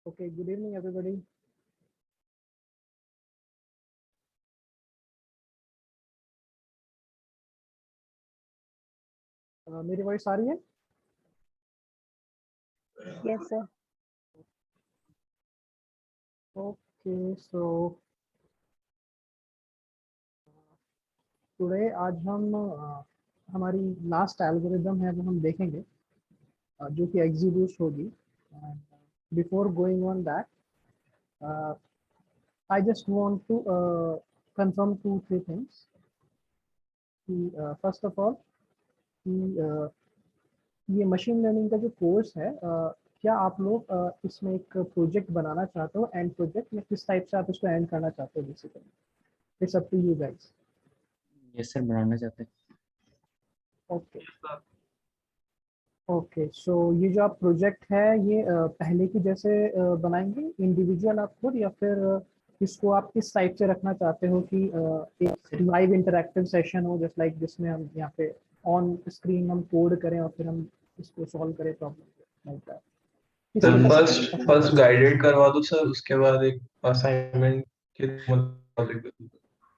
Okay, good evening, everybody. मेरी voice आ रही है? Yes, sir. Okay, so today आज हम हमारी लास्ट एल्गोरिदम है वो हम देखेंगे जो कि एग्जीक्यूट होगी. Before going on that I just want to confirm 2-3 things. First of all, ये मशीन लर्निंग का जो कोर्स है क्या आप लोग इसमें एक प्रोजेक्ट बनाना चाहते हो एंड प्रोजेक्ट में किस टाइप से आप इसको एंड करना चाहते हो basically? It's up to you guys. Yes sir, बनाना चाहते हैं. ओके ओके, सो ये जो आप प्रोजेक्ट है ये पहले की जैसे बनाएंगे इंडिविजुअल आप खुद, या फिर इसको आप किस टाइप से रखना चाहते हो कि एक लाइव इंटरैक्टिव सेशन हो जस्ट लाइक जिसमें हम यहाँ पे ऑन स्क्रीन हम कोड करें और फिर हम इसको सॉल्व करें problem like that? First guided करवा दो सर, उसके बाद एक असाइनमेंट के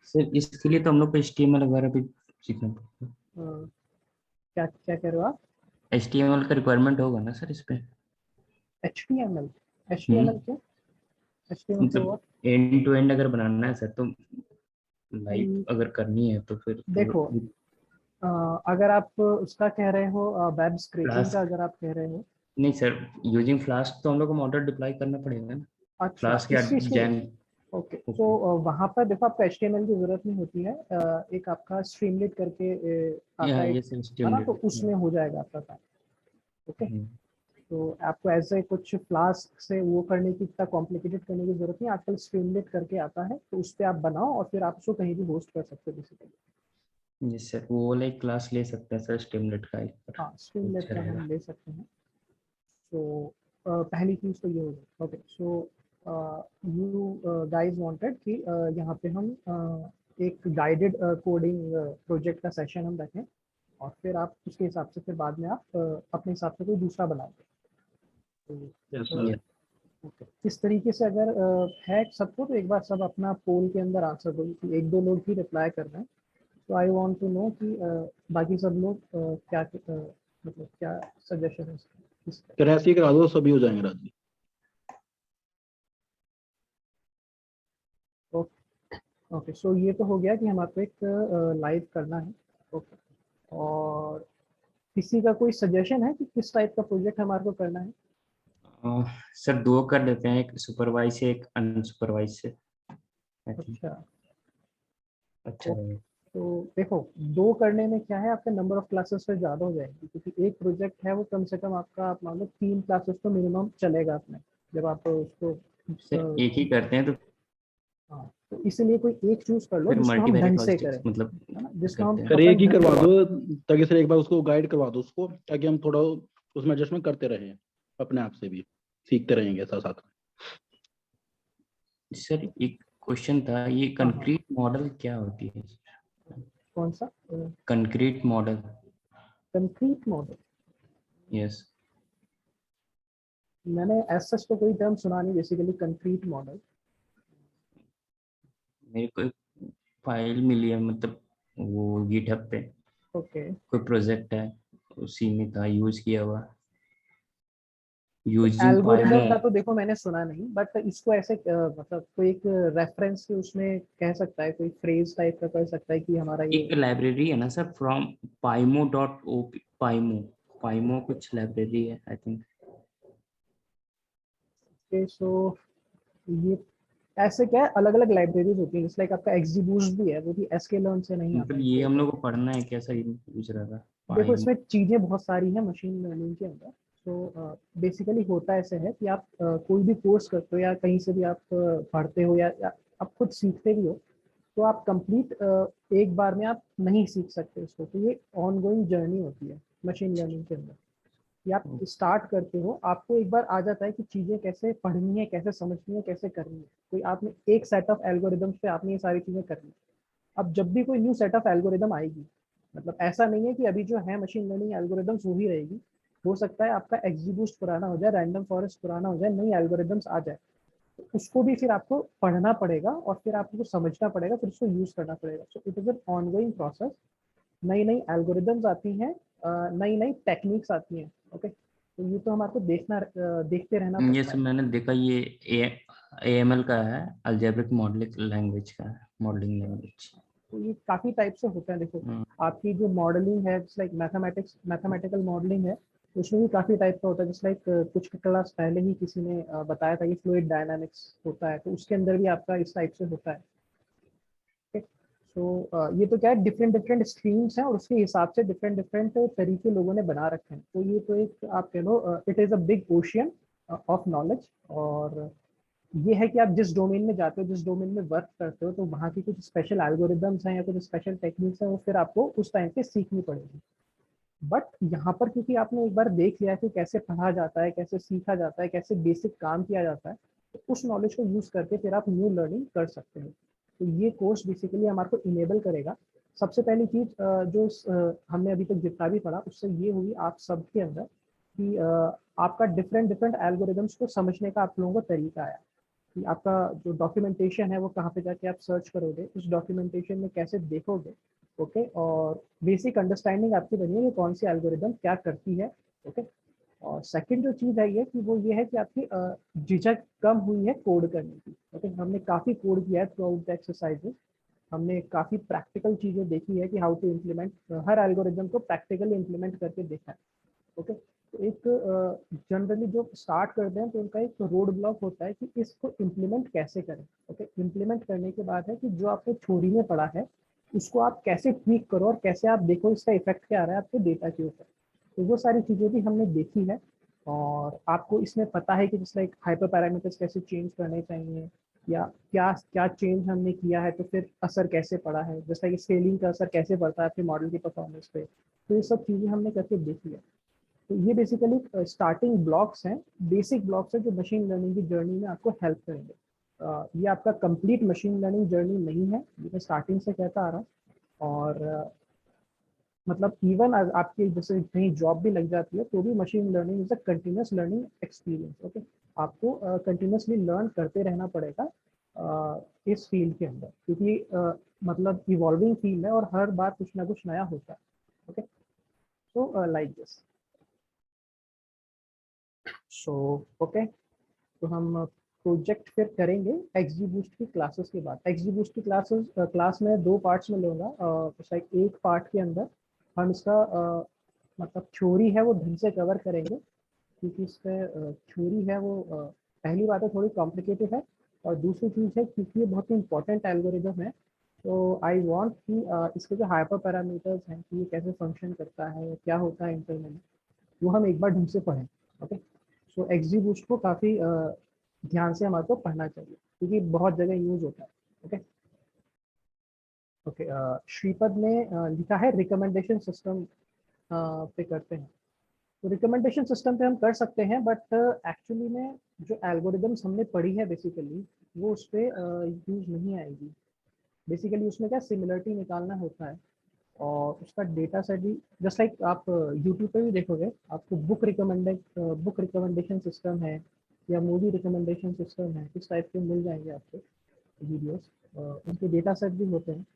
सर इसके लिए तो हम लोग को HTML वगैरह भी सीखना पड़ेगा. क्या क्या कह रहे हो आप? HTML का रिक्वायरमेंट होगा ना सर इस पे? HTML क्या? HTML से मतलब एंड टू एंड अगर बनाना है सर तो लाइव अगर करनी है तो फिर देखो अगर आप उसका कह रहे हो वेब स्क्रैपिंग का अगर आप कह रहे हो. नहीं सर, यूजिंग फ्लास्क तो हम लोग को मॉडल डिप्लॉय करना पड़ेगा ना. अच्छा, फ्लास्क या जैन. ओके, तो वहाँ पर देखो आपको HTML की जरूरत नहीं होती है. एक आपका स्ट्रीमलेट करके आता है ना, तो उसमें हो जाएगा आपका काम. ओके, तो आपको ऐसे कुछ फ्लास्क से वो करने की इतना कॉम्प्लिकेटेड करने की जरूरत नहीं. आजकल स्ट्रीमलेट करके आता है, तो उस पर आप बनाओ और फिर आप उसको कहीं भी होस्ट कर सकते हो बेसिकली. जी सर, वो लाइक क्लास ले सकते हैं सर स्ट्रीमलेट का? हाँ, स्ट्रीमलेट का हम ले सकते हैं. तो पहली चीज़ तो ये हो गई. Okay, so you guys wanted कि यहाँ पे हम एक गाइडेड कोडिंग प्रोजेक्ट का सेशन हम रखें और फिर आप उसके हिसाब से फिर बाद में आप अपने हिसाब से कोई दूसरा बनाओगे. ओके, इस तरीके से अगर है सबको तो एक बार सब अपना पोल के अंदर आंसर दो. एक दो लोग ही रिप्लाई कर रहे हैं, तो आई वांट टू नो कि बाकी सब लोग क्या मतलब क्या सजेशन है इसका. ऐसे ही करा दो, सभी हो जाएंगे राजी. ओके, सो ये तो हो गया कि हमारे को एक लाइव करना है. ओके, और किसी का कोई सजेशन है कि किस टाइप का प्रोजेक्ट हमारे को करना है? सर दो कर देते हैं, एक सुपरवाइज से एक अनसुपरवाइज से. अच्छा अच्छा, तो देखो दो करने में क्या है, आपका नंबर ऑफ क्लासेस फिर ज़्यादा हो जाएगी, क्योंकि एक प्रोजेक्ट है वो कम से कम आपका आप मान लो 3 क्लासेस तो मिनिमम चलेगा अपने जब आप उसको. सर एक ही करते हैं तो हाँ, तो इसीलिए कोई एक चूज कर लो फिर जिसको हम मल्टीवेरिएट ढंग से लॉजिस्टिक्स करें, मतलब है ना, जिसको हम सर एक ही करवा दो, ताकि सर एक बार उसको गाइड करवा दो उसको, ताकि हम थोड़ा उसमें एडजस्टमेंट करते रहे, अपने आप से भी सीखते रहेंगे साथ साथ। सर एक क्वेश्चन था, ये कंक्रीट मॉडल क्या होती है? कौन सा? Concrete model. Concrete model? Yes. मैंने ऐसा तो कोई टर्म सुना नहीं बेसिकली कंक्रीट मॉडल। मेरे को फाइल मिली है, मतलब वो गिटहब पे ओके। कोई प्रोजेक्ट है, उसी में था यूज किया हुआ, यूजिंग एल्गोरिदम पाइमो। का तो देखो मैंने सुना नहीं, बट इसको ऐसे मतलब कोई एक रेफरेंस के उसमें कह सकता है, कोई फ्रेज टाइप का कह सकता है कि हमारा ये एक लाइब्रेरी है ना सर, फ्रॉम पाइमो डॉट ओ, पाइमो पाइमो कुछ लाइब्रेरी है आई थिंक। सो ये ऐसे क्या है, अलग अलग लाइब्रेरीज होती है, जैसे लाइक आपका एक्सजीबूस्ट भी है, वो भी sklearn से नहीं आता मतलब है। ये तो हम लोग को पढ़ना है कैसा, ये पूछ रहा था। देखो पाइमो। इसमें चीजें बहुत सारी हैं मशीन लर्निंग के अंदर। तो बेसिकली होता ऐसे है कि आप कोई भी कोर्स करते हो या कहीं से भी आप पढ़ते हो या आप खुद सीखते भी हो, तो आप कंप्लीट एक बार में आप नहीं सीख सकते इसको। तो ये ऑन गोइंग जर्नी होती है मशीन लर्निंग के अंदर, कि आप स्टार्ट करते हो, आपको एक बार आ जाता है कि चीज़ें कैसे पढ़नी है, कैसे समझनी है, कैसे करनी है। कोई आपने एक सेट ऑफ एल्गोरिदम्स पे आपने ये सारी चीज़ें करनी है। अब जब भी कोई न्यू सेट ऑफ एल्गोरिदम आएगी, मतलब ऐसा नहीं है कि अभी जो है मशीन लर्निंग एल्गोरिदम्स वो ही रहेगी। हो सकता है आपका एक्सजीबूस्ट पुराना हो जाए, रैंडम फॉरेस्ट पुराना हो जाए, नई एल्गोरिदम्स आ जाए, तो उसको भी फिर आपको पढ़ना पड़ेगा और फिर आपको समझना पड़ेगा, फिर उसको यूज करना पड़ेगा। सो it is an ongoing process. नई नई एल्गोरिदम्स आती हैं, नई नई टेक्निक्स आती हैं। ओके, तो ये तो हमारे देखना देखते रहना ये पड़ता सब है। मैंने देखा, ये AML का है, अलजेब्रिक मॉडलिंग लैंग्वेज का है, मॉडलिंग लैंग्वेज। तो ये काफी टाइप से होता है। देखो आपकी जो मॉडलिंग है, जैसे लाइक मैथमेटिकल मॉडलिंग है, उसमें भी काफी टाइप का होता है। जैसे लाइक कुछ क्लास पहले ही किसी ने बताया था कि फ्लूइड डायनामिक्स होता है, तो उसके अंदर भी आपका इस टाइप से होता है। तो ये तो क्या है, डिफरेंट डिफरेंट स्ट्रीम्स हैं और उसके हिसाब से डिफरेंट डिफरेंट तरीके लोगों ने बना रखे हैं। तो ये तो एक आप कह लो it is a big ocean of knowledge. और ये है कि आप जिस डोमेन में जाते हो, जिस डोमेन में वर्क करते हो, तो वहाँ की कुछ स्पेशल एल्गोरिदम्स हैं या कुछ स्पेशल टेक्निक्स हैं, वो फिर आपको उस टाइम पे सीखनी पड़ेगी। बट यहाँ पर क्योंकि आपने एक बार देख लिया है कि कैसे पढ़ा जाता है, कैसे सीखा जाता है, कैसे बेसिक काम किया जाता है, तो उस नॉलेज को यूज करके फिर आप न्यू लर्निंग कर सकते हो। तो ये कोर्स बेसिकली हमारे को इनेबल करेगा। सबसे पहली चीज जो हमने अभी तक जितना भी पढ़ा उससे ये हुई आप सबके अंदर कि आपका डिफरेंट डिफरेंट एल्गोरिदम्स को समझने का आप लोगों को तरीका आया, कि आपका जो डॉक्यूमेंटेशन है वो कहाँ पे जाके आप सर्च करोगे, उस डॉक्यूमेंटेशन में कैसे देखोगे। ओके, और बेसिक अंडरस्टैंडिंग आपकी बनी है कि कौन सी एल्गोरिदम क्या करती है। ओके, और सेकंड जो चीज़ है ये कि वो ये है कि आपकी झिझक कम हुई है कोड करने की। ओके, हमने काफ़ी कोड किया है थ्रू आउट द एक्सरसाइजेस। हमने काफ़ी प्रैक्टिकल चीज़ें देखी है कि हाउ टू इम्प्लीमेंट हर एल्गोरिदम को प्रैक्टिकली इम्प्लीमेंट करके देखा है। ओके, तो एक जनरली जो स्टार्ट करते हैं तो उनका एक रोड ब्लॉक होता है कि इसको इम्प्लीमेंट कैसे करें। ओके, इम्प्लीमेंट करने के बाद है कि जो आपने थ्योरी में पढ़ा है उसको आप कैसे ट्वीक करो और कैसे आप देखो इसका इफेक्ट क्या आ रहा है आपके डेटा के ऊपर। तो वो सारी चीज़ें भी हमने देखी है। और आपको इसमें पता है कि जिस लाइक हाइपर पैरामीटर्स कैसे चेंज करने चाहिए, या क्या क्या चेंज हमने किया है तो फिर असर कैसे पड़ा है, जैसा कि स्केलिंग का असर कैसे पड़ता है आपके मॉडल की परफॉर्मेंस पे। तो ये सब चीज़ें हमने करके देखी है। तो ये बेसिकली स्टार्टिंग ब्लॉक्स हैं, बेसिक ब्लॉक्स हैं जो मशीन लर्निंग की जर्नी में आपको हेल्प करेंगे। ये आपका कंप्लीट मशीन लर्निंग जर्नी नहीं है, ये मैं स्टार्टिंग से कहता आ रहा हूँ। और मतलब इवन आपकी जैसे कहीं जॉब भी लग जाती है तो भी machine learning is a continuous learning experience. Okay, आपको कंटिन्यूसली लर्न करते रहना पड़ेगा इस फील्ड के अंदर, क्योंकि मतलब इवॉल्विंग फील्ड है और हर बार कुछ ना कुछ नया होता है। Okay, so like this. So okay, तो हम प्रोजेक्ट फिर करेंगे एक्सजीबूस्ट की क्लासेस के बाद। एक्सजीबूस्ट की क्लास में दो पार्ट्स में लूँगा। शायद एक पार्ट के अंदर हम इसका मतलब थ्योरी है वो ढंग से कवर करेंगे, क्योंकि इसका थ्योरी है वो पहली बात है थोड़ी कॉम्प्लिकेटेड है, और दूसरी चीज़ है क्योंकि ये बहुत ही इंपॉर्टेंट एल्गोरिदम है। तो आई वांट कि इसके जो हाइपर पैरामीटर्स हैं कि ये कैसे फंक्शन करता है, क्या होता है इंटरनली, वो हम एक बार ढंग से पढ़ें। ओके, सो एक्सजीबूस्ट को काफ़ी ध्यान से हमारे को पढ़ना चाहिए क्योंकि बहुत जगह यूज होता है। ओके, ओके, श्रीपद ने लिखा है रिकमेंडेशन सिस्टम पे करते हैं। तो रिकमेंडेशन सिस्टम पे हम कर सकते हैं, बट एक्चुअली में जो एल्गोरिदम्स हमने पढ़ी है बेसिकली वो उस पर यूज नहीं आएगी। बेसिकली उसमें क्या सिमिलरिटी निकालना होता है और उसका डेटा सेट भी जस्ट लाइक आप यूट्यूब पे भी देखोगे, आपको बुक रिकमेंडेशन सिस्टम है या मूवी रिकमेंडेशन सिस्टम है, इस टाइप के मिल जाएंगे आपको वीडियोस। उनके डेटा सेट भी होते हैं।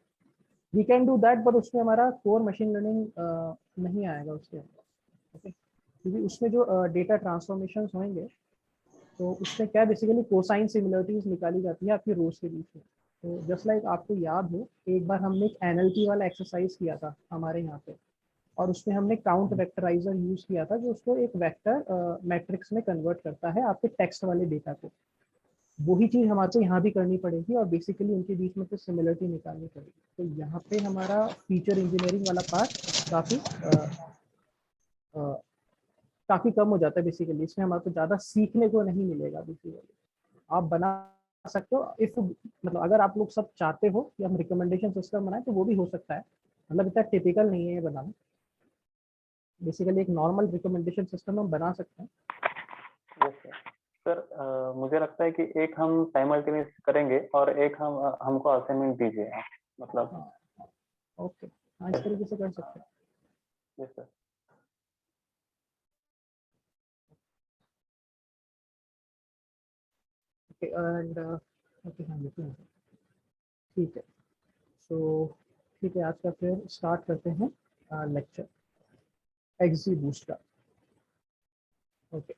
We can do that, but उसमें हमारा कोर मशीन लर्निंग नहीं आएगा उसके अंदर, ओके। क्योंकि उसमें जो डेटा ट्रांसफॉर्मेशन होंगे तो उसमें क्या बेसिकली कोसाइन सिमिलरिटीज निकाली जाती है आपकी रोज के बीच में। तो जस्ट लाइक आपको याद हो, एक बार हमने एक NLP वाला एक्सरसाइज किया था हमारे यहाँ पे, और उसमें हमने काउंट वेक्टराइजर यूज किया था जो उसको एक वेक्टर मैट्रिक्स में कन्वर्ट करता है आपके टेक्स्ट वाले डेटा को। वही चीज हमारे को यहाँ भी करनी पड़ेगी और बेसिकली उनके बीच में कुछ सिमिलरिटी निकालनी पड़ेगी। तो यहाँ पे हमारा फीचर इंजीनियरिंग वाला पार्ट काफी कम हो जाता है बेसिकली। इसमें हमारे को ज्यादा सीखने को नहीं मिलेगा बेसिकली। आप बना सकते हो इफ, मतलब अगर आप लोग सब चाहते हो कि हम रिकमेंडेशन सिस्टम बनाए तो वो भी हो सकता है, मतलब इतना टिपिकल नहीं है ये बनाना। बेसिकली एक नॉर्मल रिकमेंडेशन सिस्टम हम बना सकते हैं। सर मुझे लगता है कि एक हम साइमल्टेनियस करेंगे और एक हमको असाइनमेंट दीजिए आप, मतलब। ओके, हाँ इस तरीके से कर सकते हैं। Yes sir. Okay and okay, हाँ लिखते हैं, ठीक है। सो ठीक है, आज का फिर स्टार्ट करते हैं लेक्चर XGBoost का। ओके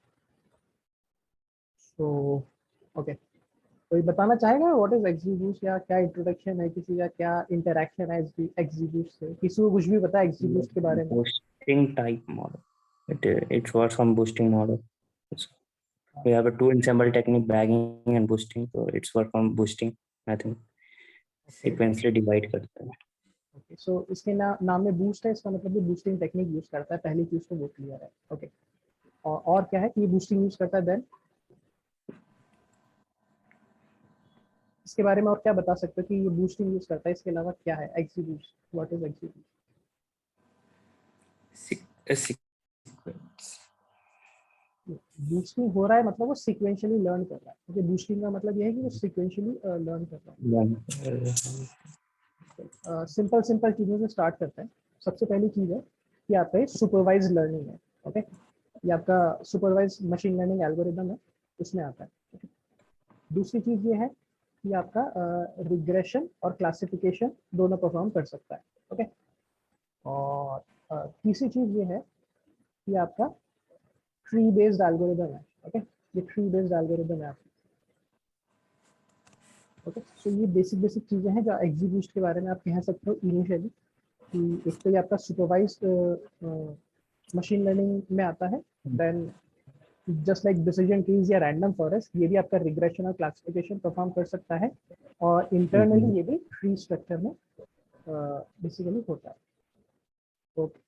सो ओके, कोई बताना चाहेगा व्हाट इज XGBoost या क्या इंट्रोडक्शन है किसी का, क्या इंटरेक्शन है XGBoost से? किसी को कुछ भी पता है XGBoost के बारे में? Boosting type model. It works on boosting model. We have a two ensemble technique, bagging and boosting. So it's work on boosting. I think sequentially divide करता है। ओके सो इसके नाम में बूस्ट है, इसका मतलब ये बूस्टिंग टेक्निक यूज करता है। पहली चीज तो वो क्लियर है, ओके। और क्या है कि ये बूस्टिंग यूज करता है? देन इसके बारे में और क्या बता सकते हो कि ये बूस्टिंग यूज करता है? इसके अलावा क्या है XGBoost? What is XGBoost? Boosting हो रहा है मतलब वो सीक्वेंशियली लर्न कर रहा है। ओके, बूस्टिंग का मतलब ये है कि वो सीक्वेंशियली लर्न कर रहा है। सिंपल चीजों से स्टार्ट करते हैं। सबसे पहली चीज है कि आपका सुपरवाइज लर्निंग है, ओके। ये आपका सुपरवाइज मशीन लर्निंग एल्गोरिदम है, उसमें आता है। okay? दूसरी चीज ये है कि आपका रिग्रेशन और क्लासिफिकेशन दोनों परफॉर्म कर सकता है, ओके। और तीसरी चीज ये है कि आपका ट्री बेस्ड एल्गोरिदम है, ओके। ये ट्री बेस्ड एल्गोरिदम है आपका, ओके। सो ये बेसिक चीजें हैं जो XGBoost के बारे में आप कह सकते हो इनिशियली। कि एक तो ये आपका सुपरवाइज मशीन लर्निंग में आता है। Then just like decision trees या रैंडम फॉरेस्ट, ये भी आपका रिग्रेशन और क्लासिफिकेशन परफॉर्म कर सकता है। और इंटरनली ये भी ट्री स्ट्रक्चर में बेसिकली होता है, ओके।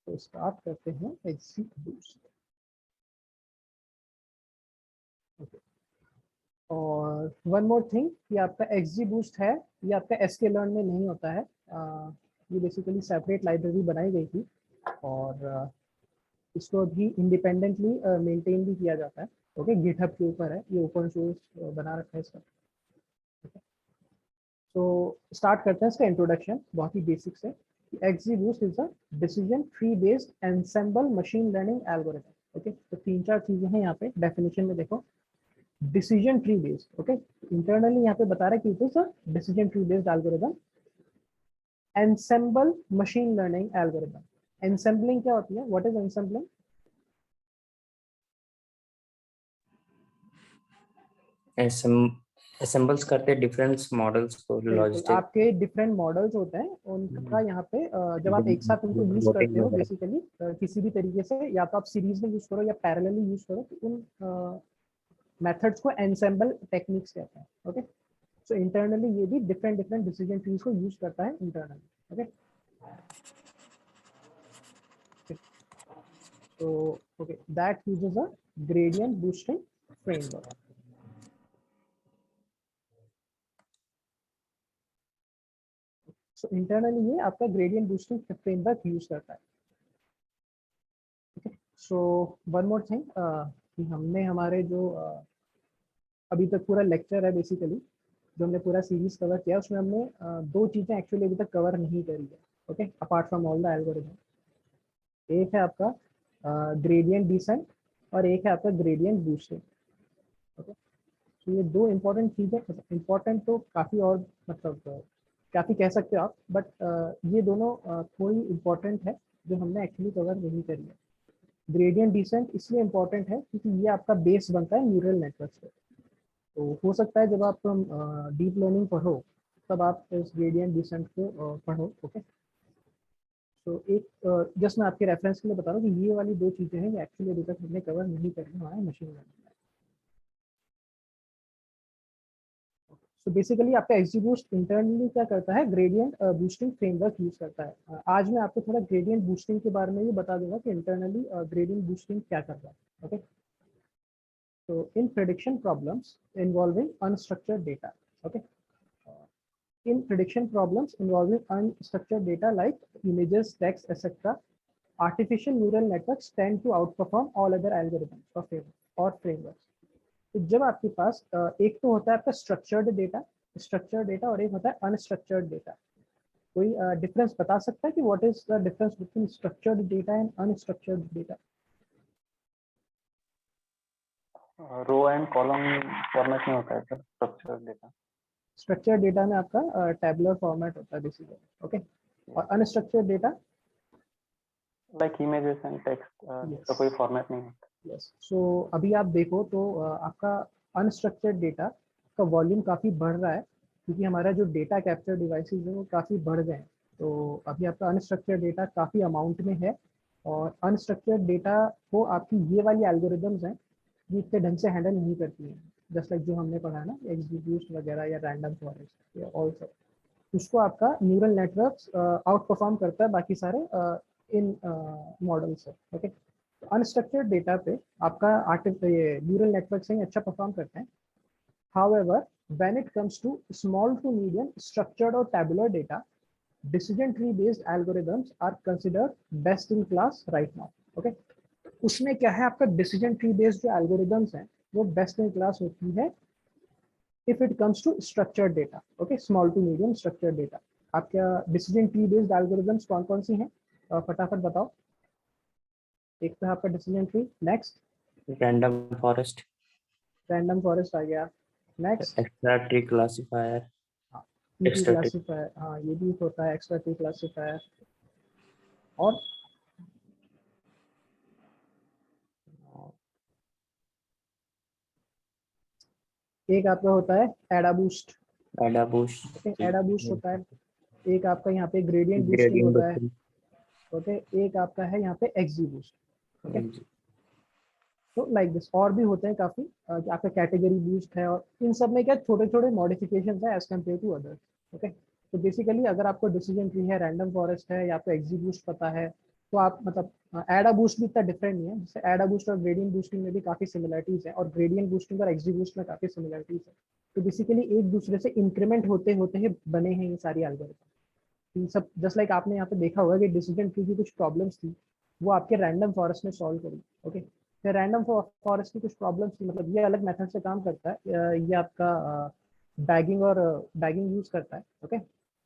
तो स्टार्ट करते हैं XGBoost, ओके। और वन मोर थिंग कि आपका XGBoost है, ये आपका sklearn में नहीं होता है। ये बेसिकली सेपरेट लाइब्रेरी बनाई गई थी और इसको अभी इंडिपेंडेंटली मेंटेन भी किया जाता है, ओके। गिटहब के ऊपर है, ये ओपन सोर्स बना रखा है इसका। तो स्टार्ट करते हैं इसका इंट्रोडक्शन बहुत ही बेसिक से। XGBoost is a decision tree based ensemble machine learning algorithm, okay. तो 3-4 चीजें हैं यहाँ पे डेफिनेशन में, देखो। Decision tree based, okay. Internally यहाँ पे बता रहा है कि it is a decision tree based algorithm. Ensemble machine learning algorithm. एंसेंबलिंग क्या होती है? What is एंसेंबलिंग? assembles करते हैं डिफरेंट मॉडल्स को, लॉजिस्टिक आपके डिफरेंट मॉडल्स होते हैं उनका यहाँ पे जब आप एक साथ उनको यूज करते हो बेसिकली किसी भी तरीके से, या तो आप सीरीज में यूज करो या पैरेलली यूज करो, तो उन मेथड्स को एंसेंबल टेक्निक्स कहते हैं, ओके। सो इंटरनली ये भी डिफरेंट डिसीजन ट्रीज को यूज करता है इंटरनली, ओके। तो okay, that uses a gradient boosting framework. So internally ये आपका ग्रेडियंट बूस्टिंग फ्रेमवर्क यूज करता है। सो वन मोर थिंग कि हमने हमारे जो अभी तक पूरा लेक्चर है बेसिकली जो हमने पूरा सीरीज कवर किया उसमें हमने दो चीजें एक्चुअली अभी तक कवर नहीं करी है, okay, apart from all the algorithm. एक है आपका ग्रेडियंट डिसेंट और एक है आपका ग्रेडियंट बूस्टिंग, ओके। तो ये दो इम्पोर्टेंट चीजें, इम्पोर्टेंट तो काफ़ी और मतलब काफ़ी कह सकते हो आप, बट ये दोनों थोड़ी इम्पोर्टेंट है जो हमने एक्चुअली कवर नहीं करी है। ग्रेडियंट डिसेंट इसलिए इम्पोर्टेंट है क्योंकि ये आपका बेस बनता है न्यूरल नेटवर्क से। तो हो सकता है जब आप डीप लर्निंग पढ़ो तब आप इस ग्रेडियंट डिसेंट को पढ़ो, ओके। तो एक जस्ट मैं आपके रेफरेंस के लिए बता रहा हूँ कि ये वाली दो चीज़ें हैं ये एक्चुअली अभी तक हमने कवर नहीं करी हमारे मशीन लर्निंग में। तो बेसिकली आपका XGBoost इंटरनली क्या करता है, ग्रेडियंट बूस्टिंग फ्रेमवर्क यूज करता है। आज मैं आपको थोड़ा ग्रेडियंट बूस्टिंग के बारे में भी बता दूंगा कि इंटरनली ग्रेडियंट बूस्टिंग क्या करता है, okay. So in prediction problems involving unstructured data, okay, in prediction problems involving unstructured data like images, text, etc., artificial neural networks tend to outperform all other algorithms or frameworks. तो जब आपके पास एक तो होता है आपका स्ट्रक्चर्ड डेटा और एक होता है अनस्ट्रक्चर्ड डेटा। कोई डिफरेंस बता सकता है कि what is the difference between structured data and unstructured data? Row and column format में होता है sir structured data. Structured data में आपका टैबुलर फॉर्मेट होता है बेसिकली, ओके। और unstructured data like images and text, इसका कोई फॉर्मेट नहीं होता। यस। सो अभी आप देखो तो आपका अनस्ट्रक्चर्ड डेटा का वॉल्यूम काफ़ी बढ़ रहा है क्योंकि हमारा जो डेटा कैप्चर डिवाइसेस है वो काफ़ी बढ़ गए हैं। तो अभी आपका अनस्ट्रक्चर्ड डेटा काफ़ी अमाउंट में है और अनस्ट्रक्चर्ड डेटा को आपकी ये वाली एल्गोरिदम्स हैं ये इतने ढंग से हैंडल नहीं करती हैं, जस्ट लाइक जो हमने पढ़ा ना XGBoost वगैरह या रैंडम फॉरेस्ट या ऑल सब, उसको आपका न्यूरल नेटवर्क्स आउट परफॉर्म करता है बाकी सारे इन मॉडल से, ओके। अनस्ट्रक्चर्ड डेटा पे आपका ये न्यूरल नेटवर्क से अच्छा परफॉर्म करते हैं। However, when it comes to small to medium structured or tabular data, decision tree based algorithms are considered best in class right now, okay। उसमें क्या है आपका डिसीजन ट्री बेस्ड जो एल्गोरिदम्स हैं वो बेस्ट इन क्लास होती है if it comes to structured data, okay, small to medium structured data. आपका डिसीजन ट्री बेस्ड एल्गोरिदम्स कौन कौन सी हैं फटाफट बताओ। एक तो आपका decision tree, next random forest आ गया, next extra tree classifier tree classifier, हाँ ये भी होता है एक्स्ट्रा ट्री क्लासिफायर। और एक आपका होता है एडाबूस्ट होता है। एक आपका यहाँ पे ग्रेडियंट बूस्टिंग होता है, ओके। एक आपका है यहाँ पे XGBoost, ओके। तो लाइक दिस और भी होते हैं काफी, आपका कैटेगरी बूस्ट है और इन सब में क्या छोटे छोटे मॉडिफिकेशंस है as compared to others, okay. तो बेसिकली अगर आपको डिसीजन ट्री है, रैंडम फॉरेस्ट है या आपको XGBoost पता है तो आप मतलब एडाबूस्ट भी इतना डिफरेंट नहीं है, जैसे एडाबूस्ट और ग्रेडियंट बूस्टिंग में भी काफी सिमिलरिटीज है और ग्रेडियंट बूस्टिंग और XGBoost में काफी सिमिलरिटीज है। तो बेसिकली एक दूसरे से इंक्रीमेंट होते होते ही बने हैं ये सारी एल्गोरिथम। सब जस्ट लाइक आपने यहाँ पे देखा होगा कि डिसीजन ट्री की कुछ प्रॉब्लम्स थी वो आपके रैंडम फॉरेस्ट ने सॉल्व करी, ओके। फिर रैंडम फॉरेस्ट की कुछ प्रॉब्लम्स थी, मतलब ये अलग मेथड से काम करता है, ये आपका बैगिंग यूज करता है, ओके।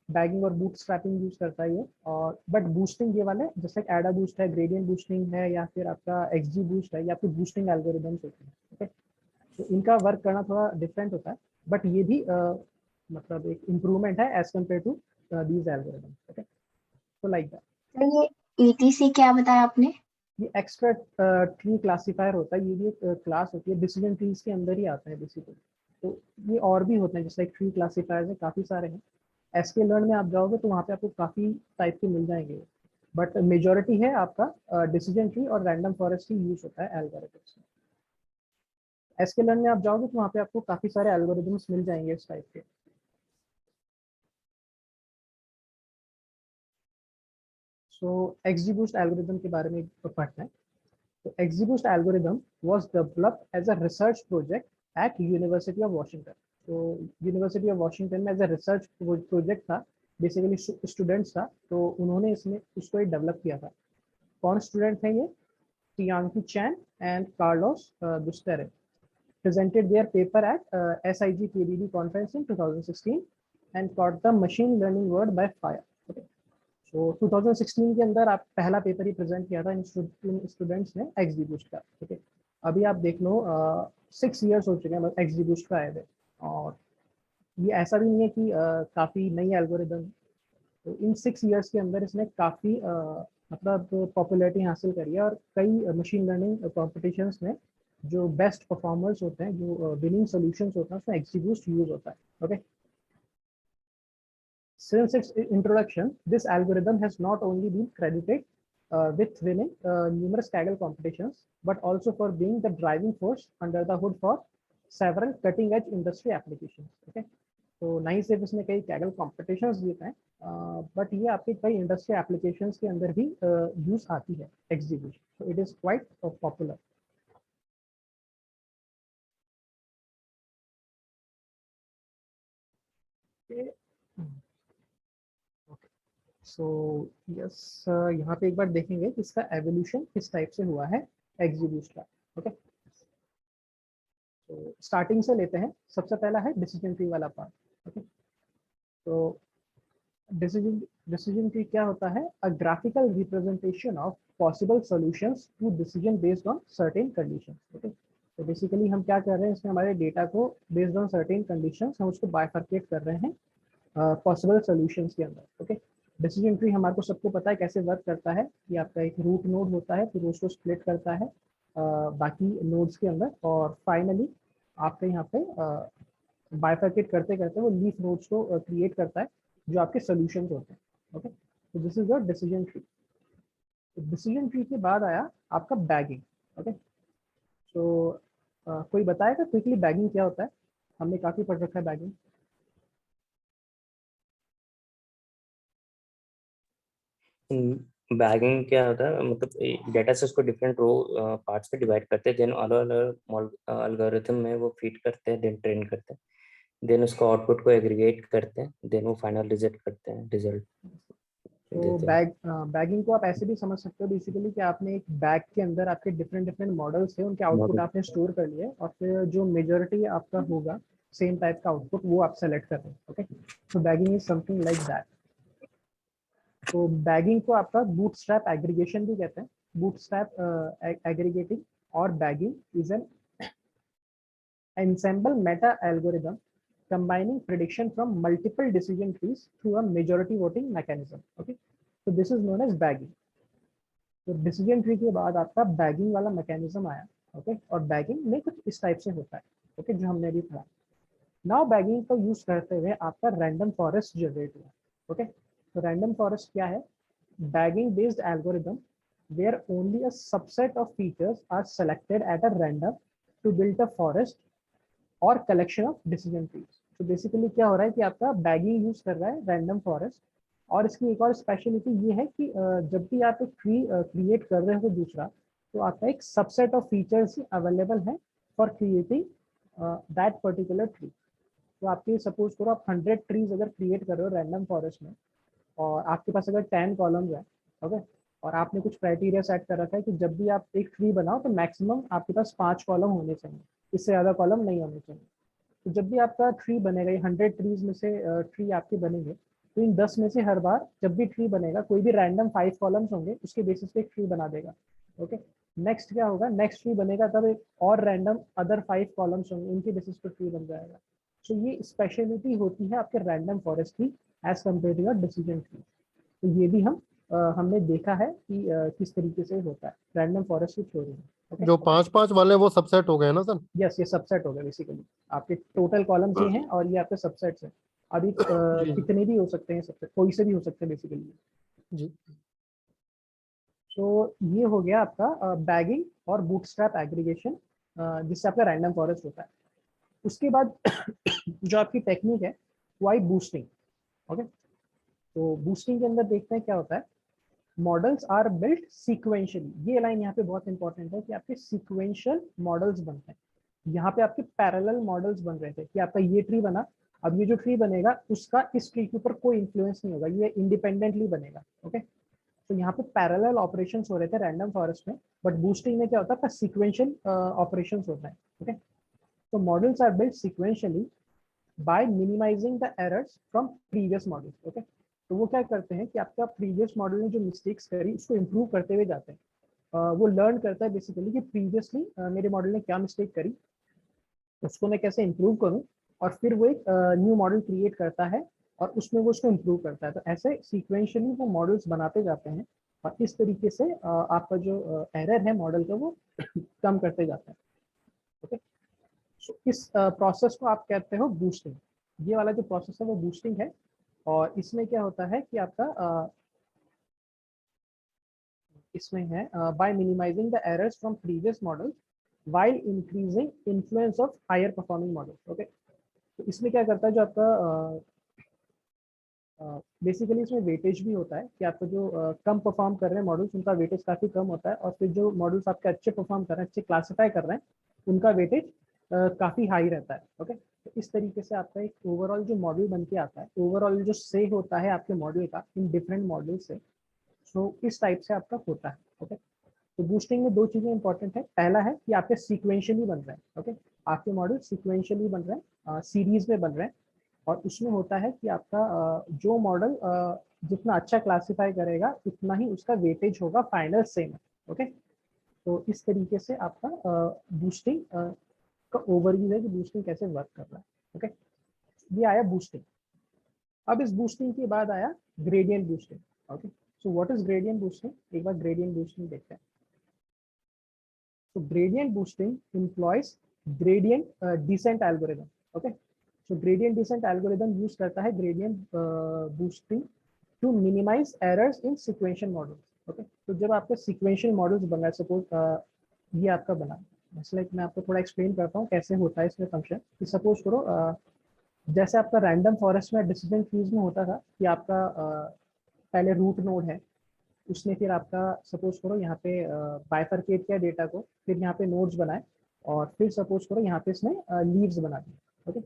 बैगिंग और बूट स्ट्रैपिंग यूज करता है ये, और बट बूस्टिंग ये वाले जैसे एडा बूस्ट है, ग्रेडियंट बूस्टिंग है या फिर आपका XGBoost है या फिर बूस्टिंग एल्गोरिदम्स होते हैं, ओके। तो इनका वर्क करना थोड़ा डिफरेंट होता है बट ये भी मतलब एक इम्प्रूवमेंट है as compared to these algorithms, okay. तो लाइक दैट। ये ETC क्या बताया आपने? ये एक्स्ट्रा ट्री क्लासिफायर होता है, ये भी एक क्लास होती है, डिसीजन ट्रीज के अंदर ही आता है बेसिकली। तो ये और भी होते हैं जैसे ट्री क्लासिफायर है, काफ़ी सारे हैं। sklearn में आप जाओगे तो वहाँ पे आपको काफ़ी टाइप के मिल जाएंगे, बट मेजोरिटी है आपका डिसीजन ट्री और रैंडम फॉरेस्ट ही यूज होता है एल्गोरिथम्स में। sklearn में आप जाओगे तो वहाँ पे आपको काफ़ी सारे एल्गोरिथम्स मिल जाएंगे इस टाइप के। सो XGBoost एल्गोरिथम के बारे में पढ़ते हैं। So XGBoost algorithm was developed as a research project at University of Washington. तो यूनिवर्सिटी ऑफ वाशिंगटन में एज अ रिसर्च प्रोजेक्ट था, बेसिकली स्टूडेंट्स था, तो उन्होंने इसमें उसको डेवलप किया था। कौन स्टूडेंट थे ये? टियांकी चैन and Carlos बुस्टेरे presented their paper at SIGKDD conference in 2016 and caught the machine learning world by fire. Okay. So 2016 के अंदर आप पहला पेपर ही प्रेजेंट किया था इन स्टूडेंट्स ने XGBoost का। ठीक है, अभी आप देख लो 6 इयर्स हो चुके हैं XGBoost का आए हुए, और ये ऐसा भी नहीं है कि काफ़ी नई एल्गोरिदम, तो इन 6 इयर्स के अंदर इसने काफ़ी मतलब पॉपुलैरिटी हासिल करी है, और कई मशीन लर्निंग कॉम्पिटिशन्स में जो बेस्ट परफॉर्मर्स होते हैं, जो विनिंग सॉल्यूशंस होते हैं, उसमें XGBoost यूज होता है। Okay, since its introduction, this algorithm has not only been credited with winning numerous Kaggle competitions, but also for being the driving force under the hood for several cutting-edge industry applications. Okay, तो नहीं सिर्फ इसने कई Kaggle competitions जीते हैं, but ये आपके कई इंडस्ट्री एप्लीकेशंस के अंदर भी यूज आती है XGBoost, so it is quite popular. Okay. So yes, यहाँ पे एक बार देखेंगे कि इसका एवोल्यूशन किस टाइप से हुआ है XGBoost का। ओके, तो स्टार्टिंग से लेते हैं। सबसे पहला है डिसीजन ट्री वाला पार्ट। ओके, तो डिसीजन ट्री क्या होता है? A graphical representation of possible solutions to decision based on certain conditions. Okay, तो बेसिकली हम क्या कर रहे हैं, इसमें हमारे डेटा को बेस्ड ऑन सर्टेन कंडीशंस हम उसको बाइफरकेट कर रहे हैं पॉसिबल सॉल्यूशंस के अंदर। ओके, डिसीजन ट्री हमारे को सबको पता है कैसे वर्क करता है कि आपका एक रूट नोड होता है, फिर उसको स्प्लिट करता है बाकी नोड्स के अंदर, और फाइनली आपके यहाँ पे बाइफरकेट करते करते वो लीफ नोड्स को क्रिएट करता है जो आपके सॉल्यूशंस होते हैं। ओके, तो this is your decision tree. Decision tree के बाद आया आपका बैगिंग। ओके, तो कोई बताएगा क्विकली बैगिंग क्या होता है? हमने काफ़ी पढ़ रखा है बैगिंग। बैगिंग क्या होता है, मतलब डेटा से उसको डिफरेंट रो पार्ट्स में डिवाइड करते हैं, देन अलग अलग एल्गोरिथम में वो फीड करते हैं, देन ट्रेन करते हैं, देन उसको आउटपुट को एग्रीगेट करते हैं, देन वो फाइनल रिजल्ट करते हैं, रिजल्ट। तो बैगिंग को आप ऐसे भी समझ सकते हो बेसिकली कि आपने एक बैग के अंदर आपके डिफरेंट मॉडल्स थे, उनके आउटपुट आपने स्टोर कर लिए, और फिर जो मेजॉरिटी आपका होगा सेम टाइप का आउटपुट वो आप सेलेक्ट कर रहे हैं। ओके, तो bagging is something like that. तो बैगिंग को आपका बूटस्ट्रैप एग्रीगेशन भी कहते हैं। बूटस्ट्रैप एग्रीगेटिंग और bagging is an ensemble meta algorithm combining prediction from multiple decision trees through a majority voting mechanism. Okay, so this is known as bagging. तो decision tree के बाद आपका बैगिंग वाला mechanism आया। ओके, और bagging में कुछ इस टाइप से होता है। ओके, जो हमने अभी पढ़ा। नाउ बैगिंग का यूज करते हुए आपका रैंडम फॉरेस्ट जनरेट हुआ। ओके, तो रैंडम फॉरेस्ट क्या है? Bagging based algorithm where only a subset of features are selected at a random to build a forest और कलेक्शन ऑफ डिसीजन ट्रीज। तो बेसिकली क्या हो रहा है कि आपका बैगिंग यूज कर रहा है रैंडम फॉरेस्ट, और इसकी एक और स्पेशलिटी ये है कि जब भी आप एक ट्री क्रिएट कर रहे हो दूसरा, तो आपका एक सबसेट ऑफ फीचर्स अवेलेबल है for creating that particular tree. तो आपके सपोज करो आप 100 ट्रीज अगर क्रिएट कर रहे हो रैंडम फॉरेस्ट में, और आपके पास अगर 10 कॉलम्स है, ओके, और आपने कुछ क्राइटेरिया सेट कर रखा है कि जब भी आप एक ट्री बनाओ तो मैक्सिमम आपके पास 5 कॉलम होने चाहिए, इससे ज़्यादा कॉलम नहीं होने चाहिए। तो जब भी आपका ट्री बनेगा, 100 ट्रीज में से ट्री आपके बनेंगे, तो इन 10 में से हर बार जब भी ट्री बनेगा कोई भी रैंडम 5 कॉलम्स होंगे, उसके बेसिस पे एक ट्री बना देगा। ओके, नेक्स्ट क्या होगा, नेक्स्ट ट्री बनेगा तब एक और रैंडम अदर 5 कॉलम्स होंगे, उनके बेसिस पे ट्री बन जाएगा। तो ये स्पेशलिटी होती है आपके रैंडम फॉरेस्ट की as compared to your decision tree. तो ये भी हमने देखा है कि किस तरीके से होता है रैंडम फॉरेस्ट की थ्योरी में। Okay? जो 5-5 वाले वो सबसेट हो गए ना सर? यस, ये सबसेट हो गए बेसिकली। आपके टोटल कॉलम्स ये हैं और ये आपके सबसेट्स हैं। अभी कितने भी हो सकते हैं सबसेट, कोई से भी हो सकते हैं बेसिकली जी। तो ये हो गया आपका बैगिंग और बूटस्ट्रैप एग्रीगेशन, जिससे आपका रैंडम फॉरेस्ट होता है। उसके बाद जो आपकी टेक्निक है वो आई बूस्टिंग। ओके, तो बूस्टिंग के अंदर देखते हैं क्या होता है। मॉडल्स आर बिल्ट सीक्वेंशियली, ये लाइन यहाँ पे बहुत इंपॉर्टेंट है कि आपके सीक्वेंशियल मॉडल्स बनते हैं। यहाँ पे आपके पैरेलल मॉडल्स बन रहे थे कि आपका ये ट्री बना, अब ये जो ट्री बनेगा उसका इस ट्री के ऊपर कोई इन्फ्लुएंस नहीं होगा, ये इंडिपेंडेंटली बनेगा। ओके, तो यहाँ पे पैरेलल ऑपरेशंस हो रहे थे रैंडम फॉरेस्ट में, बट बूस्टिंग में क्या होता है, सीक्वेंशियल ऑपरेशंस होता है। ओके, तो models are built sequentially by minimising the errors from previous models. Okay, तो वो क्या करते हैं कि आपका प्रीवियस मॉडल ने जो मिस्टेक्स करी उसको इम्प्रूव करते हुए जाते हैं। वो लर्न करता है बेसिकली कि प्रीवियसली मेरे मॉडल ने क्या मिस्टेक करी, उसको मैं कैसे इम्प्रूव करूँ, और फिर वो एक न्यू मॉडल क्रिएट करता है और उसमें वो उसको इम्प्रूव करता है। तो ऐसे सीक्वेंशियली वो मॉडल्स बनाते जाते हैं और इस तरीके से आपका जो एरर है मॉडल का वो कम करते जाते हैं। ओके, सो इस प्रोसेस को आप कहते हो बूस्टिंग। ये वाला जो प्रोसेस है वो बूस्टिंग है, और इसमें क्या होता है कि आपका इसमें है by minimising the errors from previous model while increasing influence of higher performing models। Okay, तो इसमें क्या करता है जो आपका बेसिकली इसमें वेटेज भी होता है कि आपको जो कम परफॉर्म कर रहे हैं मॉडल्स उनका वेटेज काफ़ी कम होता है, और फिर जो मॉडल्स आपके अच्छे परफॉर्म कर रहे हैं, अच्छे क्लासीफाई कर रहे हैं, उनका वेटेज काफ़ी हाई रहता है। ओके, तो इस तरीके से आपका एक ओवरऑल जो मॉडल बन के आता है, ओवरऑल जो से होता है आपके मॉडल का इन डिफरेंट मॉडल से, सो इस टाइप से आपका होता है। ओके, तो बूस्टिंग में दो चीजें इंपॉर्टेंट है, पहला है कि आपके सीक्वेंशियली बन रहे हैं। ओके, आपके मॉडल सीक्वेंशियली बन रहे हैं, सीरीज में बन रहे हैं, और उसमें होता है कि आपका जो मॉडल जितना अच्छा क्लासिफाई करेगा उतना ही उसका वेटेज होगा फाइनल सेम। ओके, तो इस तरीके से आपका बूस्टिंग का ओवरव्यू है कि बूस्टिंग कैसे वर्क कर रहा है। ओके, ये आया बूस्टिंग। अब इस बूस्टिंग के बाद आया gradient boosting. Okay, so what is gradient boosting, एक बार ग्रेडियंट बूस्टिंग देखते हैं। So gradient boosting employs gradient descent algorithm। Okay, so gradient descent algorithm use करता है gradient boosting to minimize errors in sequential models। Okay, तो जब आपके sequential models बन रहा है, सपोज ये आपका बना, लाइक मैं आपको थोड़ा एक्सप्लेन करता हूँ कैसे होता है इसमें फंक्शन। कि सपोज करो जैसे आपका रैंडम फॉरेस्ट में डिसीजन ट्रीज में होता था कि आपका पहले रूट नोड है, उसने फिर आपका सपोज करो यहाँ पे बाइफरकेट किया डेटा को, फिर यहाँ पे नोड्स बनाए, और फिर सपोज करो यहाँ पे इसने लीव्स बना दिए। ओके,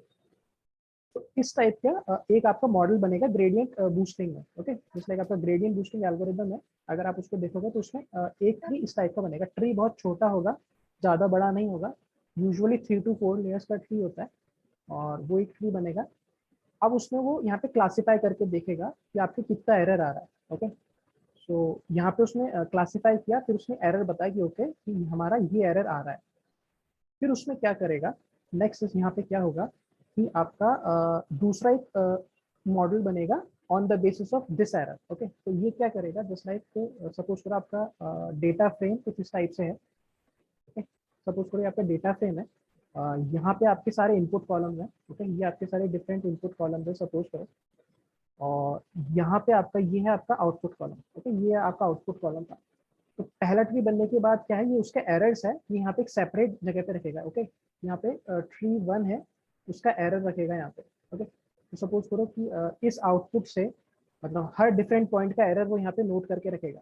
तो इस टाइप का एक आपका मॉडल बनेगा ग्रेडियंट बूस्टिंग में। ओके, जिसमें आपका ग्रेडियंट बूस्टिंग एल्गोरिदम है, अगर आप उसको देखोगे तो उसमें एक ट्री इस टाइप का बनेगा। ट्री बहुत छोटा होगा, ज़्यादा बड़ा नहीं होगा, यूजुअली 3 to 4 लेयर्स का ट्री होता है, और वो एक ट्री बनेगा। अब उसमें वो यहाँ पे क्लासीफाई करके देखेगा कि आपके कितना एरर आ रहा है। ओके, तो यहाँ पे उसने क्लासिफाई किया, फिर उसने एरर बताया कि ओके कि हमारा ये एरर आ रहा है। फिर उसमें क्या करेगा नेक्स्ट, यहाँ पे क्या होगा कि आपका दूसरा एक मॉडल बनेगा on the basis of this error. Okay, तो ये क्या करेगा, जस्ट लाइक सपोज करो आपका डेटा फ्रेम कुछ इस टाइप से है। ओके, सपोज करो आपका डेटा फ्रेम है, यहाँ पे आपके सारे इनपुट कॉलम है। ओके, ये आपके सारे डिफरेंट इनपुट कॉलम है सपोज करो, और यहाँ पे आपका ये है आपका आउटपुट कॉलम। ओके, ये आपका आउटपुट कॉलम था। तो पहला ट्री बनने के बाद क्या है, ये उसके एरर्स है, ये यहाँ पे एक सेपरेट जगह पे रखेगा। ओके, यहाँ पे ट्री 1 है, उसका एरर रखेगा यहाँ पे। ओके, तो सपोज करो कि इस आउटपुट से मतलब हर डिफरेंट पॉइंट का एरर वो यहाँ पे नोट करके रखेगा।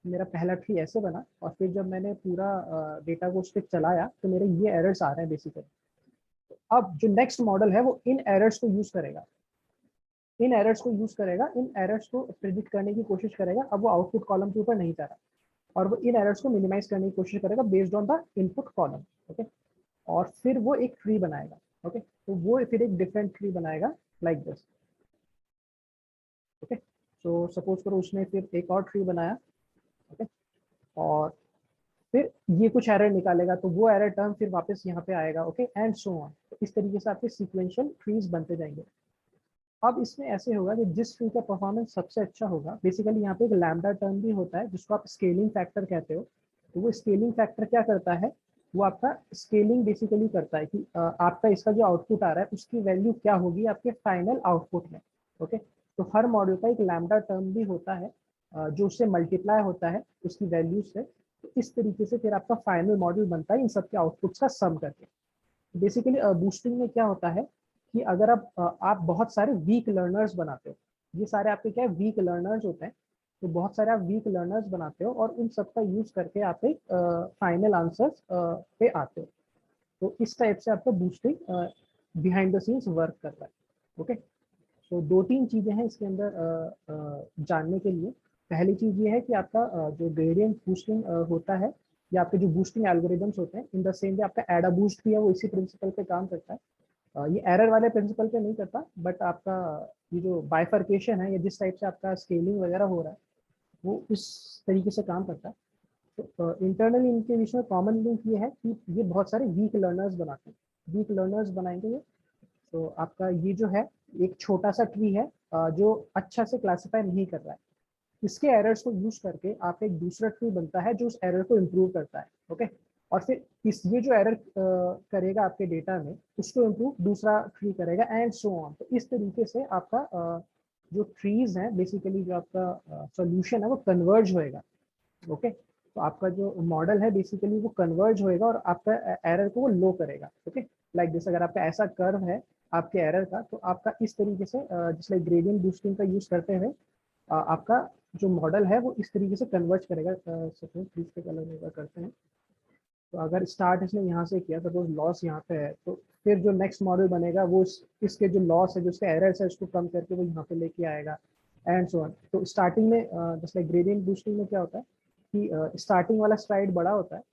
मेरा पहला ट्री ऐसे बना, और फिर जब मैंने पूरा डेटा को उस पर चलाया तो मेरे ये एरर्स आ रहे हैं बेसिकली। अब जो नेक्स्ट मॉडल है वो इन एरर्स को यूज करेगा, इन एरर्स को प्रिडिक्ट करने की कोशिश करेगा। अब वो आउटपुट कॉलम के ऊपर नहीं जा रहा, और वो इन एरर्स को मिनिमाइज करने की कोशिश करेगा based on the input column. Okay, और फिर वो एक ट्री बनाएगा। ओके, तो वो फिर एक डिफरेंट ट्री बनाएगा like this. Okay, so suppose करो उसने फिर एक और ट्री बनाया। ओके, और फिर ये कुछ एरर निकालेगा, तो वो एरर टर्म फिर वापस यहाँ पे आएगा। Okay, and so on. तो इस तरीके से आपके सीक्वेंशियल ट्रीज बनते जाएंगे। अब इसमें ऐसे होगा कि जिस ट्री का परफॉर्मेंस सबसे अच्छा होगा, बेसिकली यहाँ पे एक लैम्डा टर्म भी होता है जिसको आप स्केलिंग फैक्टर कहते हो। तो वो स्केलिंग फैक्टर क्या करता है, वो आपका स्केलिंग बेसिकली करता है कि आपका इसका जो आउटपुट आ रहा है उसकी वैल्यू क्या होगी आपके फाइनल आउटपुट में। ओके, तो हर मॉड्यूल का एक लैम्डा टर्म भी होता है जो उससे मल्टीप्लाई होता है उसकी वैल्यू से। तो इस तरीके से फिर आपका फाइनल मॉड्यूल बनता है इन सबके आउटपुट्स का सम करके। बेसिकली बूस्टिंग में क्या होता है कि अगर आप बहुत सारे वीक लर्नर्स बनाते हो, ये सारे आपके क्या है वीक लर्नर्स होते हैं, तो बहुत सारे आप वीक लर्नर्स बनाते हो और उन सब का यूज करके आप एक फाइनल आंसर्स पे आते हो। तो इस टाइप से आपका boosting behind the scenes work कर रहा है। ओके, तो 2-3 चीजें हैं इसके अंदर जानने के लिए। पहली चीज ये है कि आपका जो ग्रेडियंट बूस्टिंग होता है या आपके जो बूस्टिंग एल्गोरिदम्स होते हैं, इन द सेम वे आपका एडा बूस्ट भी है, वो इसी प्रिंसिपल पे काम करता है। ये एरर वाले प्रिंसिपल पे नहीं करता, बट आपका ये जो बाइफर्केशन है या जिस टाइप से आपका स्केलिंग वगैरह हो रहा है वो इस तरीके से काम करता है। तो इंटरनली इनके बीच में कॉमन लिंक ये है कि ये बहुत सारे वीक लर्नर्स बनाते हैं। वीक लर्नर्स बनाएंगे ये, तो आपका ये जो है एक छोटा सा ट्री है जो अच्छा से क्लासिफाई नहीं कर रहा है। इसके एरर्स को यूज करके आप एक दूसरा ट्री बनता है जो उस एरर को इम्प्रूव करता है। ओके, और फिर इस ये जो एरर करेगा आपके डेटा में उसको इम्प्रूव दूसरा ट्री करेगा एंड सो ऑन। तो इस तरीके से आपका जो ट्रीज हैं बेसिकली जो आपका सॉल्यूशन है वो कन्वर्ज होएगा। ओके, तो आपका जो मॉडल है बेसिकली वो कन्वर्ज होएगा और आपका एरर को वो लो करेगा। ओके, लाइक जैसे अगर आपका ऐसा कर्व है आपके एरर का, तो आपका इस तरीके से जिस लाइक ग्रेडियंट बूस्टिंग का यूज करते हुए आपका जो मॉडल है वो इस तरीके से कन्वर्ज करेगा। सपोज प्लीज के कलर करते हैं, तो अगर स्टार्ट इसने यहाँ से किया, सपोज लॉस यहाँ पे है, तो फिर जो नेक्स्ट मॉडल बनेगा वो इसके जो लॉस है, जो इसके एरर्स है, उसको कम करके वो यहाँ पे लेके आएगा एंड सो ऑन। तो स्टार्टिंग में जैसे ग्रेडियंट बूस्टिंग में क्या होता है कि स्टार्टिंग वाला स्ट्राइड बड़ा होता है।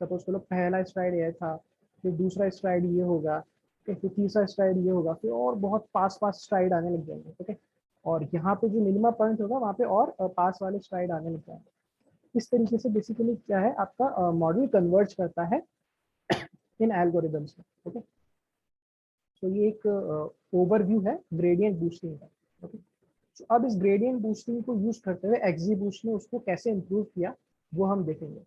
सपोज चलो पहला स्ट्राइड ये था, फिर दूसरा स्ट्राइड ये होगा, फिर तीसरा स्ट्राइड ये होगा, फिर और बहुत पास पास स्ट्राइड आने लग जाएंगे। ओके, और यहाँ पे जो मिनिमम पॉइंट होगा वहाँ पे और पास वाले स्ट्राइड आने लग जाएंगे। इस तरीके से बेसिकली क्या है आपका मॉडल कन्वर्ज करता है इन एल्गोरिदम्स में। ओके, तो ये एक ओवरव्यू है ग्रेडियंट बूस्टिंग का। ओके, तो अब इस ग्रेडियंट बूस्टिंग को यूज करते हुए XGBoost ने उसको कैसे इम्प्रूव किया वो हम देखेंगे।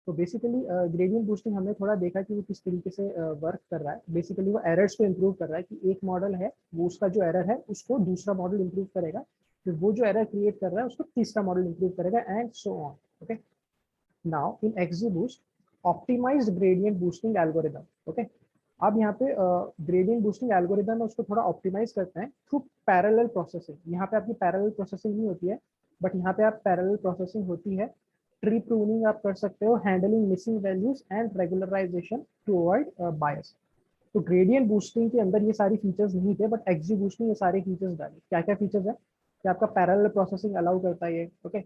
तो बेसिकली ग्रेडियंट बूस्टिंग हमने थोड़ा देखा कि वो किस तरीके से वर्क कर रहा है। बेसिकली वो एरर्स को इम्प्रूव कर रहा है कि एक मॉडल है वो उसका जो एरर है उसको दूसरा मॉडल इम्प्रूव करेगा, फिर वो जो एरर क्रिएट कर रहा है उसको तीसरा मॉडल इम्प्रूव करेगा and so on. Okay, now in XGBoost optimised gradient boosting algorithm. Okay, अब यहाँ पे ग्रेडियंट बूस्टिंग एल्गोरिदम है उसको थोड़ा ऑप्टिमाइज करते हैं थ्रू पैरेलल प्रोसेसिंग। यहाँ पे आपकी पैरेलल प्रोसेसिंग नहीं होती है, बट यहाँ पे आप पैरेलल प्रोसेसिंग होती है। ट्री प्रूनिंग आप कर सकते हो, handling missing values and regularisation to avoid बायस। तो ग्रेडियंट बूस्टिंग के अंदर ये सारी फीचर्स नहीं थे, बट XGBoost ने ये सारे फीचर्स डाले। क्या क्या फीचर्स है कि आपका पैरेलल प्रोसेसिंग अलाउ करता है ये। ओके,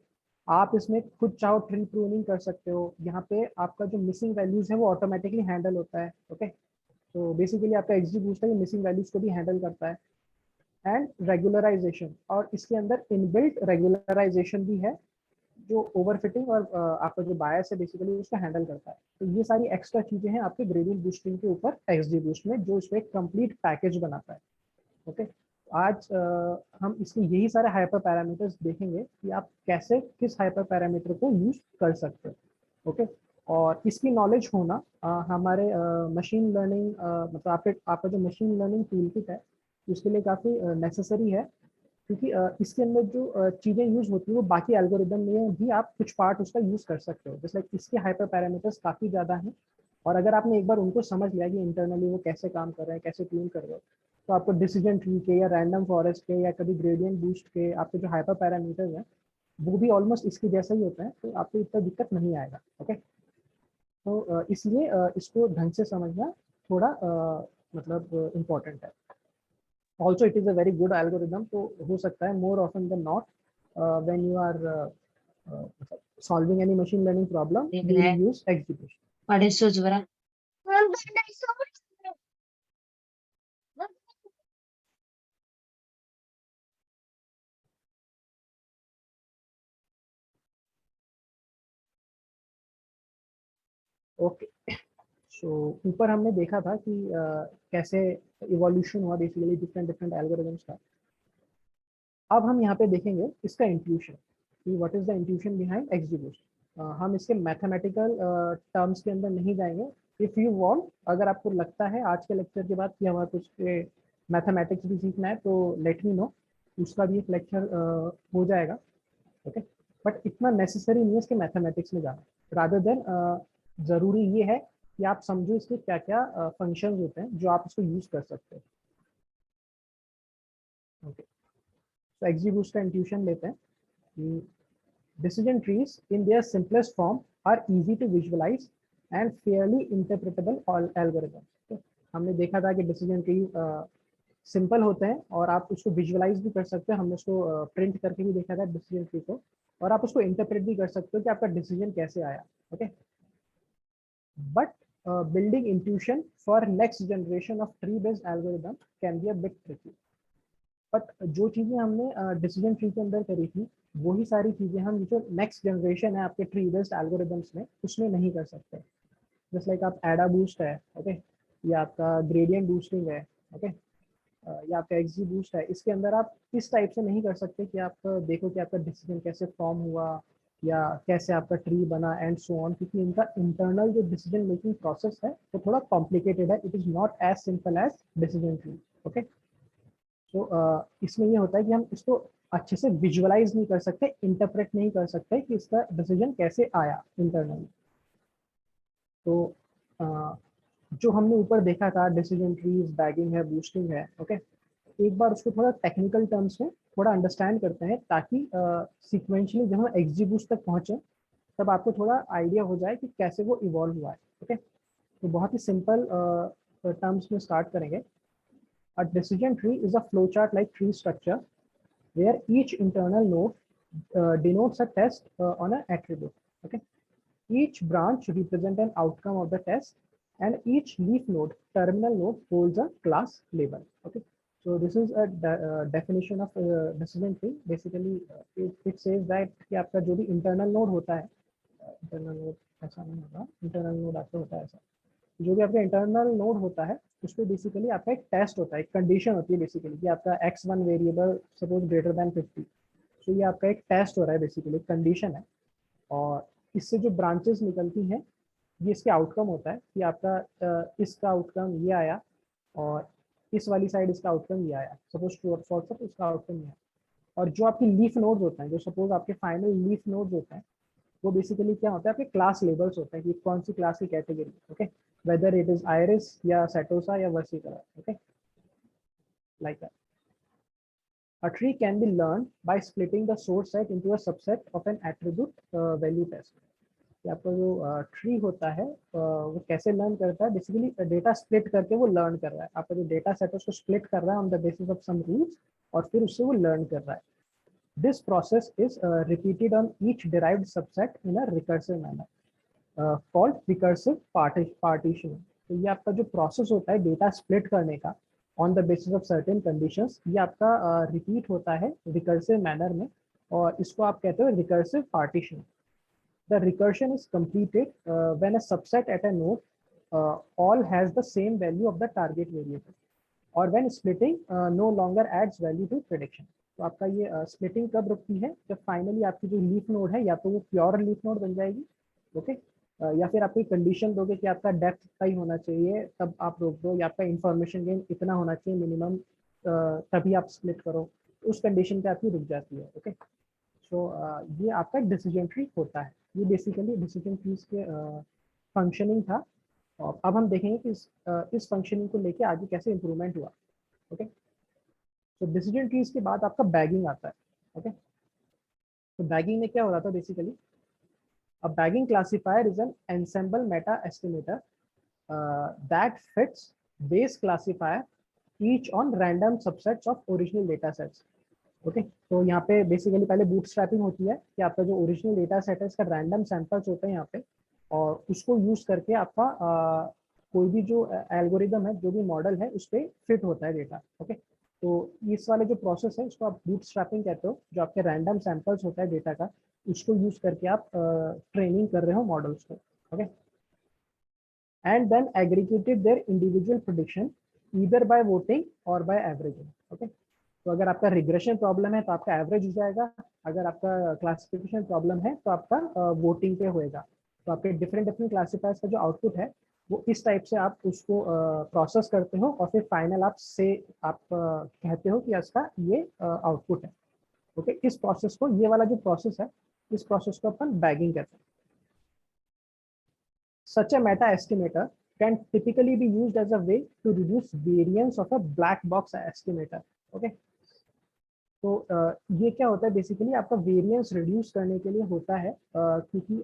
आप इसमें खुद चाहो ट्री प्रूनिंग कर सकते हो। यहाँ पे आपका जो मिसिंग वैल्यूज है वो ऑटोमेटिकली हैंडल होता है। ओके, तो बेसिकली आपका XGBoost है ये मिसिंग वैल्यूज को भी हैंडल करता है एंड रेगुलराइजेशन, और इसके अंदर इनबिल्ट रेगुलराइजेशन भी है जो ओवरफिटिंग और आपका जो बायस है बेसिकली उसको हैंडल करता है। तो ये सारी एक्स्ट्रा चीजें हैं आपके ग्रेडियंट बूस्टिंग के ऊपर XGBoost में, जो इसको एक कंप्लीट पैकेज बनाता है। ओके, आज हम इसके यही सारे हाइपर पैरामीटर्स देखेंगे कि आप कैसे किस हाइपर पैरामीटर को यूज कर सकते हो। ओके, और इसकी नॉलेज होना हमारे मशीन लर्निंग मतलब आपका जो मशीन लर्निंग टूल किट है उसके लिए काफ़ी नेसेसरी है, क्योंकि इसके अंदर जो चीज़ें यूज होती है वो बाकी एल्गोरिदम में भी आप कुछ पार्ट उसका यूज कर सकते हो। जैसे इसके हाइपर पैरामीटर्स काफ़ी ज़्यादा हैं, और अगर आपने एक बार उनको समझ लिया कि इंटरनली वो कैसे काम कर रहे हैं, कैसे ट्यून कर रहे हो, तो आपको डिसीजन ट्री के या रैंडम फॉरेस्ट के या कभी ग्रेडियंट बूस्ट के आपके जो हाइपर पैरामीटर्स हैं वो भी ऑलमोस्ट इसके जैसा ही होता है, तो आपको इतना दिक्कत नहीं आएगा। ओके, तो इसलिए इसको ढंग से समझना थोड़ा मतलब इम्पोर्टेंट है। Also it is a very good algorithm, तो हो सकता है more often than not when you are solving any machine learning problem you will use XGBoost। Okay, सो ऊपर हमने देखा था कि कैसे इवोल्यूशन हुआ बेसिकली डिफरेंट डिफरेंट एल्गोरिदम्स का। अब हम यहाँ पे देखेंगे इसका इंट्यूशन कि what is the intuition behind XGBoost। हम इसके मैथमेटिकल टर्म्स के अंदर नहीं जाएंगे। इफ़ यू वांट, अगर आपको लगता है आज के लेक्चर के बाद कि हमारा कुछ मैथमेटिक्स भी सीखना है तो लेट मी नो, उसका भी एक लेक्चर हो जाएगा। ओके, बट इतना नेसेसरी नहीं है इसके मैथमेटिक्स में जाना, रादर देन ज़रूरी ये है कि आप समझो इसके क्या क्या फंक्शंस होते हैं जो आप इसको यूज़ कर सकते हो। ओके, तो XGBoost का इंट्यूशन लेते हैं कि decision trees in their simplest form are easy to visualize and fairly interpretable algorithms. तो हमने देखा था कि डिसीजन ट्री सिंपल होते हैं और आप उसको विजुअलाइज भी कर सकते हैं, हमने उसको प्रिंट करके भी देखा था डिसीजन ट्री को, और आप उसको इंटरप्रेट भी कर सकते हो कि आपका डिसीजन कैसे आया. Okay, but building intuition for next generation of tree based algorithm can be a bit tricky. But जो चीजें हमने डिसीजन ट्री के अंदर करी थी वही सारी चीजें हम जो नेक्स्ट जनरेशन है आपके ट्री बेस्ड एल्गोरिदम्स में उसमें नहीं कर सकते. जस्ट लाइक आप एडा बूस्ट है, ओके, या आपका ग्रेडियंट बूस्टिंग है, ओके, या आपका एक्जी बूस्ट है, इसके अंदर आप इस टाइप से नहीं कर सकते कि आप देखो कि आपका डिसीजन कैसे फॉर्म हुआ या कैसे आपका ट्री बना एंड सो ऑन, क्योंकि इनका इंटरनल जो डिसीजन मेकिंग प्रोसेस है वो थोड़ा कॉम्प्लिकेटेड है. It is not as simple as decision tree. Okay, तो इसमें ये होता है कि हम इसको अच्छे से विजुअलाइज नहीं कर सकते, इंटरप्रेट नहीं कर सकते कि इसका डिसीजन कैसे आया इंटरनली. तो जो हमने ऊपर देखा था डिसीजन ट्रीज, बैगिंग है, बूस्टिंग है, ओके, एक बार उसको थोड़ा टेक्निकल टर्म्स में थोड़ा अंडरस्टैंड करते हैं ताकि सीक्वेंशियली जब हम XGBoost तक पहुंचे तब आपको थोड़ा आइडिया हो जाए कि कैसे वो इवॉल्व हुआ है. ओके, तो बहुत ही सिंपल टर्म्स में स्टार्ट करेंगे. A decision tree is a flowchart like tree structure where each internal node denotes a test on an attribute. Okay, each branch represents an outcome of the test, and each leaf node, terminal node, holds a class label. Okay, so this is a definition of decision tree. Basically, it says that कि आपका जो भी internal node होता है, internal node ऐसा नहीं होगा, internal node आपका होता है ऐसा, जो भी आपका इंटरनल नोड होता है उस पर बेसिकली आपका एक टेस्ट होता है, एक कंडीशन होती है बेसिकली कि आपका x1 variable suppose greater than 50. तो ये आपका एक टेस्ट हो रहा है, बेसिकली कंडीशन है, और इससे जो ब्रांचेस निकलती हैं ये इसके आउटकम होता है कि आपका इसका आउटकम ये आया और इस वाली साइड इसका आउटकम ये आया, सपोज ट्रू और फॉल्स है तो इसका आउटकम ये आया. और जो आपकी लीफ नोड्स होते हैं, जो सपोज आपके फाइनल लीफ नोड्स होते हैं, वो बेसिकली क्या होता है, आपके क्लास लेबल्स होते हैं कि कौन सी क्लास की category. Okay, whether it is iris या setosa या versicolor. Okay, like that. A tree can be learned by splitting the source set into a subset of an attribute value test. आपका जो tree होता है वो कैसे learn करता है, बेसिकली डेटा स्प्लिट करके वो लर्न कर रहा है. आपका जो डेटा सेट है उसको स्प्लिट कर रहा है on the basis of some rules और फिर उससे वो लर्न कर रहा है. This process is repeated on each derived subset in a recursive manner called recursive partitioning. तो ये आपका जो प्रोसेस होता है डेटा स्प्लिट करने का on the basis of certain conditions, ये आपका रिपीट होता है रिकर्सिव मैनर में, और इसको आप कहते हो recursive partitioning. The recursion is completed when a subset at a node all has the same value of the target variable, और when splitting no longer adds value to prediction. तो आपका ये स्प्लिटिंग कब रुकती है, जब फाइनली आपकी जो लीफ नोड है या तो वो प्योर लीफ नोड बन जाएगी, ओके, या फिर आप कोई कंडीशन दोगे कि आपका डेप्थ का ही होना चाहिए तब आप रोक दो, या आपका इंफॉर्मेशन गेन इतना होना चाहिए मिनिमम तभी आप स्प्लिट करो, उस कंडीशन पे आपकी रुक जाती है. ओके, सो ये आपका डिसीजन ट्री होता है. ये बेसिकली डिसीजन ट्रीज के फंक्शनिंग था, और अब हम देखेंगे कि इस फंक्शनिंग को लेके आगे कैसे इंप्रूवमेंट हुआ. ओके, तो डिसीजन ट्रीज के बाद आपका बैगिंग आता है. ओके, तो बैगिंग में क्या हो रहा था basically, a bagging classifier is an ensemble meta estimator that fits base classifier each on random subsets of original data sets. Okay, तो यहाँ पे बेसिकली पहले बूटस्ट्रैपिंग होती है कि आपका जो ओरिजिनल डेटा सेट है इसका रैंडम सैंपल्स होते हैं यहाँ पे, और उसको यूज करके आपका कोई भी जो एल्गोरिदम है, जो भी मॉडल है, उस पर फिट होता है डेटा. ओके, तो इस वाले जो प्रोसेस है उसको आप बूटस्ट्रैपिंग कहते हो, जो आपके रैंडम सैंपल्स होता है डेटा का, उसको यूज करके आप ट्रेनिंग कर रहे हो मॉडल्स को. Okay, and then aggregated their individual prediction either by voting or by averaging. Okay, तो अगर आपका रिग्रेशन प्रॉब्लम है तो आपका एवरेज हो जाएगा, अगर आपका क्लासिफिकेशन प्रॉब्लम है तो आपका वोटिंग पे होएगा. तो आपके डिफरेंट क्लासिफायर्स का जो आउटपुट है वो इस टाइप से आप उसको प्रोसेस करते हो, और फिर फाइनल आप कहते हो कि इसका ये आउटपुट है. ओके, इस प्रोसेस को, ये वाला जो प्रोसेस है, इस प्रोसेस को अपन बैगिंग कहते हैं. Such a meta estimator can typically be used as a way to reduce variance of a black box estimator. Okay, तो ये क्या होता है बेसिकली, आपका वेरिएंस रिड्यूस करने के लिए होता है, क्योंकि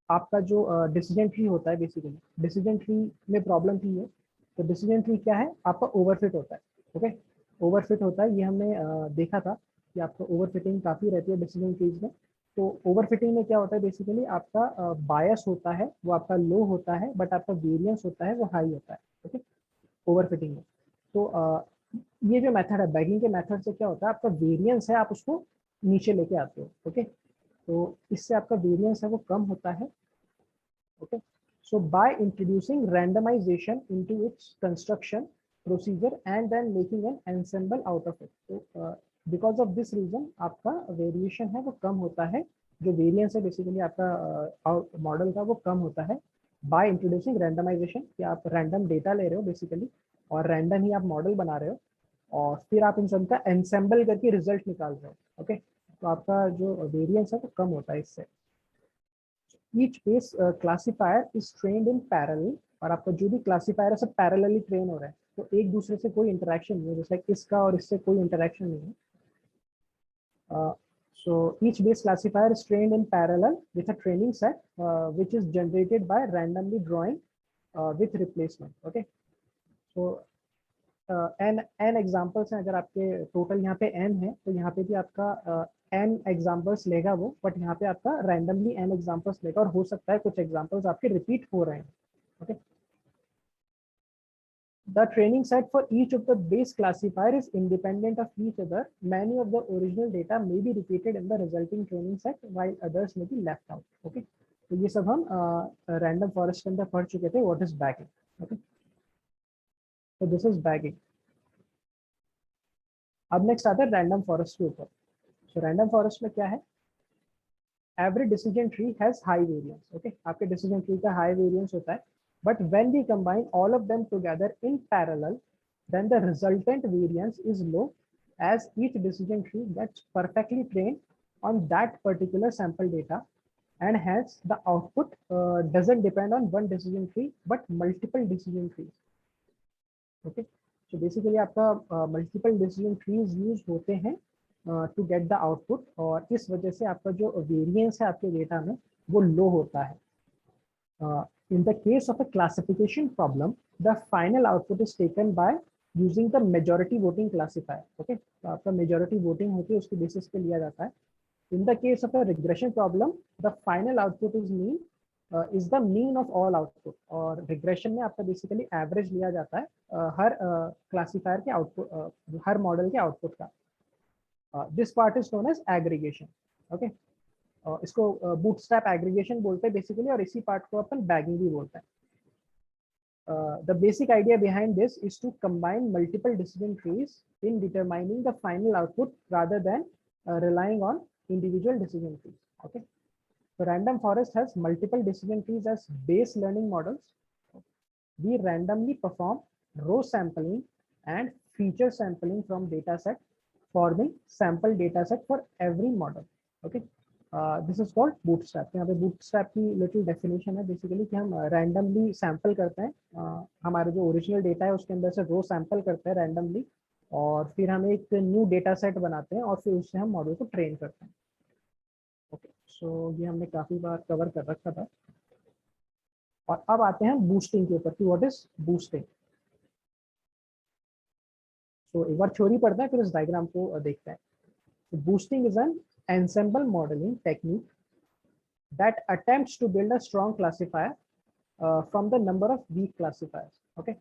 आपका जो डिसीजन ट्री होता है, बेसिकली डिसीजन ट्री में प्रॉब्लम थी है। तो डिसीजन ट्री क्या है, आपका ओवरफिट होता है। ओके, ओवरफिट होता है, ये हमने देखा था कि आपका ओवरफिटिंग काफ़ी रहती है डिसीजन ट्रीज में। तो ओवरफिटिंग में क्या होता है बेसिकली, आपका बायस होता है वो आपका लो होता है, बट आपका वेरिएंस होता है वो हाई होता है। ओके, ओवरफिटिंग में। तो ये जो मेथड है बैगिंग के मेथड से क्या होता है, आपका वेरिएंस है आप उसको नीचे लेके आते हो। ओके, तो इससे आपका वेरिएंस है वो कम होता है। Okay, so by introducing randomization into its construction procedure and then making an ensemble out of it, तो because of this reason आपका वेरिएशन है वो कम होता है, जो वेरिएंस है बेसिकली आपका मॉडल का वो कम होता है बाय इंट्रोड्यूसिंग रैंडमाइजेशन, कि आप रैंडम डेटा ले रहे हो बेसिकली और रैंडम ही आप मॉडल बना रहे हो और फिर आप इन सबका एनसेंबल करके रिजल्ट निकाल रहे हो। ओके, तो आपका जो वेरिएंस है वो कम होता है इससे। Each base classifier is trained in parallel, और आपका जो भी क्लासीफायर है सब पैरेलली ट्रेन हो रहा है, तो एक दूसरे से कोई इंटरेक्शन नहीं है, जैसे इसका और इससे कोई इंटरेक्शन नहीं है। So each base classifier is trained in parallel with a training set which is generated by randomly drawing with replacement. Okay, so n examples हैं, अगर आपके टोटल यहाँ पे n है तो यहाँ पे भी आपका n एग्जाम्पल्स लेगा वो, बट यहाँ पे आपका रैंडमली n एग्जाम्पल्स लेगा और हो सकता है कुछ एग्जाम्पल्स आपके रिपीट हो रहे हैं। Okay, the training set for each of the base classifier is independent of each other. Many of the original data may be repeated in the resulting training set while others may be left out. Okay, तो ये सब हम random forest के अंदर पढ़ चुके थे, what is bagging. Okay, तो दिस इज बैगिंग। अब नेक्स्ट आता है रैंडम फॉरेस्ट के ऊपर। सो रैंडम फॉरेस्ट में क्या है, every decision tree has high variance. Okay, आपके डिसीजन ट्री का हाई वेरिएंस होता है, but when we combine all of them together in parallel then the resultant variance is low as each decision tree gets perfectly trained on that particular sample data, and hence the output doesn't depend on one decision tree but multiple decision trees. Okay, so basically आपका multiple decision trees use होते हैं to get the output, और इस वजह से आपका जो variance है आपके डेटा में वो लो होता है। In the case of a classification problem, the final output is taken by using the majority voting classifier. Okay, तो आपका majority voting होती है उसके बेसिस पे लिया जाता है। In the case of a regression problem, the final output is the mean of all output, और regression में आपका basically average लिया जाता है हर classifier के output, हर model के output का। This part is known as aggregation. Okay, इसको बूटस्ट्रैप एग्रीगेशन बोलते हैं बेसिकली, और इसी पार्ट को अपन बैगिंग भी बोलते हैं। The basic idea behind this is to combine multiple decision trees in determining the final output rather than relying on individual decision trees. Okay, so random forest has multiple decision trees as base learning models. We randomly perform row sampling and feature sampling from data set, forming sample data set for every model. Okay, this is called bootstrap. यहाँ पे bootstrap की little definition है basically कि हम randomly sample करते हैं, हमारे जो ओरिजिनल डेटा है उसके अंदर से रो सैंपल करते हैं रैंडमली, और फिर हम एक न्यू डेटा सेट बनाते हैं और फिर उससे हम मॉडल को ट्रेन करते हैं। ओके, सो ये हमने काफ़ी बार कवर कर रखा था। और अब आते हैं बूस्टिंग के ऊपर कि व्हाट इज बूस्टिंग। तो एक बार थ्योरी पढ़ते हैं फिर इस डायग्राम को देखते हैं। Boosting is an ensemble modeling technique that attempts to build a strong classifier from the number of weak classifiers. Okay,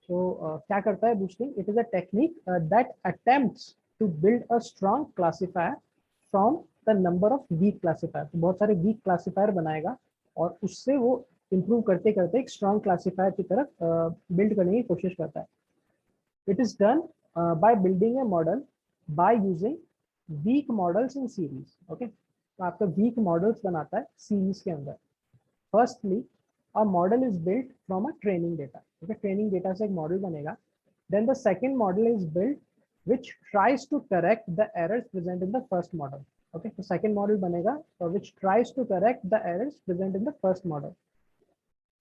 so क्या करता है boosting? It is a technique that attempts to build a strong classifier from the number of weak classifiers. तो बहुत सारे weak classifier बनाएगा और उससे वो improve करते करते एक strong classifier की तरफ build करने की कोशिश करता है। It is done by building a model by using weak models in series. Okay, तो आपका वीक मॉडल्स बनाता है सीरीज के अंदर। Firstly a model is built from a training data. Okay, training data से एक मॉडल बनेगा। Then the second model is built which tries to correct the errors present in the first model. Okay, तो second model बनेगा which tries to correct the errors present in the first model.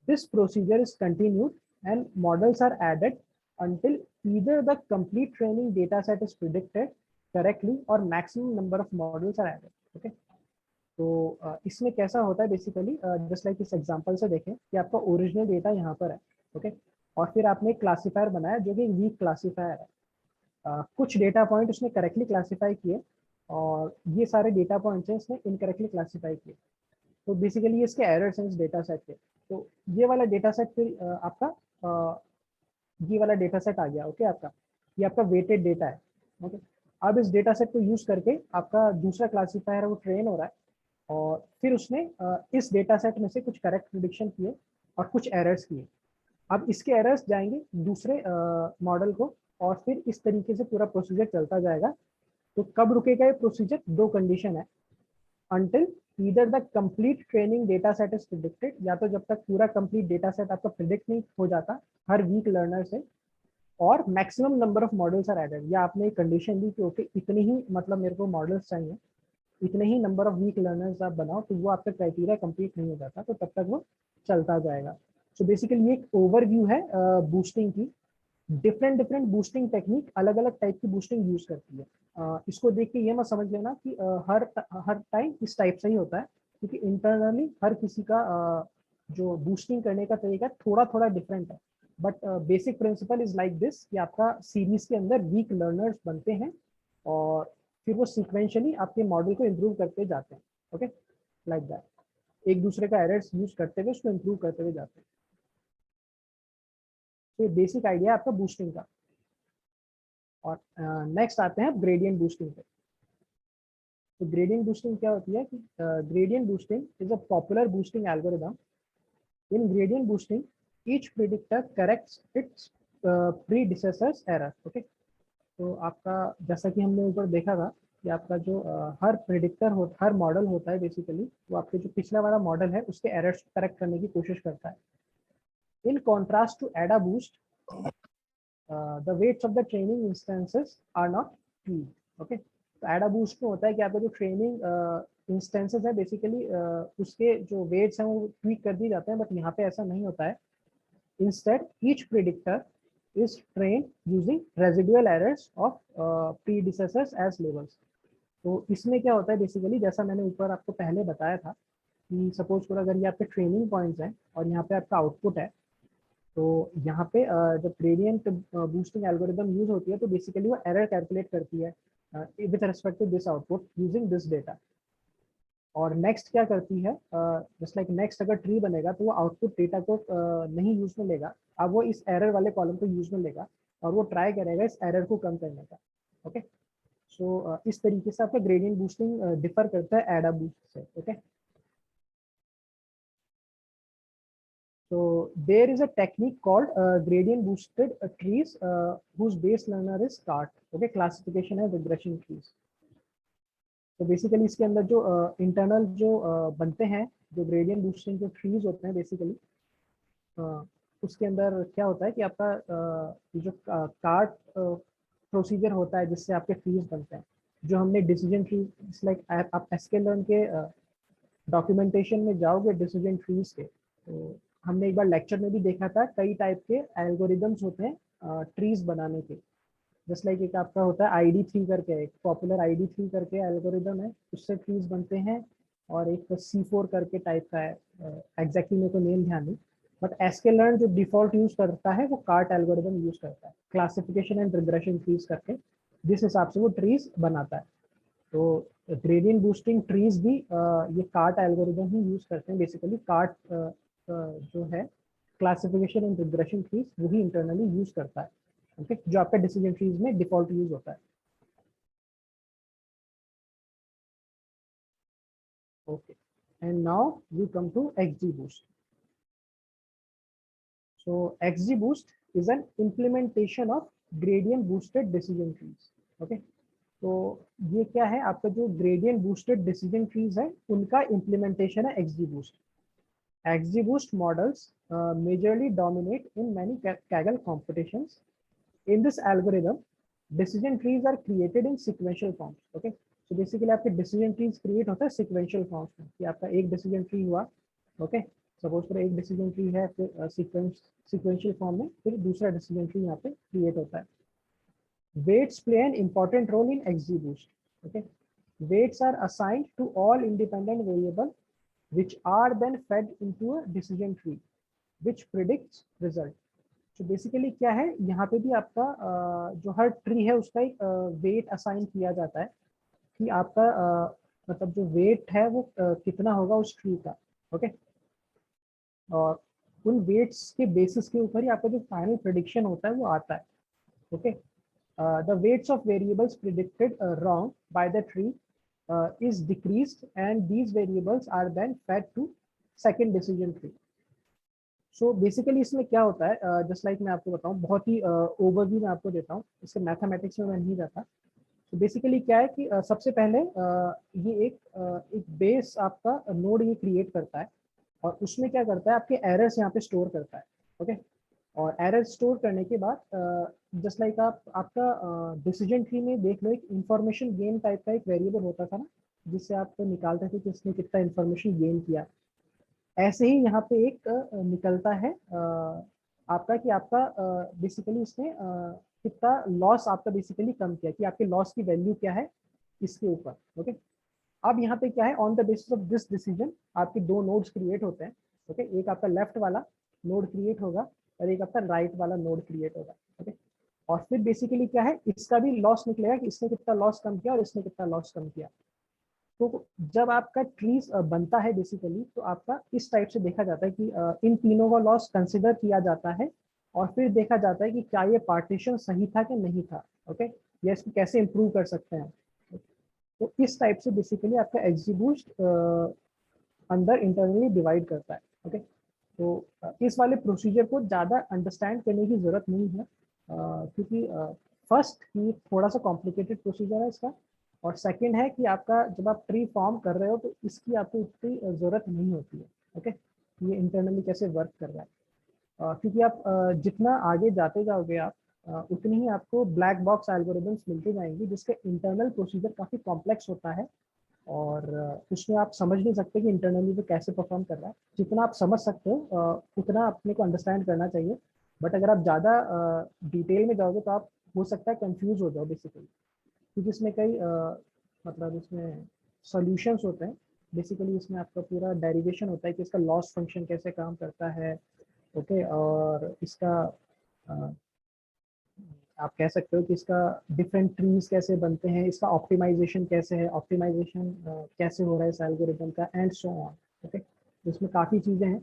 This procedure is continued and models are added until either the complete training data set is predicted correctly or maximum number of models are added. Okay, तो इसमें कैसा होता है basically, just like इस example से देखें कि आपका ओरिजिनल डेटा यहाँ पर है. ओके, और फिर आपने एक क्लासीफायर बनाया जो कि वीक क्लासीफायर है. कुछ डेटा पॉइंट उसने करेक्टली क्लासीफाई किए और ये सारे डेटा पॉइंट्स हैं इसने इनकरेक्टली क्लासीफाई किए. तो बेसिकली ये इसके एरर्स हैं इस डेटा सेट के. तो ये वाला डेटा सेट फिर आपका ये वाला डेटा सेट आ गया. ओके, आपका ये आपका वेटेड डेटा है. ओके, अब इस डेटा सेट को यूज करके आपका दूसरा क्लासीफायर है वो ट्रेन हो रहा है और फिर उसने इस डेटा सेट में से कुछ करेक्ट प्रिडिक्शन किए और कुछ एरर्स किए. अब इसके एरर्स जाएंगे दूसरे मॉडल को और फिर इस तरीके से पूरा प्रोसीजर चलता जाएगा. तो कब रुकेगा ये प्रोसीजर? दो कंडीशन है. until either the complete training data set is predicted, या तो जब तक पूरा complete data set आपका predict नहीं हो जाता हर वीक लर्नर से, और maximum number of models are added, या आपने एक कंडीशन दी कि ओके इतने ही मतलब मेरे को मॉडल्स चाहिए, इतने ही नंबर ऑफ वीक लर्नर्स आप बनाओ, तो वो आपका क्राइटेरिया कंप्लीट नहीं हो जाता तो तब तक वो चलता जाएगा. सो बेसिकली ये एक ओवरव्यू है बूस्टिंग की. डिफरेंट बूस्टिंग टेक्निक अलग अलग टाइप की बूस्टिंग यूज करती है. इसको देख के ये मत समझ लेना कि हर टाइम इस टाइप से ही होता है, क्योंकि इंटरनली हर किसी का जो बूस्टिंग करने का तरीका थोड़ा थोड़ा डिफरेंट है. But basic principle is like this कि आपका सीरीज के अंदर वीक लर्नर्स बनते हैं और फिर वो सीक्वेंशियली आपके मॉडल को इम्प्रूव करते जाते हैं. ओके, लाइक दैट, एक दूसरे का एरर्स यूज करते हुए उसको इम्प्रूव करते हुए जाते हैं. तो ये बेसिक आइडिया है आपका बूस्टिंग का. और नेक्स्ट आते हैं ग्रेडियंट बूस्टिंग पे. तो ग्रेडियंट बूस्टिंग क्या होती है कि gradient boosting is a popular boosting algorithm. In gradient boosting each predictor corrects it's predecessors error. Okay, तो आपका जैसा कि हमने ऊपर देखा था कि आपका जो हर प्रेडिक्टर हर मॉडल होता है बेसिकली वो आपके जो पिछला वाला मॉडल है उसके एरर्स करेक्ट करने की कोशिश करता है. In contrast to AdaBoost, the weights of the training instances are not tweaked. Okay, तो AdaBoost में होता है कि आपका जो ट्रेनिंग इंस्टेंसेस है बेसिकली उसके जो वेट्स हैं वो ट्वीक कर दिए जाते हैं, बट यहाँ पे ऐसा नहीं होता है. Instead, each predictor is trained using residual errors of predecessors as labels. तो इसमें क्या होता है बेसिकली, जैसा मैंने ऊपर आपको पहले बताया था कि सपोज करो अगर ये आपके ट्रेनिंग पॉइंट्स हैं और यहाँ पे आपका आउटपुट है, तो यहाँ पे जब ग्रेडियंट बूस्टिंग एल्गोरिथम यूज होती है तो बेसिकली वो एरर कैलकुलेट करती है with respect to this output using this data. और नेक्स्ट क्या करती है, जस्ट लाइक नेक्स्ट अगर ट्री बनेगा तो वो आउटपुट डेटा को नहीं यूज में लेगा, अब वो इस एरर वाले कॉलम को यूज में लेगा और वो ट्राई करेगा इस एरर को कम करने का. ओके, सो इस तरीके से आपका ग्रेडियंट बूस्टिंग डिफर करता है AdaBoost से. Okay, so there is a technique called gradient boosted trees whose base learner is CART. Okay, classification and regression trees. तो बेसिकली इसके अंदर जो इंटरनल जो बनते हैं जो ग्रेडियंट बूस्टिंग जो ट्रीज होते हैं बेसिकली उसके अंदर क्या होता है कि आपका जो कार्ट प्रोसीजर होता है जिससे आपके ट्रीज बनते हैं, जो हमने डिसीजन ट्री लाइक आप sklearn के डॉक्यूमेंटेशन में जाओगे डिसीजन ट्रीज के, तो हमने एक बार लेक्चर में भी देखा था कई टाइप के एल्गोरिदम्स होते हैं ट्रीज बनाने के. जस्ट लाइक एक आपका होता है ID3 करके, एक पॉपुलर ID3 करके एल्गोरिदम है, उससे ट्रीज बनते हैं. और एक C4 करके टाइप का है, एग्जैक्टली मेरे को नेम ध्यान नहीं, बट sklearn जो डिफॉल्ट यूज करता है वो कार्ट एल्गोरिदम यूज करता है, क्लासिफिकेशन एंड रिग्रेशन ट्रीज करके, जिस हिसाब से वो ट्रीज बनाता है. तो ग्रेडियंट बूस्टिंग ट्रीज भी ये कार्ट एल्गोरिदम ही यूज करते हैं. बेसिकली कार्ट जो है क्लासिफिकेशन एंड रिग्रेशन ट्रीज वही इंटरनली यूज करता है. ओके, जो आपका डिसीजन ट्रीज में डिफॉल्ट यूज होता है. Okay, and now we come to XGBoost. So XGBoost is an implementation of gradient boosted decision trees. ओके, तो ये क्या है, आपका जो ग्रेडियंट बूस्टेड डिसीजन ट्रीज है उनका इम्प्लीमेंटेशन है XGBoost. XGBoost models majorly dominate in many Kaggle competitions. In this algorithm, decision trees are created in sequential forms. Okay, so basically आपके decision trees create होता है sequential forms में, कि आपका एक decision tree हुआ. Okay, सपोज करो एक डिसीजन ट्री है, फिर सीक्वेंशियल फॉर्म में फिर दूसरा डिसीजन ट्री यहाँ पे क्रिएट होता है। Weights play an important role in XGBoost. Okay, weights are assigned to all independent variables which are then fed into a decision tree which predicts result. So basically क्या है, यहाँ पे भी आपका जो हर ट्री है उसका एक वेट असाइन किया जाता है कि आपका मतलब जो वेट है वो कितना होगा उस ट्री का। ओके, और उन वेट्स के बेसिस के ऊपर ही आपका जो फाइनल प्रेडिक्शन होता है वो आता है। Okay, the weights of variables predicted wrong by the tree is decreased and these variables are then fed to second decision tree. So basically इसमें क्या होता है, just like मैं आपको बताऊं, बहुत ही ओवरव्यू मैं आपको देता हूं, इसके मैथमेटिक्स में मैं नहीं जाता। तो बेसिकली क्या है कि सबसे पहले ये एक बेस आपका नोड ये क्रिएट करता है और उसमें क्या करता है, आपके एरर्स यहाँ पे स्टोर करता है। ओके, और एरर स्टोर करने के बाद जस्ट लाइक आपका डिसीजन ट्री में देख लो, एक इंफॉर्मेशन गेन टाइप का एक वेरिएबल होता था ना, जिससे आप निकालते थे कि इसने कितना इंफॉर्मेशन गेन किया। ऐसे ही यहाँ पे एक निकलता है आपका कि आपका बेसिकली इसने कितना लॉस आपका बेसिकली कम किया, कि आपके लॉस की वैल्यू क्या है इसके ऊपर। ओके, अब यहाँ पे क्या है, on the basis of this decision आपके दो नोड्स क्रिएट होते हैं। ओके, एक आपका लेफ्ट वाला नोड क्रिएट होगा और एक आपका राइट वाला नोड क्रिएट होगा। ओके, और फिर बेसिकली क्या है, इसका भी लॉस निकलेगा कि इसने कितना लॉस कम किया और इसने कितना लॉस कम किया। तो जब आपका ट्रीज बनता है बेसिकली, तो आपका इस टाइप से देखा जाता है कि इन तीनों का लॉस कंसिडर किया जाता है और फिर देखा जाता है कि क्या ये पार्टीशन सही था कि नहीं था। ओके, या इसको कैसे इम्प्रूव कर सकते हैं। तो इस टाइप से बेसिकली आपका XGBoost अंदर इंटरनली डिवाइड करता है। ओके, तो इस वाले प्रोसीजर को ज़्यादा अंडरस्टैंड करने की ज़रूरत नहीं है, क्योंकि फर्स्ट ये थोड़ा सा कॉम्प्लिकेटेड प्रोसीजर है इसका, और सेकंड है कि आपका जब आप ट्री फॉर्म कर रहे हो तो इसकी आपको इतनी ज़रूरत नहीं होती है। ओके, ये इंटरनली कैसे वर्क कर रहा है, क्योंकि आप जितना आगे जाते जाओगे आप उतनी ही आपको ब्लैक बॉक्स एल्गोरिदम्स मिलते जाएंगी जिसके इंटरनल प्रोसीजर काफ़ी कॉम्प्लेक्स होता है और उसमें आप समझ नहीं सकते कि इंटरनली वो कैसे परफॉर्म कर रहा है। जितना आप समझ सकते हो उतना अपने को अंडरस्टैंड करना चाहिए, बट अगर आप ज़्यादा डिटेल में जाओगे तो आप हो सकता है कंफ्यूज हो जाओ बेसिकली, क्योंकि इसमें कई मतलब इसमें सॉल्यूशंस होते हैं। बेसिकली इसमें आपका पूरा डेरिवेशन होता है कि इसका लॉस फंक्शन कैसे काम करता है। ओके, और इसका आप कह सकते हो कि इसका डिफरेंट ट्रीज कैसे बनते हैं, इसका ऑप्टिमाइजेशन कैसे है, ऑप्टिमाइजेशन कैसे हो रहा है इस एल्गोरिथम का, एंड सो ऑन। ओके, इसमें काफ़ी चीज़ें हैं।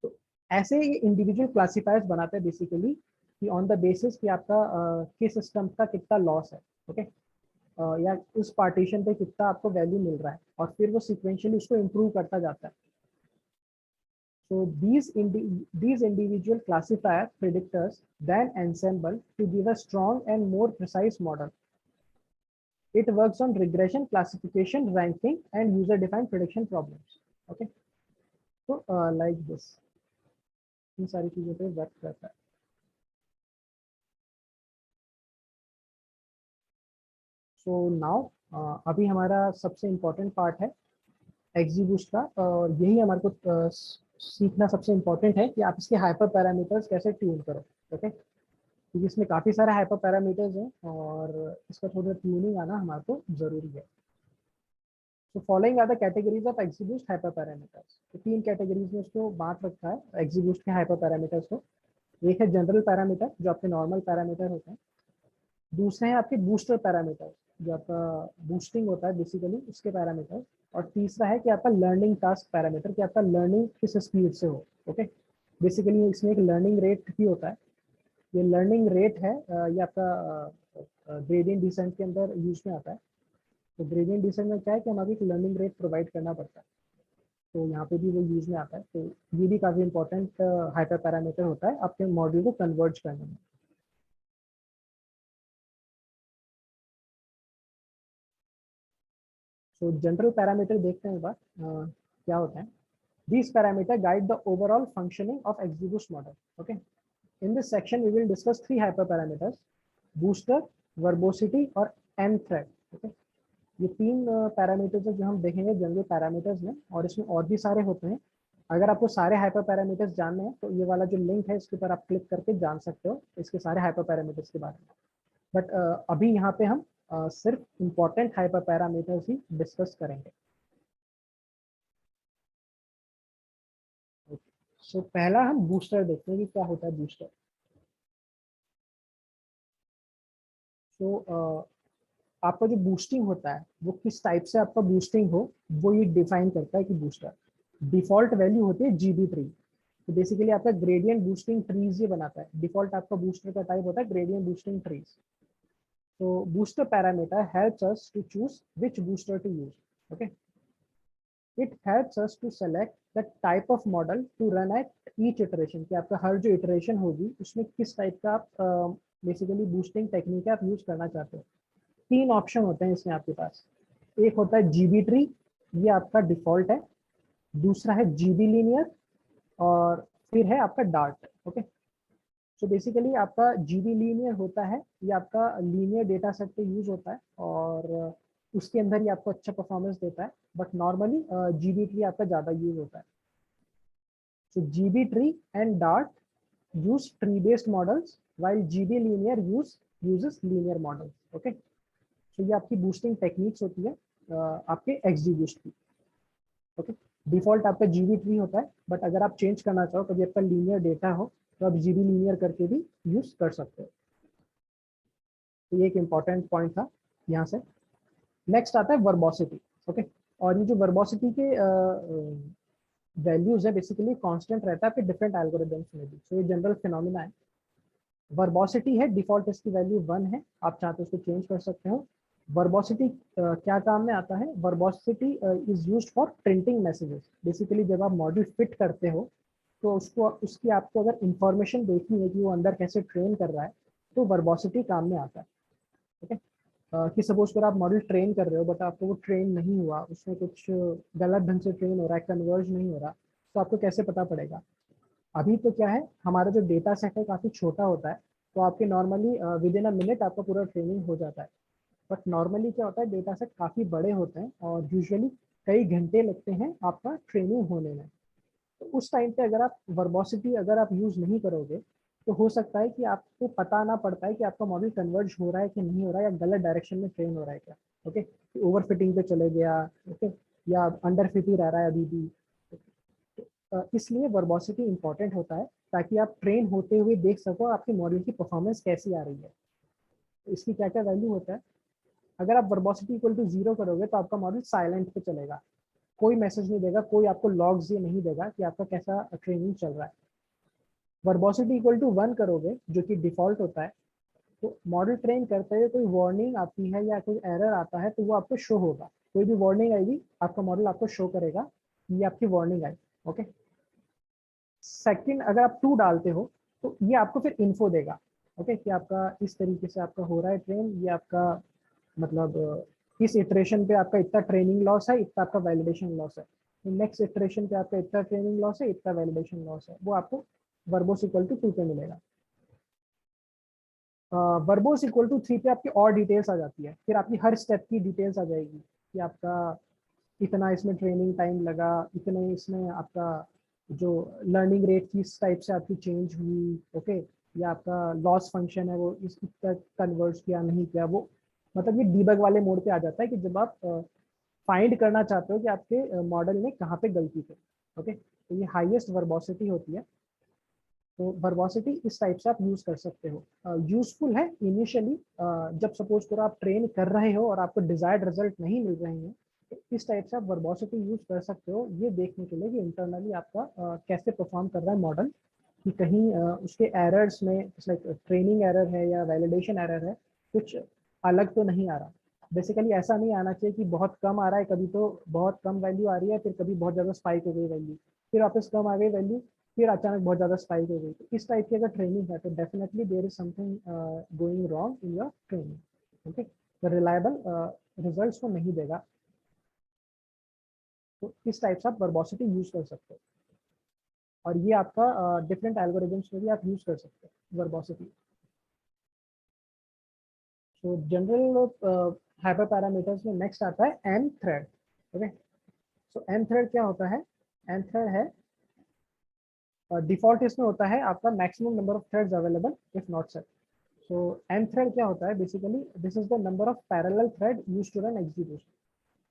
तो ऐसे ये इंडिविजुअल क्लासीफायर्स बनाते हैं बेसिकली कि ऑन द बेसिस कि आपका किस सिस्टम का कितना लॉस है। ओके, या उस पार्टीशन पे कितना आपको वैल्यू मिल रहा है, और फिर वो सिक्वेंशियली उसको इम्प्रूव करता जाता है। So these individual classifier predictors then ensemble to give a strong and more precise model. It works on regression, classification, ranking, and user-defined prediction problems. Okay, so like this, इन सारी चीजों पे work करता है। So now अभी हमारा सबसे important part है XGBoost का, और यही हमारे को सीखना सबसे इम्पोर्टेंट है कि आप इसके हाइपर पैरामीटर्स कैसे ट्यून करो। ओके, क्योंकि इसमें काफ़ी सारे हाइपर पैरामीटर्स हैं और इसका थोड़ा ट्यूनिंग आना हमारे को ज़रूरी है। तो following are the categories of XGBoost hyper parameters. तो 3 कैटेगरीज में उसको बांट रखा है XGBoost के हाइपर पैरामीटर्स को। एक है जनरल पैरामीटर जो आपके नॉर्मल पैरामीटर होते हैं, दूसरे हैं आपके बूस्टर पैरामीटर जो आपका बूस्टिंग होता है बेसिकली उसके पैरामीटर, और तीसरा है कि आपका लर्निंग टास्क पैरामीटर कि आपका लर्निंग किस स्पीड से हो। ओके, बेसिकली इसमें एक लर्निंग रेट भी होता है। ये लर्निंग रेट है, ये आपका ग्रेडियंट डिसेंट के अंदर यूज में आता है। तो ग्रेडियंट डिसेंट में क्या है कि हमें एक लर्निंग रेट प्रोवाइड करना पड़ता है, तो यहाँ पे भी वो यूज में आता है। तो ये भी काफ़ी इंपॉर्टेंट हाइपर पैरामीटर होता है आपके मॉड्यूल को कन्वर्ज करने में। तो जनरल पैरामीटर देखते हैं एक बार क्या होता है। These parameters guide the overall functioning of XGBoost model. Okay. In this section, we will discuss 3 hyperparameters: booster, verbosity, और nthread. Okay. ये 3 पैरामीटर्स है जो हम देखेंगे जनरल पैरामीटर्स में, और इसमें और भी सारे होते हैं। अगर आपको सारे हाइपर पैरामीटर्स जानने हैं तो ये वाला जो लिंक है इसके ऊपर आप क्लिक करके जान सकते हो इसके सारे हाइपर पैरामीटर्स के बारे में। बट अभी यहाँ पे हम सिर्फ इम्पोर्टेंट हाइपर पैरामीटर्स ही डिस्कस करेंगे। सो पहला हम बूस्टर देखते हैं कि क्या होता है बूस्टर। तो आपका जो बूस्टिंग होता है वो किस टाइप से आपका बूस्टिंग हो वो ये डिफाइन करता है कि बूस्टर डिफॉल्ट वैल्यू होती है जीबी ट्री। तो बेसिकली आपका ग्रेडियंट बूस्टिंग ट्रीज ये बनाता है। डिफॉल्ट आपका बूस्टर का टाइप होता है ग्रेडियंट बूस्टिंग ट्रीज। तो booster parameter helps us to choose which booster to use. Okay, it helps us to select the type of model to run at each iteration, कि आपका हर जो iteration होगी उसमें किस टाइप का आप बेसिकली बूस्टिंग टेक्निक आप यूज करना चाहते हो। 3 ऑप्शन होते हैं इसमें आपके पास। एक होता है जीबी ट्री, ये आपका डिफॉल्ट है। दूसरा है जीबी लीनियर, और फिर है आपका डार्ट। ओके, सो बेसिकली आपका जीबी लीनियर होता है, ये आपका लीनियर डेटा सेट पे यूज होता है और उसके अंदर ही आपको अच्छा परफॉर्मेंस देता है। बट नॉर्मली जीबी ट्री आपका ज़्यादा यूज होता है। सो GB tree and dart use tree based models while GB linear uses linear models. Okay, तो ये आपकी बूस्टिंग टेक्निक्स होती है आपके XGBoost की। ओके, डिफॉल्ट आपका जीबी ट्री होता है, बट अगर आप चेंज करना चाहो कभी आपका लीनियर डेटा हो तो आप जीबी लीनियर करके भी यूज कर सकते हो। तो ये एक इम्पॉर्टेंट पॉइंट था यहाँ से। नेक्स्ट आता है वर्बोसिटी। ओके, और ये जो वर्बोसिटी के वैल्यूज है बेसिकली कांस्टेंट रहता है आपके डिफरेंट एल्गोरिदम्स में भी। तो ये जनरल फिनोमिना है। वर्बोसिटी है डिफॉल्ट, इसकी वैल्यू 1 है, आप चाहते हो उसको चेंज कर सकते हो। वर्बोसिटी क्या काम में आता है? वर्बोसिटी is used for printing messages. Basically जब आप मॉडल फिट करते हो तो उसको उसकी आपको अगर इंफॉर्मेशन देखनी है कि वो अंदर कैसे ट्रेन कर रहा है तो वर्बोसिटी काम में आता है। ठीक है, कि सपोज कर आप मॉडल ट्रेन कर रहे हो बट आपको वो ट्रेन नहीं हुआ, उसमें कुछ गलत ढंग से ट्रेन हो रहा है, कन्वर्ज नहीं हो रहा, तो आपको कैसे पता पड़ेगा? अभी तो क्या है, हमारा जो डेटा सेट है काफ़ी छोटा होता है, तो आपके normally with in a minute आपका पूरा ट्रेनिंग हो जाता है। बट नॉर्मली क्या होता है, डेटा सेट काफ़ी बड़े होते हैं और यूजुअली कई घंटे लगते हैं आपका ट्रेनिंग होने में। तो उस टाइम पे अगर आप वर्बोसिटी अगर आप यूज़ नहीं करोगे तो हो सकता है कि आपको पता ना पड़ पाए कि आपका मॉडल कन्वर्ज हो रहा है कि नहीं हो रहा है, या गलत डायरेक्शन में ट्रेन हो रहा है क्या। ओके, ओवर फिटिंग पे चले गया, ओके, या अंडर फिट ही रह रहा है अभी भी। इसलिए वर्बोसिटी इंपॉर्टेंट होता है ताकि आप ट्रेन होते हुए देख सको आपके मॉडल की परफॉर्मेंस कैसी आ रही है। तो इसकी क्या क्या वैल्यू होता है? अगर आप वर्बोसिटी इक्वल टू 0 करोगे तो आपका मॉडल साइलेंट पे चलेगा, कोई मैसेज नहीं देगा, कोई आपको लॉग्स ये नहीं देगा कि आपका कैसा ट्रेनिंग चल रहा है। वर्बोसिटी इक्वल टू 1 करोगे जो कि डिफॉल्ट होता है, तो मॉडल ट्रेन करते हुए कोई वार्निंग आती है या कोई एरर आता है तो वो आपको शो होगा। कोई भी वार्निंग आएगी आपका मॉडल आपको शो करेगा कि ये आपकी वार्निंग आई। ओके, सेकंड अगर आप 2 डालते हो तो ये आपको फिर इन्फो देगा। ओके, कि आपका इस तरीके से आपका हो रहा है ट्रेन, ये आपका मतलब इस इटरेशन पे आपका इतना ट्रेनिंग लॉस है, इतना आपका वैलिडेशन लॉस है, नेक्स्ट इटरेशन पे आपका इतना ट्रेनिंग लॉस है, इतना वैलिडेशन लॉस है, वो आपको वर्बोस इक्वल टू 2 पे मिलेगा। वर्बोस इक्वल टू 3 पे आपकी और डिटेल्स आ जाती है, फिर आपकी हर स्टेप की डिटेल्स आ जाएगी कि आपका इतना इसमें ट्रेनिंग टाइम लगा, इतने इसमें आपका जो लर्निंग रेट किस टाइप से आपकी चेंज हुई। ओके, या आपका लॉस फंक्शन है वो इस तक कन्वर्ट किया नहीं किया, वो मतलब ये डीबग वाले मोड पे आ जाता है कि जब आप फाइंड करना चाहते हो कि आपके मॉडल ने कहाँ पे गलती की। ओके, तो ये हाईएस्ट वर्बोसिटी होती है। तो वर्बोसिटी इस टाइप से आप यूज कर सकते हो। यूजफुल है इनिशियली, जब सपोज करो आप ट्रेन कर रहे हो और आपको डिजायर्ड रिजल्ट नहीं मिल रहे हैं, तो इस टाइप से आप वर्बोसिटी यूज कर सकते हो ये देखने के लिए कि इंटरनली आपका कैसे परफॉर्म कर रहा है मॉडल, कि कहीं उसके एरर्स में लाइक ट्रेनिंग एरर है या वैलिडेशन एरर है, कुछ अलग तो नहीं आ रहा। बेसिकली ऐसा नहीं आना चाहिए कि बहुत कम आ रहा है, कभी तो बहुत कम वैल्यू आ रही है, फिर कभी बहुत ज़्यादा स्पाइक हो गई वैल्यू, फिर वापस कम आ गई वैल्यू, फिर अचानक बहुत ज़्यादा स्पाइक हो गई। तो इस टाइप की अगर ट्रेनिंग है तो definitely there is something going wrong in your training. Okay, तो रिलायबल रिजल्ट्स को नहीं देगा। तो इस टाइप से आप वर्बोसिटी यूज कर सकते हो, और ये आपका डिफरेंट एल्गोरिदम्स में भी आप यूज कर सकते हो वर्बोसिटी। तो जनरल हाइपर पैरामीटर्स में नेक्स्ट आता है एन थ्रेड। ओके, सो एन थ्रेड क्या होता है? एन थ्रेड है डिफॉल्ट इसमें होता है आपका maximum number of threads available if not set. So n thread क्या होता है? Basically this is the number of parallel thread used to run execution.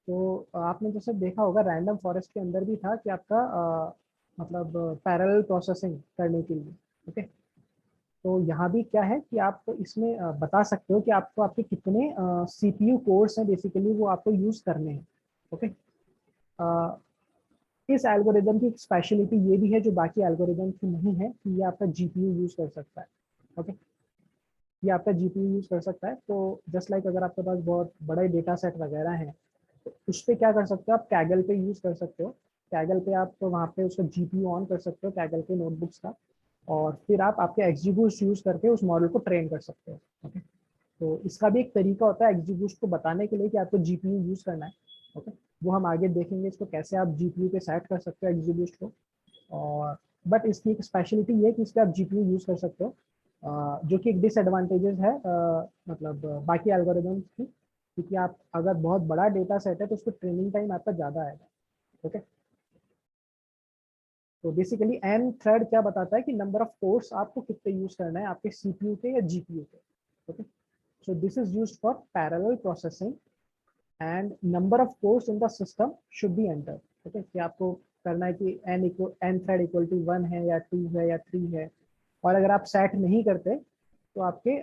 तो आपने जैसे देखा होगा रैंडम फॉरेस्ट के अंदर भी था कि आपका मतलब पैरेलल प्रोसेसिंग करने के लिए। ओके, तो यहाँ भी क्या है कि आप इसमें बता सकते हो कि आपको आपके कितने सीपीयू कोर्स हैं बेसिकली वो आपको यूज करने हैं। ओके, इस एल्गोरिदम की स्पेशलिटी ये भी है जो बाकी एल्गोरिदम की नहीं है कि ये आपका जीपीयू यूज कर सकता है। ओके, ये आपका जीपीयू यूज कर सकता है। तो जस्ट लाइक अगर आपके पास बहुत बड़े डेटा सेट वगैरह हैं तो उस पर क्या कर सकते हो आप? कैगल पे यूज कर सकते हो। कैगल पे आप तो वहाँ पे उसका जीपीयू ऑन कर सकते हो कैगल के नोटबुक्स का, और फिर आप आपके एक्सजीबूस्ट यूज करके उस मॉडल को ट्रेन कर सकते हो। ओके, तो इसका भी एक तरीका होता है एक्सजीबूस्ट को बताने के लिए कि आपको जीपीयू यूज करना है। ओके, वो हम आगे देखेंगे इसको कैसे आप जीपीयू पे सेट कर सकते हो एक्सजीबूस्ट को। और बट इसकी एक स्पेशलिटी ये है कि इस पर आप जीपीयू यूज कर सकते हो, जो कि एक डिसएडवांटेजेस है मतलब बाकी एल्गोरिदम्स की, क्योंकि आप अगर बहुत बड़ा डेटा सेट है तो उसको ट्रेनिंग टाइम आपका ज़्यादा आएगा। ओके, तो बेसिकली एन थ्रेड क्या बताता है कि नंबर ऑफ कोर्स आपको कितने यूज करना है आपके सीपीयू के या जीपीयू के। Okay, so this is used for parallel processing and number of course in the system should be enter. Okay, कि आपको करना है कि एन थ्रेड इक्वल टू 1 है या 2 है या 3 है, और अगर आप सेट नहीं करते तो आपके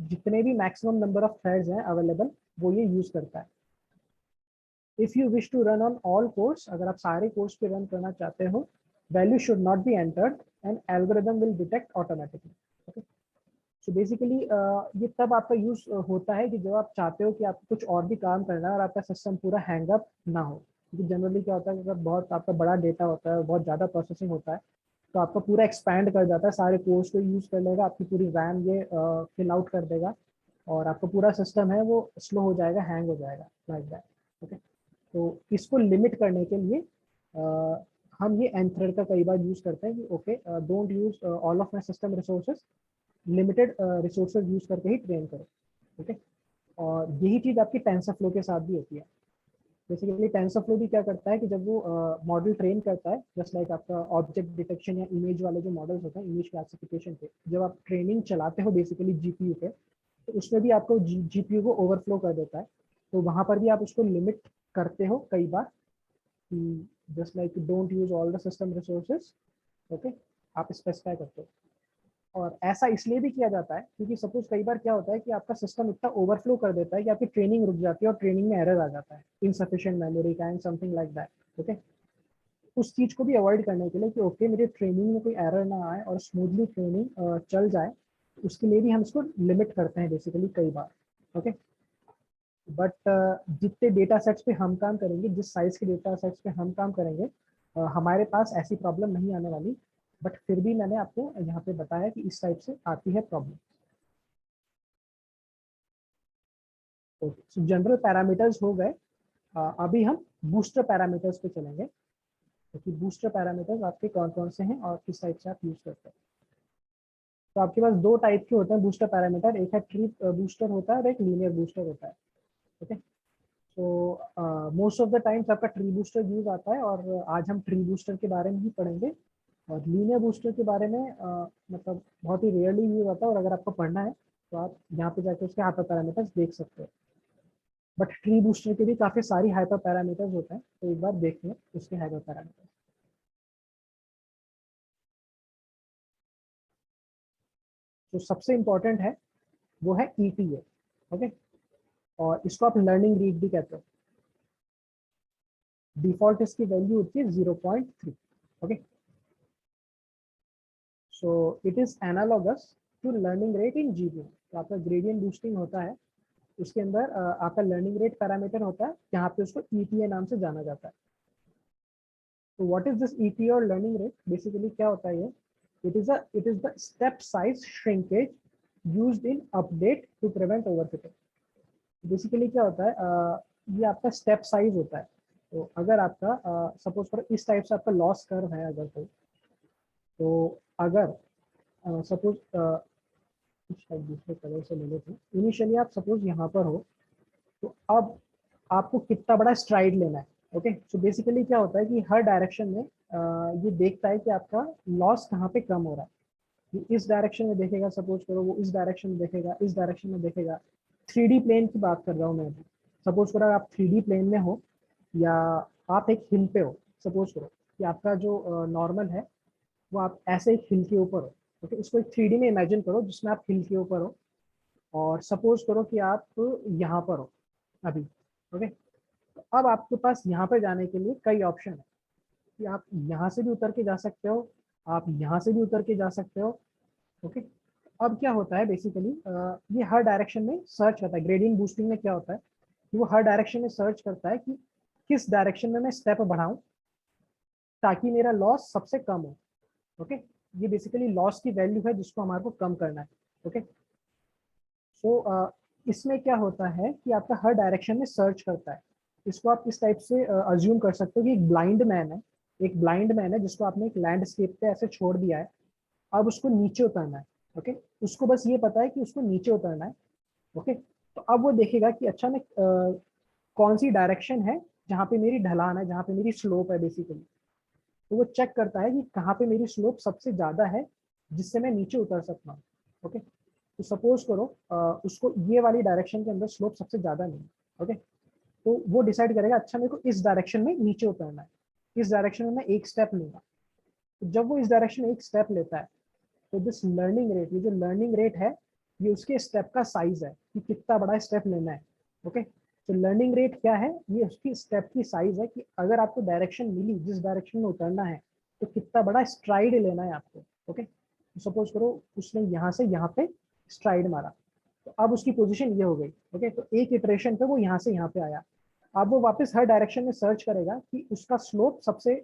जितने भी मैक्सिमम नंबर ऑफ थ्रेड्स हैं अवेलेबल वो ये यूज करता है। If you wish to run on all cores, अगर आप सारे कोर्स पे रन करना चाहते हो, value should not be entered and algorithm will detect automatically. Okay, so basically ये तब आपका यूज होता है कि जब आप चाहते हो कि आपको कुछ और भी काम करना है और आपका सिस्टम पूरा हैंग अप ना हो। क्योंकि जनरली क्या होता है कि अगर बहुत आपका बड़ा डेटा होता है, बहुत ज़्यादा प्रोसेसिंग होता है, तो आपका पूरा एक्सपैंड कर जाता है, सारे कोर्स को यूज कर लेगा, आपकी पूरी रैम ये फिल आउट कर देगा और आपका पूरा सिस्टम है वो स्लो हो जाएगा, हैंग हो जाएगा लाइक दैट। ओके, तो इसको लिमिट करने के लिए हम ये एन थ्रेड का कई बार यूज करते हैं कि okay don't use all of my system resources, limited resources use करके ही ट्रेन करो। ओके, और यही चीज़ आपकी टेंसरफ्लो के साथ भी होती है। बेसिकली टेंसरफ्लो भी क्या करता है कि जब वो मॉडल ट्रेन करता है, जस्ट लाइक आपका ऑब्जेक्ट डिटेक्शन या इमेज वाले जो मॉडल्स होते हैं इमेज क्लासिफिकेशन के, जब आप ट्रेनिंग चलाते हो बेसिकली जीपीयू पे, तो उसमें भी आपको जीपीयू को ओवरफ्लो कर देता है। तो वहाँ पर भी आप उसको लिमिट करते हो कई बार कि just like don't use all the system resources. Okay, आप स्पेसिफाई करते हो। और ऐसा इसलिए भी किया जाता है क्योंकि सपोज कई बार क्या होता है कि आपका सिस्टम इतना ओवरफ्लो कर देता है कि आपकी ट्रेनिंग रुक जाती है और ट्रेनिंग में एरर आ जाता है, इनसफिशिएंट मेमोरी का and something like that. Okay, उस चीज को भी अवॉइड करने के लिए कि ओके मेरे ट्रेनिंग में कोई एरर ना आए और स्मूथली ट्रेनिंग चल जाए, उसके लिए भी हम इसको लिमिट करते हैं बेसिकली कई बार। ओके, बट जितने डेटा सेट्स पे हम काम करेंगे, जिस साइज के डेटा सेट्स पे हम काम करेंगे, हमारे पास ऐसी प्रॉब्लम नहीं आने वाली। बट फिर भी मैंने आपको यहाँ पे बताया कि इस टाइप से आती है प्रॉब्लम। तो जनरल पैरामीटर्स हो गए। अभी हम बूस्टर पैरामीटर्स पे चलेंगे, क्योंकि बूस्टर पैरामीटर्स आपके कौन कौन से हैं और किस टाइप से आप यूज करते हैं। तो आपके पास दो टाइप के होते हैं बूस्टर पैरामीटर, एक है ट्री बूस्टर होता है और एक लीनियर बूस्टर होता है। ओके, तो मोस्ट ऑफ द टाइम्स आपका ट्री बूस्टर यूज आता है, और आज हम ट्री बूस्टर के बारे में ही पढ़ेंगे। और लीनियर बूस्टर के बारे में मतलब बहुत ही रेयरली यूज आता है, और अगर आपको पढ़ना है तो आप यहाँ पे जाके उसके हाइपर पैरामीटर्स देख सकते हो। बट ट्री बूस्टर के भी काफ़ी सारी हाइपर पैरामीटर्स होते हैं, तो एक बार देख लें उसके हाइपर पैरामीटर्स। जो सबसे इम्पोर्टेंट है वो है ETA। ओके, और इसको आप लर्निंग रेट भी कहते हो। डिफॉल्ट इसकी वैल्यू होती है 0.3। Okay, so it is analogous to learning rate in GPU। तो आपका ग्रेडियंट बूस्टिंग होता है, उसके अंदर आपका लर्निंग रेट पैरामीटर होता है, यहाँ पे उसको ETA नाम से जाना जाता है। तो व्हाट इज दिस ETA और लर्निंग रेट? बेसिकली क्या होता है ये? It is the step size shrinkage used in update to prevent overfitting. Basically क्या होता है, ये आपका स्टेप साइज होता है। तो अगर आपका सपोज फॉर इस टाइप से आपका लॉस कर्व है अगर तो अगर सपोज कुछ टाइप दूसरे कलर से ले लेते हैं। इनिशियली आप सपोज यहाँ पर हो तो अब आपको कितना बड़ा स्ट्राइड लेना है। ओके, सो बेसिकली क्या होता है कि हर डायरेक्शन में ये देखता है कि आपका लॉस कहाँ पे कम हो रहा है। ये इस डायरेक्शन में देखेगा, सपोज करो, वो इस डायरेक्शन में देखेगा, इस डायरेक्शन में देखेगा। 3D प्लेन की बात कर रहा हूँ मैं अभी। सपोज करो आप 3D प्लेन में हो या आप एक हिल पे हो। सपोज करो कि आपका जो नॉर्मल है वो आप ऐसे एक हिल के ऊपर हो। ओके, उसको एक 3D में इमेजिन करो जिसमें आप हिल के ऊपर हो, और सपोज करो कि आप यहाँ पर हो अभी। ओके, तो अब आपके पास यहाँ पर जाने के लिए कई ऑप्शन है कि आप यहाँ से भी उतर के जा सकते हो, आप यहाँ से भी उतर के जा सकते हो। ओके, अब क्या होता है बेसिकली, ये हर डायरेक्शन में सर्च करता है। ग्रेडियंट बूस्टिंग में क्या होता है कि वो हर डायरेक्शन में सर्च करता है कि किस डायरेक्शन में मैं स्टेप बढ़ाऊं ताकि मेरा लॉस सबसे कम हो। ओके, ये बेसिकली लॉस की वैल्यू है जिसको हमारे को कम करना है। ओके, सो इसमें क्या होता है कि आपका हर डायरेक्शन में सर्च करता है। इसको आप इस टाइप से अज्यूम कर सकते हो कि एक ब्लाइंड मैन है, एक ब्लाइंड मैन है जिसको आपने एक लैंडस्केप पे ऐसे छोड़ दिया है। अब उसको नीचे उतरना है। ओके, उसको बस ये पता है कि उसको नीचे उतरना है। ओके, तो अब वो देखेगा कि अच्छा मैं कौन सी डायरेक्शन है जहाँ पे मेरी ढलान है, जहाँ पे मेरी स्लोप है बेसिकली। तो वो चेक करता है कि कहाँ पे मेरी स्लोप सबसे ज़्यादा है जिससे मैं नीचे उतर सकता हूँ। ओके, तो सपोज करो उसको ये वाली डायरेक्शन के अंदर स्लोप सबसे ज़्यादा नहीं है। ओके, तो वो डिसाइड करेगा अच्छा मेरे को इस डायरेक्शन में नीचे उतरना है, इस डायरेक्शन में मैं एक स्टेप लूंगा। तो जब वो इस डायरेक्शन में एक स्टेप लेता है तो दिस लर्निंग रेट, ये जो लर्निंग रेट है ये उसके स्टेप का साइज है कि कितना बड़ा स्टेप लेना है। ओके, तो लर्निंग रेट क्या है, ये उसकी स्टेप की साइज है कि अगर आपको डायरेक्शन मिली जिस डायरेक्शन में उतरना है तो कितना बड़ा स्ट्राइड लेना है आपको। ओके, तो सपोज करो उसने यहाँ से यहाँ पे स्ट्राइड मारा, तो अब उसकी पोजीशन ये हो गई। ओके, तो एक इटरेशन पे वो यहाँ से यहाँ पे आया। अब वो वापस हर डायरेक्शन में सर्च करेगा कि उसका स्लोप सबसे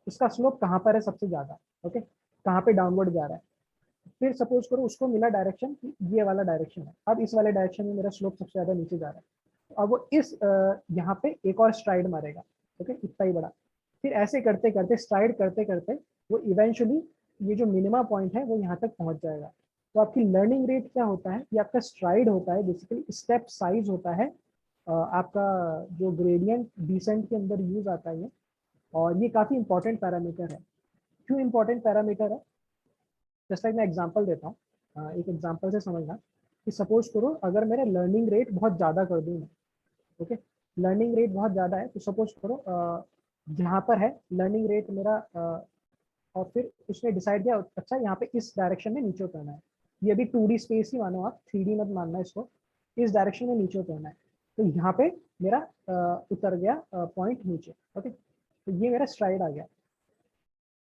उसका स्लोप कहाँ पर है सबसे ज्यादा। ओके, कहाँ पे डाउनवर्ड जा रहा है। फिर सपोज करो उसको मिला डायरेक्शन कि ये वाला डायरेक्शन है, अब इस वाले डायरेक्शन में मेरा स्लोप सबसे ज्यादा नीचे जा रहा है। तो अब वो इस यहाँ पे एक और स्ट्राइड मारेगा। ओके, इतना ही बड़ा। फिर ऐसे करते करते स्ट्राइड करते करते वो इवेंचुअली ये जो मिनिमम पॉइंट है वो यहाँ तक पहुंच जाएगा। तो आपकी लर्निंग रेट क्या होता है, ये आपका स्ट्राइड होता है, बेसिकली स्टेप साइज होता है आपका, जो ग्रेडियंट डिसेंट के अंदर यूज आता है ये। और ये काफी इंपॉर्टेंट पैरामीटर है। क्यों इंपॉर्टेंट पैरामीटर है, जस्ट लाइक मैं एग्जांपल देता हूँ, एक एग्जांपल से समझना कि सपोज करो अगर मेरा लर्निंग रेट बहुत ज़्यादा कर दूँ मैं। ओके, लर्निंग रेट बहुत ज़्यादा है तो सपोज करो यहाँ पर है लर्निंग रेट मेरा, और फिर उसने डिसाइड किया अच्छा यहाँ पे इस डायरेक्शन में नीचे उतरना है। ये भी 2D स्पेस ही मानो आप, 3D मत मानना इसको। इस डायरेक्शन में नीचे उतरना है तो यहाँ पे मेरा उतर गया पॉइंट नीचे। ओके, तो ये मेरा स्ट्राइड आ गया।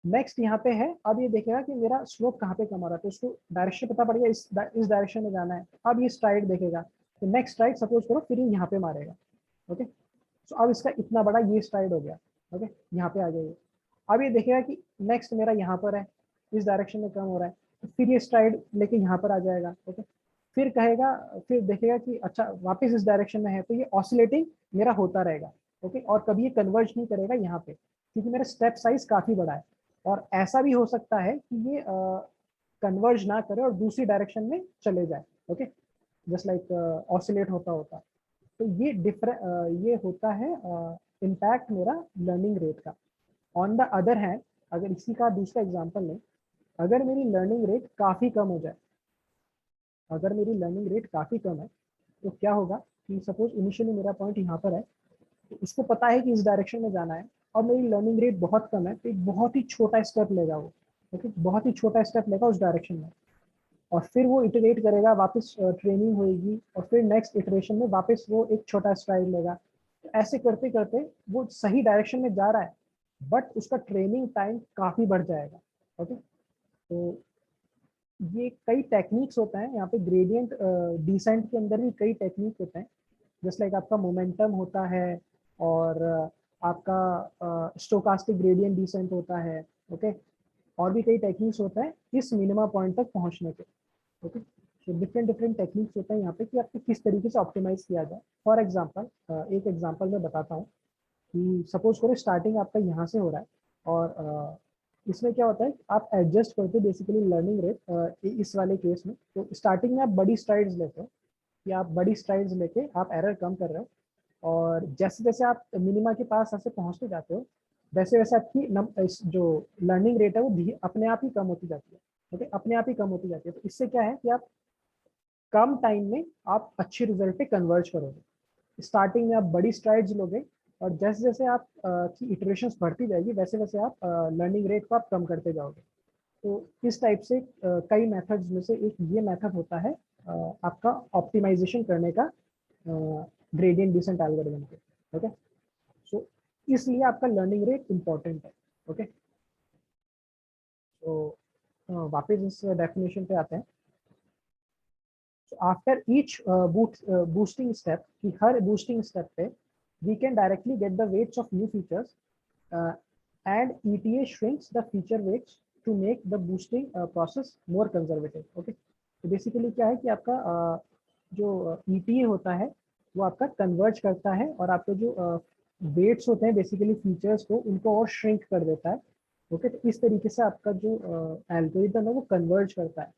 नेक्स्ट यहाँ पे है, अब ये देखेगा कि मेरा स्लोप कहाँ पे कम हो रहा है, तो उसको डायरेक्शन पता पड़ गया, इस डायरेक्शन में जाना है। अब ये स्ट्राइड देखेगा, तो नेक्स्ट स्ट्राइड सपोज करो फिर ये यहाँ पे मारेगा। ओके, तो अब इसका इतना बड़ा ये स्ट्राइड हो गया। ओके, यहाँ पे आ जाइए। अब ये देखेगा कि नेक्स्ट मेरा यहाँ पर है, इस डायरेक्शन में कम हो रहा है, तो फिर ये स्ट्राइड लेके यहाँ पर आ जाएगा। ओके, फिर कहेगा, फिर देखेगा कि अच्छा वापस इस डायरेक्शन में है, तो ये ऑसिलेटिंग मेरा होता रहेगा। ओके, और कभी ये कन्वर्ज नहीं करेगा यहाँ पे क्योंकि मेरा स्टेप साइज काफी बड़ा है। और ऐसा भी हो सकता है कि ये कन्वर्ज ना करे और दूसरी डायरेक्शन में चले जाए। ओके, जस्ट लाइक ऑसिलेट होता होता। तो ये होता है इम्पैक्ट मेरा लर्निंग रेट का। ऑन द अदर हैंड, अगर इसी का दूसरा एग्जांपल लें, अगर मेरी लर्निंग रेट काफ़ी कम हो जाए, अगर मेरी लर्निंग रेट काफ़ी कम है तो क्या होगा कि सपोज इनिशियली मेरा पॉइंट यहाँ पर है, तो उसको पता है कि इस डायरेक्शन में जाना है और मेरी लर्निंग रेट बहुत कम है, तो एक बहुत ही छोटा स्टेप लेगा वो। ओके, बहुत ही छोटा स्टेप लेगा उस डायरेक्शन में, और फिर वो इटरेट करेगा, वापस ट्रेनिंग होएगी और फिर नेक्स्ट इटरेशन में वापस वो एक छोटा स्ट्राइड लेगा। तो ऐसे करते करते वो सही डायरेक्शन में जा रहा है बट उसका ट्रेनिंग टाइम काफ़ी बढ़ जाएगा। ओके, तो ये कई टेक्निक्स होता है यहाँ पे ग्रेडियंट डिसेंट के अंदर भी कई टेक्निक होते हैं। जस्ट लाइक आपका मोमेंटम होता है और आपका स्टोकास्टिक ग्रेडियंट डिसेंट होता है। ओके, और भी कई टेक्निक्स होता है इस मिनिमम पॉइंट तक पहुंचने के। ओके, तो डिफरेंट डिफरेंट टेक्निक्स होता है यहाँ पे कि आपको किस तरीके से ऑप्टिमाइज किया जाए। फॉर एग्जांपल एक एग्जांपल मैं बताता हूँ कि सपोज करो स्टार्टिंग आपका यहाँ से हो रहा है और इसमें क्या होता है आप एडजस्ट करते हो बेसिकली लर्निंग रेट इस वाले केस में। तो स्टार्टिंग में आप बड़ी स्ट्राइड्स लेते हो कि आप बड़ी स्ट्राइड्स लेके आप एरर कम कर रहे हो, और जैसे जैसे आप मिनिमा के पास ऐसे पहुंचते जाते हो वैसे वैसे आपकी जो लर्निंग रेट है वो अपने आप ही कम होती जाती है। ओके, अपने आप ही कम होती जाती है। तो इससे क्या है कि आप कम टाइम में आप अच्छे रिजल्ट पे कन्वर्ज करोगे। स्टार्टिंग में आप बड़ी स्ट्राइड्स लोगे और जैसे जैसे आप की इटरेशंस बढ़ती जाएगी वैसे वैसे आप लर्निंग रेट को आप कम करते जाओगे। तो इस टाइप से कई मेथड्स में से एक ये मेथड होता है आपका ऑप्टिमाइजेशन करने का ग्रेडियंट डिसेंट एल्गोरिथम के। ओके, सो इसलिए आपका लर्निंग रेट इम्पोर्टेंट है। ओके, तो वापस इस डेफिनेशन पे आते हैं। आफ्टर ईच बूस्टिंग स्टेप, कि हर बूस्टिंग स्टेप पे we can directly get the weights of new features and ETA shrinks the feature weights to make the boosting process more conservative. Okay, तो basically क्या है कि आपका जो ETA होता है वो आपका कन्वर्ज करता है और आपके जो वेट्स होते हैं बेसिकली फीचर्स को उनको और श्रिंक कर देता है। ओके, तो इस तरीके से आपका जो एल्गोरिथम है वो कन्वर्ज करता है।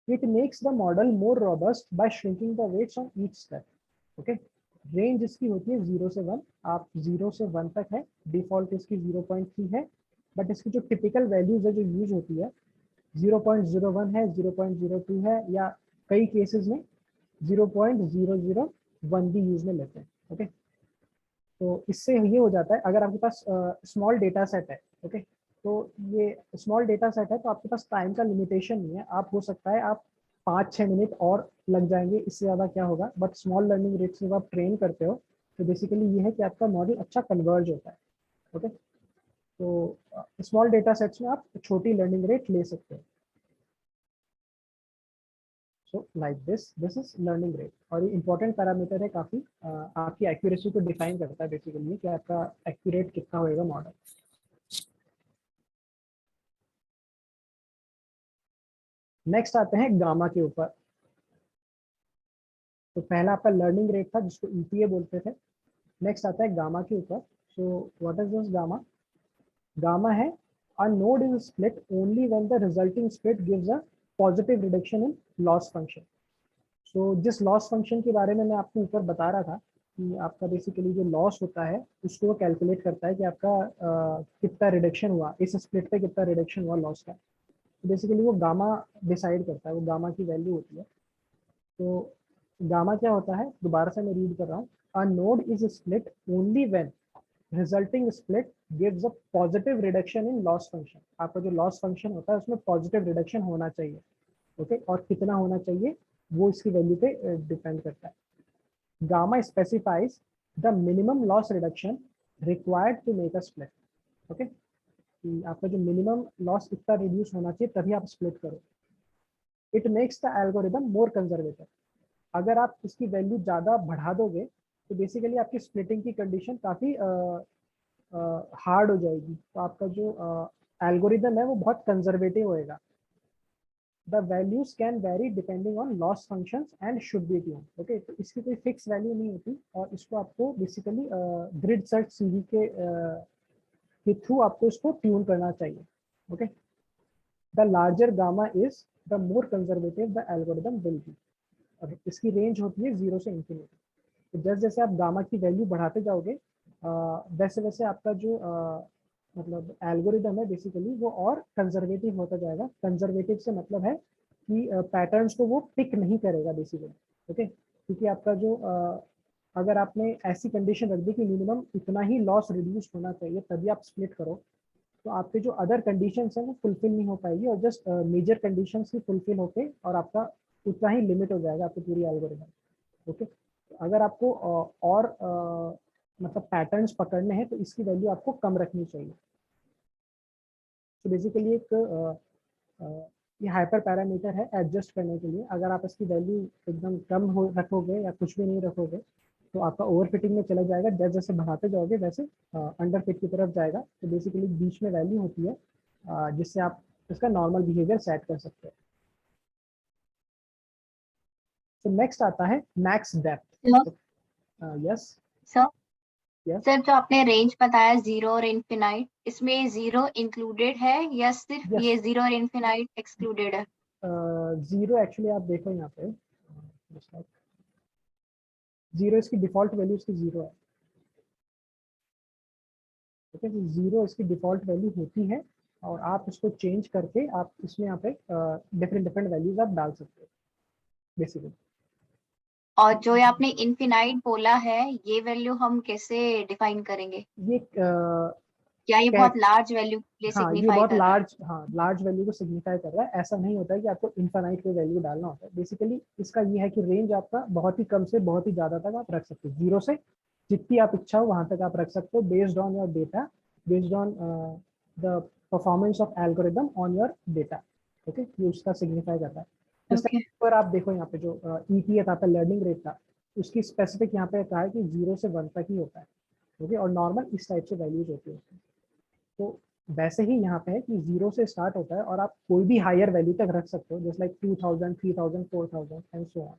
It makes the model more robust by shrinking the weights on each step. Okay, range इसकी होती है 0 से 1, आप 0 से 1 तक है, डिफॉल्ट इसकी 0.3 है, बट इसकी जो टिपिकल वैल्यूज है जो यूज होती है 0.01 है, 0.02 है, या कई केसेस में 0.001 भी यूज में लेते हैं। ओके, तो इससे ये हो जाता है अगर आपके पास स्मॉल डेटा सेट है। ओके, तो ये स्मॉल डेटा सेट है तो आपके पास टाइम का लिमिटेशन नहीं है, आप हो सकता है आप 5-6 मिनट और लग जाएंगे, इससे ज़्यादा क्या होगा। बट स्मॉल लर्निंग रेट से जब आप ट्रेन करते हो तो बेसिकली ये है कि आपका मॉडल अच्छा कन्वर्ज होता है। ओके, तो स्मॉल डेटा सेट्स में आप छोटी लर्निंग रेट ले सकते हो। So like this is learning rate, और ये इंपॉर्टेंट पैरामीटर है काफ़ी, आपकी एक्यूरेसी को डिफाइन करता है बेसिकली कि आपका एक्यूरेट कितना होएगा मॉडल। नेक्स्ट आते हैं गामा के ऊपर। तो पहला आपका लर्निंग रेट था जिसको ETA बोलते थे। नेक्स्ट आता है गामा के ऊपर। So what is this gamma? Gamma है a node is split only when the resulting split gives a positive reduction in loss function. So जिस लॉस फंक्शन के बारे में मैं आपको ऊपर बता रहा था कि आपका बेसिकली जो लॉस होता है उसको वो कैलकुलेट करता है कि आपका कितना रिडक्शन हुआ, इस स्प्लिट पे कितना रिडक्शन हुआ लॉस का। तो बेसिकली वो गामा डिसाइड करता है, वो गामा की वैल्यू होती है। तो गामा क्या होता है, दोबारा से मैं रीड कर रहा हूँ। A node is split only when resulting split gives a positive reduction in loss function. आपका जो लॉस फंक्शन होता है उसमें पॉजिटिव रिडक्शन होना चाहिए। ओके, और कितना होना चाहिए वो इसकी वैल्यू पे डिपेंड करता है। Gamma specifies the minimum loss reduction required to make a split. Okay, कि आपका जो मिनिमम लॉस इतना रिड्यूस होना चाहिए तभी आप स्प्लिट करो। It makes the algorithm more conservative. अगर आप इसकी वैल्यू ज़्यादा बढ़ा दोगे तो बेसिकली आपकी स्प्लिटिंग की कंडीशन काफ़ी हार्ड हो जाएगी। तो आपका जो एल्गोरिदम है वो बहुत कंजर्वेटिव होएगा। The values can very depending on loss functions and should be tune. Okay, तो इसकी कोई फिक्स वैल्यू नहीं होती और इसको आपको बेसिकली ग्रिड सर्च सीवी के थ्रू आपको इसको ट्यून करना चाहिए। Okay, the larger gamma is the more conservative the algorithm will be. और इसकी रेंज होती है 0 से इंफिनिटी। तो जैसे जैसे आप गामा की वैल्यू बढ़ाते जाओगे वैसे वैसे आपका जो मतलब एल्गोरिदम है बेसिकली वो और कंजर्वेटिव होता जाएगा। कंजर्वेटिव से मतलब है कि पैटर्न्स को वो पिक नहीं करेगा बेसिकली। ओके, क्योंकि आपका जो अगर आपने ऐसी कंडीशन रख दी कि मिनिमम इतना ही लॉस रिड्यूस होना चाहिए तभी आप स्प्लिट करो, तो आपके जो अदर कंडीशंस हैं वो फुलफिल नहीं हो पाएगी और जस्ट मेजर कंडीशंस ही फुलफिल होके और आपका उतना ही लिमिट हो जाएगा आपकी पूरी एल्गोरिथम। ओके, अगर आपको और मतलब पैटर्न्स पकड़ने हैं तो इसकी वैल्यू आपको कम रखनी चाहिए। तो बेसिकली एक ये हाइपर पैरामीटर है एडजस्ट करने के लिए। अगर आप इसकी वैल्यू एकदम कम हो रखोगे या कुछ भी नहीं रखोगे तो आपका ओवरफिटिंग में चला जाएगा। जैसे जैसे बढ़ाते जाओगे वैसे अंडर फिट की तरफ जाएगा। तो बेसिकली बीच में वैल्यू होती है जिससे आप इसका नॉर्मल बिहेवियर सेट कर सकते हैं। तो नेक्स्ट आता है max depth. Yes sir, yes sir जो आपने रेंज बताया 0 और इनफिनाइट, इसमें 0 इंक्लूडेड है या सिर्फ Yes. ये 0 और इनफिनाइट एक्सक्लूडेड है? 0 एक्चुअली आप देखो यहाँ पे जीरो इसकी डिफॉल्ट वैल्यू इसकी जीरो है। ओके, तो जीरो इसकी डिफॉल्ट वैल्यू होती है और आप इसको चेंज करके आप इसमें यहाँ पे डिफरेंट डिफरेंट वैल्यूज आप डाल सकते हो बेसिकली। और जो ये आपने इनफिनाइट बोला है, ये वैल्यू हम कैसे डिफाइन करेंगे? ये क्या ये बहुत लार्ज वैल्यू के लिए हाँ, ये सिग्निफाई बहुत कर रहा है? लार्ज, हाँ लार्ज वैल्यू को सिग्निफाई कर रहा है। ऐसा नहीं होता है कि आपको इनफाइनाइट कोई वैल्यू डालना होता है। बेसिकली इसका ये है कि रेंज आपका बहुत ही कम से बहुत ही ज्यादा तक आप रख सकते हो, जीरो से जितनी आप इच्छा हो वहां तक आप रख सकते हो, based on your data, based on the performance of algorithm on your data. Okay, ये उसका सिग्निफाई करता है। Okay. पर आप देखो यहाँ पे जो ETA था, लर्निंग रेट था, उसकी स्पेसिफिक यहाँ पे कहा है कि 0 से 1 तक ही होता है। ओके, और नॉर्मल इस टाइप से वैल्यूज होती है उसकी। तो वैसे ही यहाँ पे है कि 0 से स्टार्ट होता है और आप कोई भी हायर वैल्यू तक रख सकते हो, just like 2000, 3000, 4000 and so on.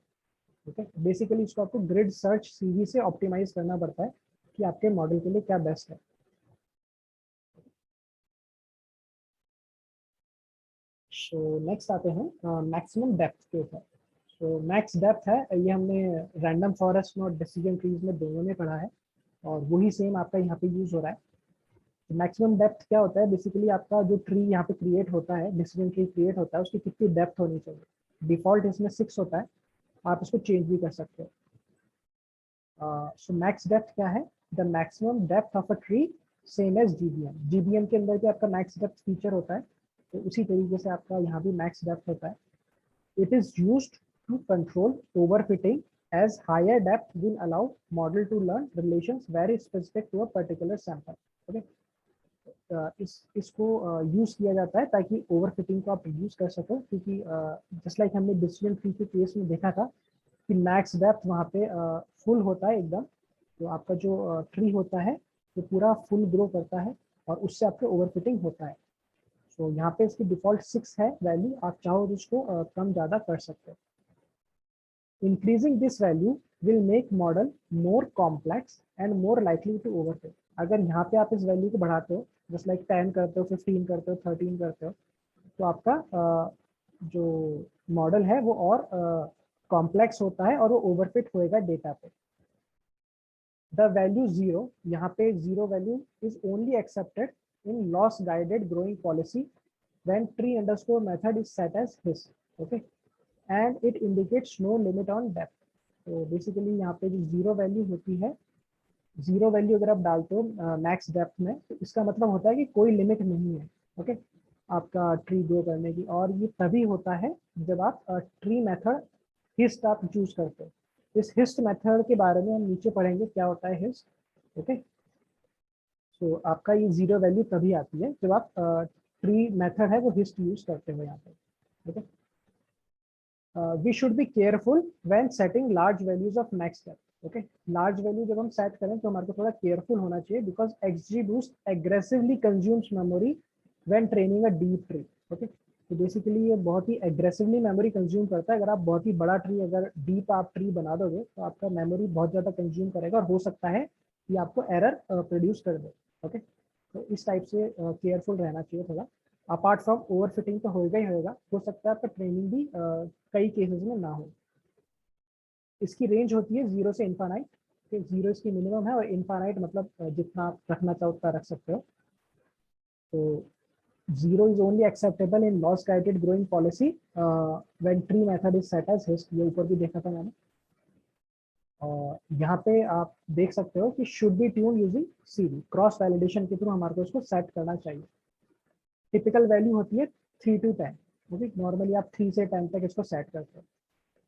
Okay, basically इसको आपको ग्रिड सर्च CV से ऑप्टिमाइज करना पड़ता है कि आपके मॉडल के लिए क्या बेस्ट है। सो नेक्स्ट आते हैं मैक्सिमम डेप्थ के ऊपर। सो मैक्स डेप्थ है, ये हमने रैंडम फॉरेस्ट और डिसीजन ट्रीज में दोनों में पढ़ा है और वही सेम आपका यहाँ पे यूज हो रहा है। मैक्सिमम डेप्थ क्या होता है? बेसिकली आपका जो ट्री यहाँ पे क्रिएट होता है, डिसीजन ट्री क्रिएट होता है, उसकी कितनी डेप्थ होनी चाहिए। डिफॉल्ट इसमें 6 होता है, आप इसको चेंज भी कर सकते हो। सो मैक्स डेप्थ क्या है? The maximum depth of a tree same as GBM। GBM के अंदर भी आपका मैक्स डेप्थ फीचर होता है, तो उसी तरीके से आपका यहाँ भी मैक्स डेप्थ होता है। It is used to control overfitting as higher depth will allow model to learn relations very specific to a particular sample. Okay, इसको यूज किया जाता है ताकि ओवरफिटिंग को आप रिड्यूस कर सको, क्योंकि जस्ट लाइक हमने डिसीजन ट्री के केस में देखा था कि मैक्स डेप्थ वहाँ पे फुल होता है एकदम, तो आपका जो ट्री होता है वो पूरा फुल ग्रो करता है और उससे आपके ओवरफिटिंग होता है। तो यहाँ पे इसकी डिफॉल्ट 6 है वैल्यू, आप चाहो तो इसको कम ज़्यादा कर सकते हो। Increasing this value will make model more complex and more likely to overfit. अगर यहाँ पे आप इस वैल्यू को बढ़ाते हो, जस्ट लाइक 10 करते हो, 15 करते हो, 13 करते हो, तो आपका जो मॉडल है वो और कॉम्प्लेक्स होता है और वो ओवरफिट होएगा डेटा पे। द वैल्यू 0, यहाँ पे 0 value is only accepted in loss guided growing policy when tree underscore method is set as his. Okay, and it indicates no limit on depth. तो बेसिकली यहाँ पे जो 0 वैल्यू होती है, 0 वैल्यू अगर आप डालते हो मैक्स डेप्थ में, तो इसका मतलब होता है कि कोई लिमिट नहीं है। ओके, आपका ट्री ग्रो करने की, और ये तभी होता है जब आप ट्री मेथड हिस्ट आप चूज करते हो। इस हिस्ट मेथड के बारे में हम नीचे पढ़ेंगे क्या होता है हिस्ट। ओके, तो आपका ये 0 वैल्यू तभी आती है जब आप ट्री मेथड है वो हिस्ट यूज करते हो यहाँ पे। Okay, we should be careful when setting large values of max depth. Okay, large value जब हम सेट करें तो हमारे को थोड़ा केयरफुल होना चाहिए, because XGBoost aggressively consumes memory when training a deep tree. Okay, तो बेसिकली ये बहुत ही एग्रेसिवली मेमोरी कंज्यूम करता है। अगर आप बहुत ही बड़ा ट्री, अगर डीप आप ट्री बना दोगे तो आपका मेमोरी बहुत ज़्यादा कंज्यूम करेगा और हो सकता है कि आपको एरर प्रोड्यूस कर दे। ओके, तो इस टाइप से केयरफुल रहना चाहिए थोड़ा। अपार्ट फ्रॉम ओवरफिटिंग तो होएगा ही होएगा, हो सकता है आपका ट्रेनिंग भी कई केसेस में ना हो। इसकी रेंज होती है 0 से इनफाइनाइट, 0 इसकी मिनिमम है और इनफाइनाइट मतलब जितना आप रखना चाहो उतना रख सकते हो। तो 0 is only acceptable in loss guided growing policy when tree method is set as hist। ये ऊपर भी देखा था मैंने। और यहाँ पे आप देख सकते हो कि should be tuned using CV, cross validation के थ्रू हमारे को इसको सेट करना चाहिए। टिपिकल वैल्यू होती है 3 to 10। ओके, नॉर्मली आप 3 से 10 तक इसको सेट करते हो।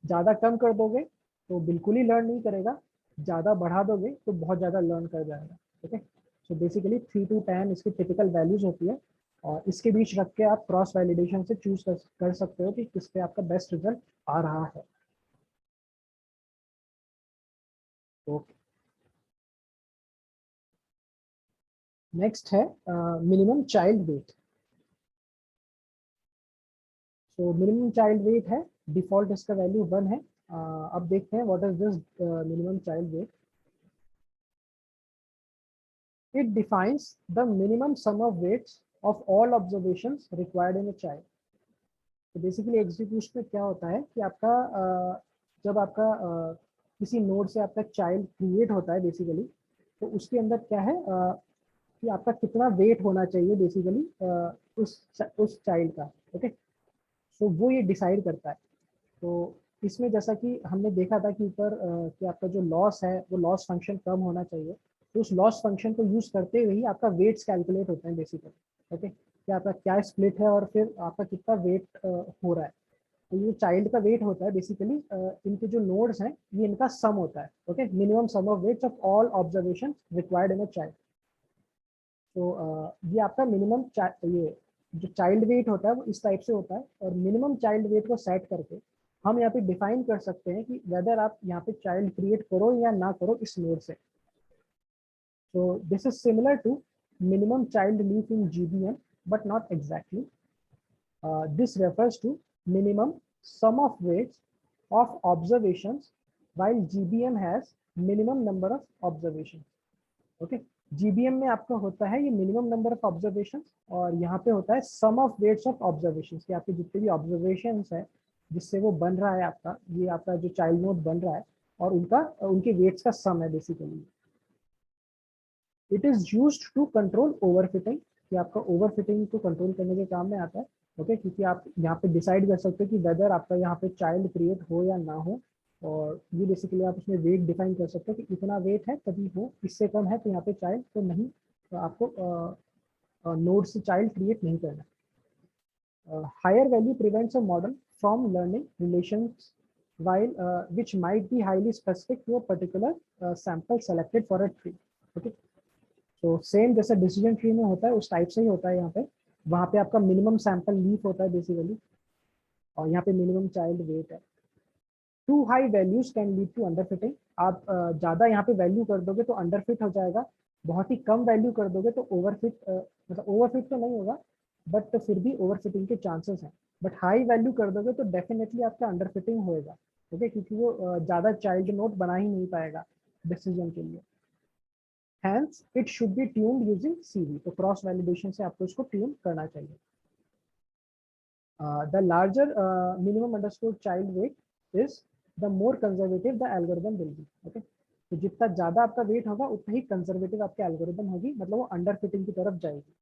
ज़्यादा कम कर दोगे तो बिल्कुल ही लर्न नहीं करेगा, ज़्यादा बढ़ा दोगे तो बहुत ज़्यादा लर्न कर जाएगा। ओके, सो बेसिकली 3 to 10 इसकी टिपिकल वैल्यूज होती है और इसके बीच रख के आप क्रॉस वैलिडेशन से चूज कर सकते हो कि किस पे आपका बेस्ट रिजल्ट आ रहा है। ओके, नेक्स्ट है मिनिमम चाइल्ड वेट। तो मिनिमम चाइल्ड वेट है, डिफॉल्ट इसका वैल्यू 1 है। अब देखते हैं what is this minimum child weight. It defines the minimum sum of weights of all observations required in a child. तो बेसिकली एग्जीक्यूशन में क्या होता है कि आपका जब आपका किसी नोड से आपका चाइल्ड क्रिएट होता है बेसिकली, तो उसके अंदर क्या है कि आपका कितना वेट होना चाहिए बेसिकली उस चाइल्ड का। ओके, तो वो ये डिसाइड करता है। तो इसमें जैसा कि हमने देखा था कि ऊपर कि आपका जो लॉस है वो लॉस फंक्शन कम होना चाहिए, तो उस लॉस फंक्शन को यूज करते हुए ही आपका वेट्स कैलकुलेट होते हैं बेसिकली। ओके, कि आपका क्या स्प्लिट है और फिर आपका कितना वेट हो रहा है। तो ये चाइल्ड का वेट होता है बेसिकली, इनके जो नोड्स हैं ये इनका सम होता है। Okay, minimum sum of weights of all observation required in a child. तो ये आपका मिनिमम ये जो चाइल्ड वेट होता है वो इस टाइप से होता है, और मिनिमम चाइल्ड वेट को सेट करके हम यहाँ पे डिफाइन कर सकते हैं कि वेदर आप यहाँ पे चाइल्ड क्रिएट करो या ना करो इस नोड से। So this is similar to minimum child leaf in GBM, but not exactly. This refers to minimum sum of weights of observations, while GBM has minimum number of observations. Okay, GBM में आपका होता है ये minimum number of observations, और यहाँ पे होता है sum of weights of observations, कि आपके जितने भी observations है जिससे वो बन रहा है आपका, ये आपका जो child node बन रहा है, और उनके weights का sum है basically. It is used to control overfitting, कि आपका ओवरफिटिंग को कंट्रोल करने के काम में आता है। ओके, क्योंकि आप यहाँ पे डिसाइड कर सकते हो कि वेदर आपका यहाँ पे चाइल्ड क्रिएट हो या ना हो, और ये बेसिकली आप उसमें वेट डिफाइन कर सकते हो कि इतना वेट है तभी हो, इससे कम है तो यहाँ पे चाइल्ड तो नहीं, तो आपको नोड से चाइल्ड क्रिएट नहीं करना। Higher value prevents a model from learning relations while which might be highly specific to a particular sample selected for a tree. Okay, तो सेम जैसे डिसीजन ट्री में होता है उस टाइप से ही होता है यहाँ पे। वहाँ पे आपका मिनिमम सैंपल लीफ होता है बेसिकली, और यहाँ पे मिनिमम चाइल्ड वेट है। Too high values can lead to underfitting. आप ज़्यादा यहाँ पे वैल्यू कर दोगे तो अंडरफिट हो जाएगा, बहुत ही कम वैल्यू कर दोगे तो ओवरफिट, मतलब ओवरफिट तो नहीं होगा बट तो फिर भी ओवरफिटिंग के चांसेस हैं। बट हाई वैल्यू कर दोगे तो डेफिनेटली आपका अंडरफिटिंग होएगा। ओके, क्योंकि वो ज़्यादा चाइल्ड नोड बना ही नहीं पाएगा डिसीजन के लिए। Hence, it should be tuned using CV. तो क्रॉस वैलिडेशन से आपको इसको ट्यून करना चाहिए। The larger minimum underscore child weight is, the more conservative the algorithm will be. Okay, तो जितना ज्यादा आपका वेट होगा उतना ही कंजर्वेटिव आपकी एल्गोरिदम होगी, मतलब वो अंडर फिटिंग की तरफ जाएगी।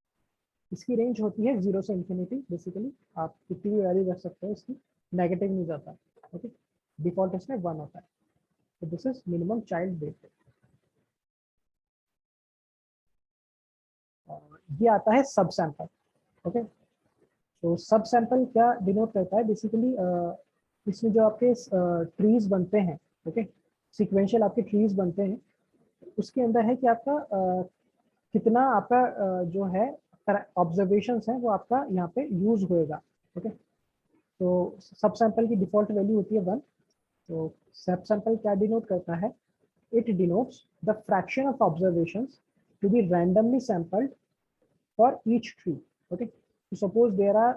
इसकी रेंज होती है 0 से इन्फिनिटी बेसिकली, आप कितनी भी वैल्यू रख सकते हो, इसकी नेगेटिव नहीं जाता। ओके, डिफॉल्ट इसमें 1 होता है। तो this is minimum child weight. ये आता है सब सैंपल। ओके, तो सब सैंपल क्या डिनोट करता है बेसिकली, इसमें जो आपके ट्रीज बनते हैं, ओके, सीक्वेंशियल आपके ट्रीज बनते हैं, उसके अंदर है कि आपका कितना आपका जो है ऑब्जर्वेशंस है वो आपका यहाँ पे यूज होएगा। ओके, तो सब सैंपल की डिफॉल्ट वैल्यू होती है 1। तो सब सैंपल क्या डिनोट करता है, it denotes the fraction of observations to be randomly sampled for each tree. Okay, so suppose there are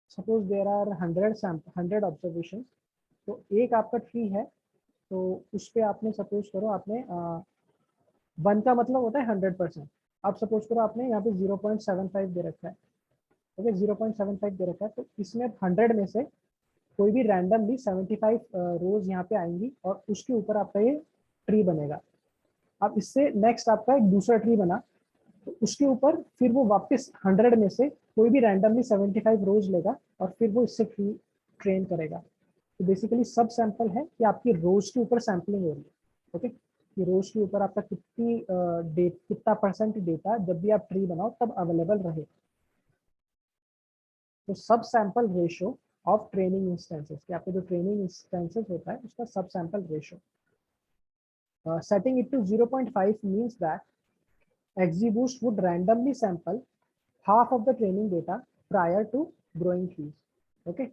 100 observations, तो एक आपका ट्री है, तो उस पे आपने सपोज करो आपने 1 का मतलब होता है 100%। आप सपोज करो आपने यहाँ पे 0.75 दे रखा है। ओके, 0.75 दे रखा है, तो इसमें 100 में से कोई भी रैंडमली 75 रोज यहाँ पे आएंगी और उसके ऊपर आपका ये ट्री बनेगा। अब इससे नेक्स्ट आपका एक दूसरा ट्री बना, तो उसके ऊपर फिर वो वापस 100 में से कोई भी रैंडमली 75 रोज लेगा और फिर वो इससे ट्रेन करेगा। तो बेसिकली सब सैंपल है कि आपकी रोज के ऊपर सैंपलिंग हो रही है। ओके, कि रोज के ऊपर आपका कितना परसेंट डेटा जब भी आप ट्री बनाओ तब अवेलेबल रहे। तो sub sample ratio of training instances, कि आपका जो ट्रेनिंग इंस्टेंसेस होता है उसका sub sample ratio. Setting it to 0.5 means that XGBoost would randomly sample half of the training data prior to growing trees. Okay,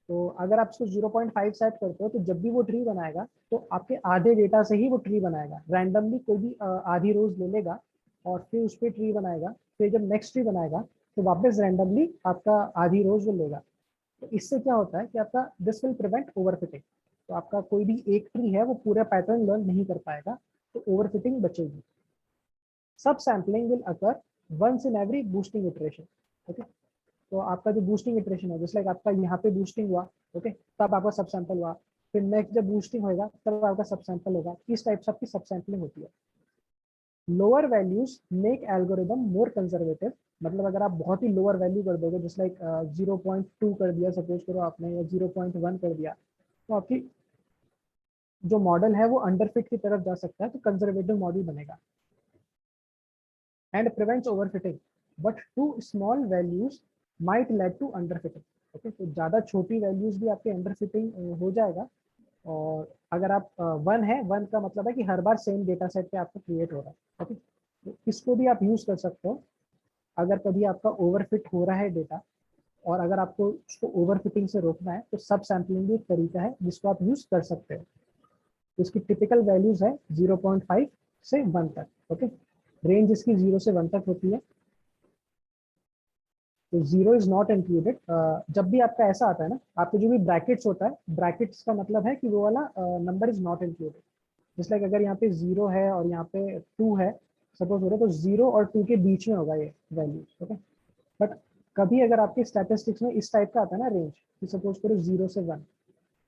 तो अगर आप इसको 0.5 सेट करते हो तो जब भी वो ट्री बनाएगा तो आपके आधे डेटा से ही वो ट्री बनाएगा। रैंडमली कोई भी आधी रोज ले लेगा और फिर उस पर ट्री बनाएगा, फिर जब नेक्स्ट ट्री बनाएगा तो वापस रैंडमली आपका आधी रोज वो लेगा। तो इससे क्या होता है कि आपका दिस विल प्रिवेंट ओवरफिटिंग। तो आपका कोई भी एक ट्री है वो पूरा पैटर्न लर्न नहीं कर पाएगा, तो ओवरफिटिंग बचेगी। Sub sampling will occur once in every boosting iteration. Okay, तो आपका जो बूस्टिंग इटरेशन है, जैसे लाइक आपका यहाँ पे बूस्टिंग हुआ, ओके, तब आपका सब सैंपल हुआ, फिर नेक्स्ट जब बूस्टिंग होगा तब आपका सब सैंपल होगा। इस टाइप से आपकी सब सैंपलिंग होती है। लोअर वैल्यूज मेक एल्गोरिदम मोर कंजर्वेटिव, मतलब अगर आप बहुत ही लोअर वैल्यू कर दोगे, जैसे लाइक 0.2 कर दिया सपोज करो आपने, या 0.1 कर दिया, तो आपकी जो मॉडल है वो अंडरफिट की तरफ जा सकता है, तो कंजर्वेटिव मॉडल बनेगा। And prevents overfitting, but too small values might lead to underfitting. Okay, तो ज़्यादा छोटी वैल्यूज भी आपके अंडरफिटिंग हो जाएगा। और अगर आप 1 है, 1 का मतलब है कि हर बार सेम डेटा सेट पे आपको क्रिएट हो रहा है। ओके, तो इसको भी आप यूज कर सकते हो अगर कभी आपका ओवरफिट हो रहा है डेटा, और अगर आपको उसको ओवरफिटिंग से रोकना है तो सब सैम्पलिंग भी एक तरीका है जिसको आप यूज कर सकते हो। इसकी टिपिकल वैल्यूज है 0.5 से 1 तक। ओके, रेंज इसकी 0 से 1 तक होती है। तो 0 इज नॉट इंक्लूडेड। जब भी आपका ऐसा आता है ना, आपके जो भी ब्रैकेट्स होता है, ब्रैकेट्स का मतलब है कि वो वाला नंबर इज नॉट इंक्लूडेड। जिस लाइक अगर यहाँ पे 0 है और यहाँ पे 2 है सपोज हो रहा है, तो 0 और 2 के बीच में होगा ये वैल्यू। ओके, बट कभी अगर आपके स्टैटिस्टिक्स में इस टाइप का आता है ना रेंज, कि सपोज करो 0 से 1,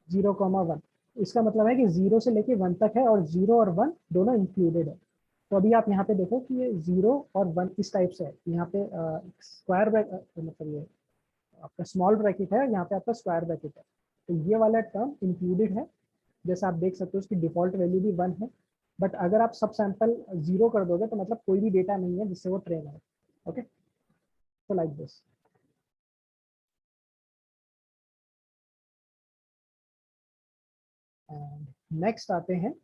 0,1, इसका मतलब है कि 0 से लेके 1 तक है और 0 और 1 दोनों इंक्लूडेड है। तो अभी आप यहाँ पे देखो कि ये 0 और 1 इस टाइप से है। यहाँ पे स्क्वायर ब्रैकेट, मतलब ये आपका स्मॉल ब्रैकेट है, यहाँ पे आपका स्क्वायर ब्रैकेट है, तो ये वाला टर्म इंक्लूडेड है। जैसे आप देख सकते हो उसकी डिफॉल्ट वैल्यू भी 1 है, बट अगर आप सब सैंपल 0 कर दोगे तो मतलब कोई भी डेटा नहीं है जिससे वो ट्रेन है। ओके, तो लाइक दिस। नेक्स्ट आते हैं,